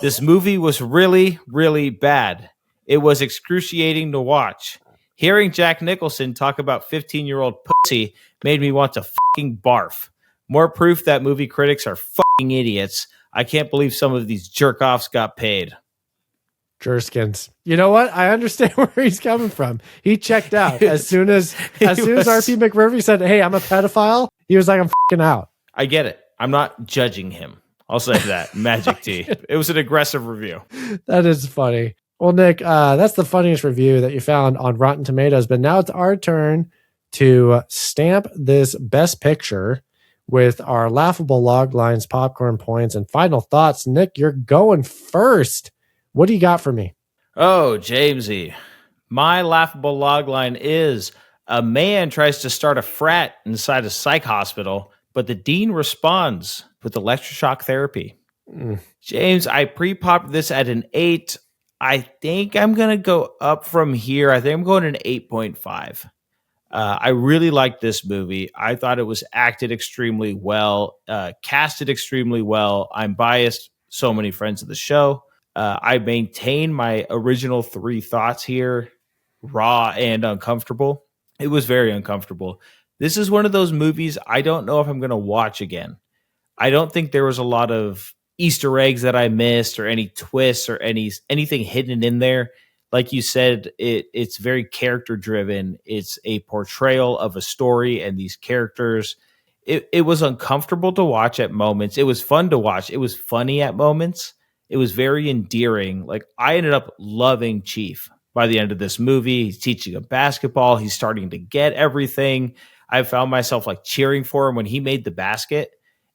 This movie was really, really bad. It was excruciating to watch. Hearing Jack Nicholson talk about 15-year-old pussy made me want to f***ing barf. More proof that movie critics are f***ing idiots. I can't believe some of these jerk-offs got paid." Jerskins. You know what? I understand where he's coming from. He checked out as soon as RP McMurphy said, "Hey, I'm a pedophile." He was like, "I'm f***ing out." I get it. I'm not judging him. I'll say that. Magic T. It was an aggressive review. That is funny. Well, Nick, that's the funniest review that you found on Rotten Tomatoes. But now it's our turn to stamp this best picture with our laughable log lines, popcorn points, and final thoughts. Nick, you're going first. What do you got for me? Oh, Jamesy. My laughable logline is a man tries to start a frat inside a psych hospital, but the dean responds with electroshock therapy. James, I pre-popped this at an 8. I think I'm going to go up from here. I think I'm going an 8.5. I really liked this movie. I thought it was acted extremely well, casted extremely well. I'm biased. So many friends of the show. I maintain my original 3 thoughts here, raw and uncomfortable. It was very uncomfortable. This is one of those movies I don't know if I'm going to watch again. I don't think there was a lot of Easter eggs that I missed or any twists or anything hidden in there. Like you said, it's very character driven. It's a portrayal of a story and these characters. It was uncomfortable to watch at moments. It was fun to watch. It was funny at moments. It was very endearing. Like, I ended up loving Chief by the end of this movie. He's teaching him basketball. He's starting to get everything. I found myself like cheering for him when he made the basket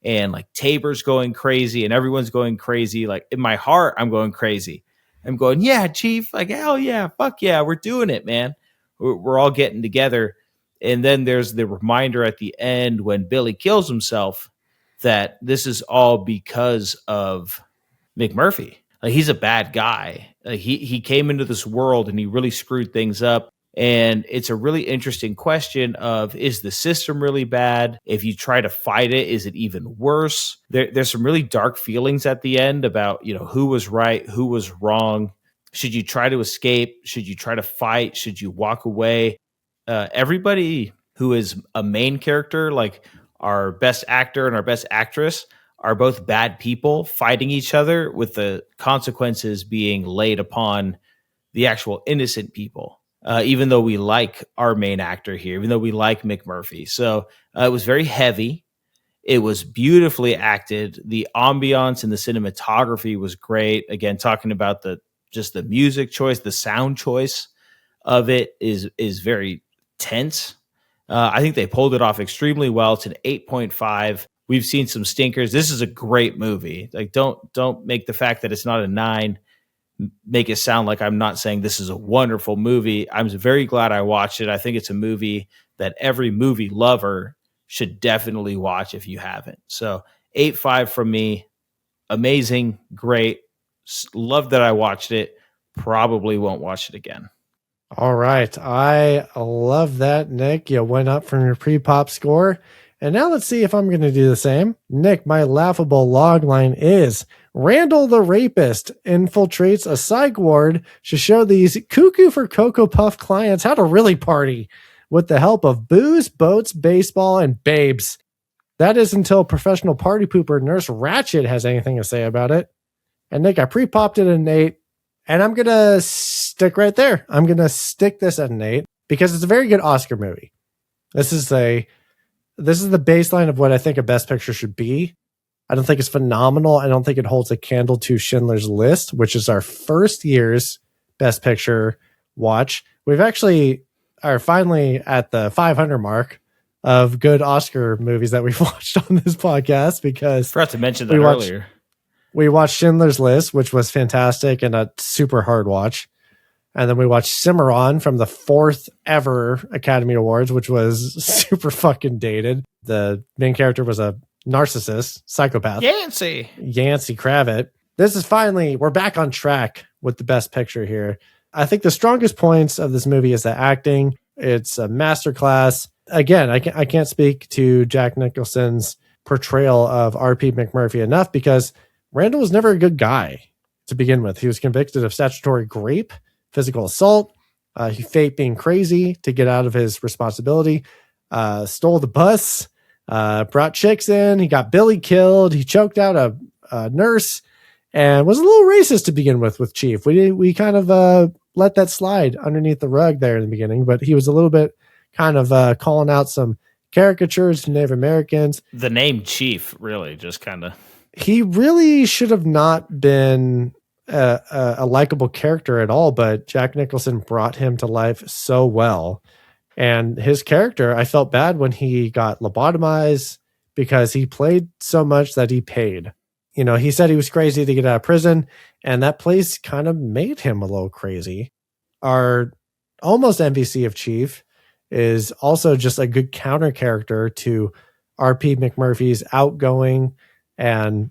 and like Tabor's going crazy and everyone's going crazy. Like in my heart, I'm going crazy. I'm going, yeah, Chief, like, hell yeah, fuck yeah, we're doing it, man. We're all getting together. And then there's the reminder at the end when Billy kills himself that this is all because of McMurphy. Like, he's a bad guy. Like, he came into this world and he really screwed things up. And it's a really interesting question of, is the system really bad? If you try to fight it, is it even worse? There's some really dark feelings at the end about, who was right, who was wrong. Should you try to escape? Should you try to fight? Should you walk away? Everybody who is a main character, like our best actor and our best actress, are both bad people fighting each other, with the consequences being laid upon the actual innocent people. Even though we like our main actor here, even though we like McMurphy. So it was very heavy. It was beautifully acted. The ambiance and the cinematography was great. Again, talking about the music choice, the sound choice of it is very tense. I think they pulled it off extremely well. It's an 8.5. We've seen some stinkers. This is a great movie. Like, don't make the fact that it's not a 9 make it sound like I'm not saying this is a wonderful movie. I'm very glad I watched it. I think it's a movie that every movie lover should definitely watch if you haven't. So 8.5 from me. Amazing, great. Love that I watched it. Probably won't watch it again. All right. I love that, Nick. You went up from your pre-pop score. And now let's see if I'm going to do the same. Nick, my laughable log line is: Randall the rapist infiltrates a psych ward to show these Cuckoo for Cocoa Puff clients how to really party with the help of booze, boats, baseball, and babes. That is until professional party pooper Nurse Ratched has anything to say about it. And Nick, I pre-popped it at an 8, and I'm going to stick right there. I'm going to stick this at an 8 because it's a very good Oscar movie. This is the baseline of what I think a Best Picture should be. I don't think it's phenomenal. I don't think it holds a candle to Schindler's List, which is our first year's Best Picture watch. We've actually are finally at the 500 mark of good Oscar movies that we've watched on this podcast, because Forgot to mention that earlier. We watched Schindler's List, which was fantastic and a super hard watch. And then we watched Cimarron from the 4th ever Academy Awards, which was super fucking dated. The main character was a narcissist, psychopath. Yancey Kravitz. This is finally, we're back on track with the Best Picture here. I think the strongest points of this movie is the acting. It's a masterclass. Again, I can't speak to Jack Nicholson's portrayal of R.P. McMurphy enough, because Randall was never a good guy to begin with. He was convicted of statutory rape, physical assault. He faked being crazy to get out of his responsibility. Stole the bus. Brought chicks in. He got Billy killed. He choked out a nurse, and was a little racist to begin with Chief. We kind of let that slide underneath the rug there in the beginning, but he was a little bit kind of calling out some caricatures to Native Americans. The name Chief really just kind of... He really should have not been a likable character at all, but Jack Nicholson brought him to life so well. And his character, I felt bad when he got lobotomized, because he played so much that he paid. He said he was crazy to get out of prison, and that place kind of made him a little crazy. Our almost MVC of Chief is also just a good counter character to R.P. McMurphy's outgoing and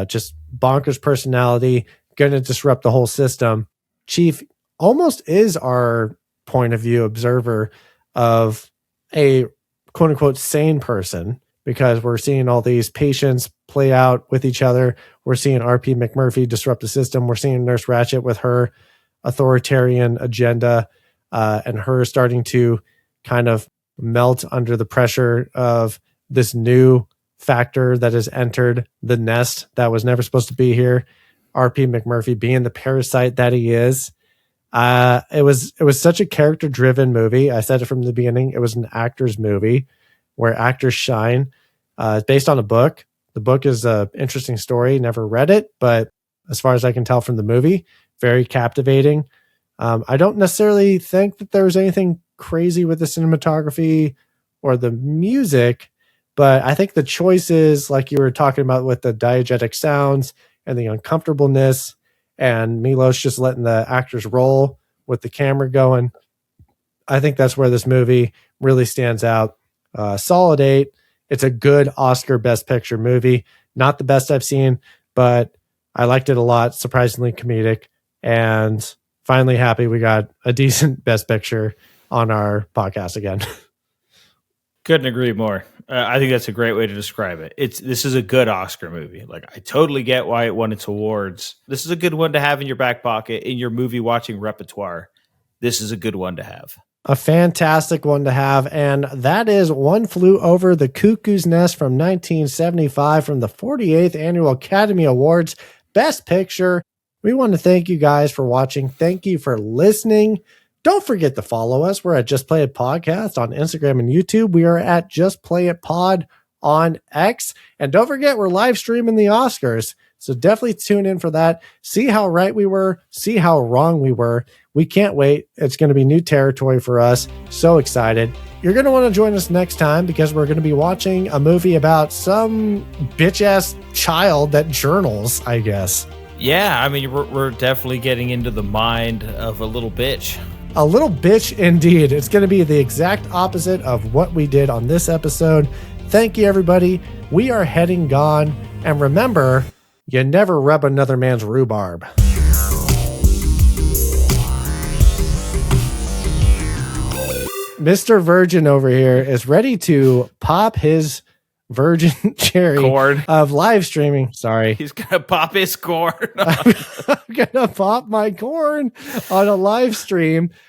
just bonkers personality, going to disrupt the whole system. Chief almost is our point of view observer of a quote unquote sane person, because we're seeing all these patients play out with each other. We're seeing R.P. McMurphy disrupt the system. We're seeing Nurse Ratched with her authoritarian agenda, and her starting to kind of melt under the pressure of this new factor that has entered the nest that was never supposed to be here. R.P. McMurphy being the parasite that he is. It was such a character driven movie. I said it from the beginning. It was an actor's movie where actors shine. It's based on a book. The book is an interesting story. Never read it, but as far as I can tell from the movie, very captivating. I don't necessarily think that there was anything crazy with the cinematography or the music, But I think the choices, like you were talking about with the diegetic sounds and the uncomfortableness, and Milos just letting the actors roll with the camera going, I think that's where this movie really stands out. Solid 8. It's a good Oscar Best Picture movie. Not the best I've seen, but I liked it a lot. Surprisingly comedic. And finally happy we got a decent Best Picture on our podcast again. Couldn't agree more. I think that's a great way to describe it. This is a good Oscar movie. Like, I totally get why it won its awards. This is a good one to have in your back pocket, in your movie watching repertoire. This is a good one to have. A fantastic one to have. And that is One Flew Over the Cuckoo's Nest from 1975 from the 48th Annual Academy Awards Best Picture. We want to thank you guys for watching. Thank you for listening. Don't forget to follow us. We're at Just Play It Podcast on Instagram and YouTube. We are at Just Play It Pod on X. And don't forget, we're live streaming the Oscars. So definitely tune in for that. See how right we were. See how wrong we were. We can't wait. It's going to be new territory for us. So excited. You're going to want to join us next time because we're going to be watching a movie about some bitch-ass child that journals, I guess. Yeah, I mean, we're definitely getting into the mind of a little bitch. A little bitch indeed. It's going to be the exact opposite of what we did on this episode. Thank you, everybody. We are heading gone. And remember, you never rub another man's rhubarb. Mr. Virgin over here is ready to pop his virgin cherry corn of live streaming. Sorry. He's going to pop his corn. I'm going to pop my corn on a live stream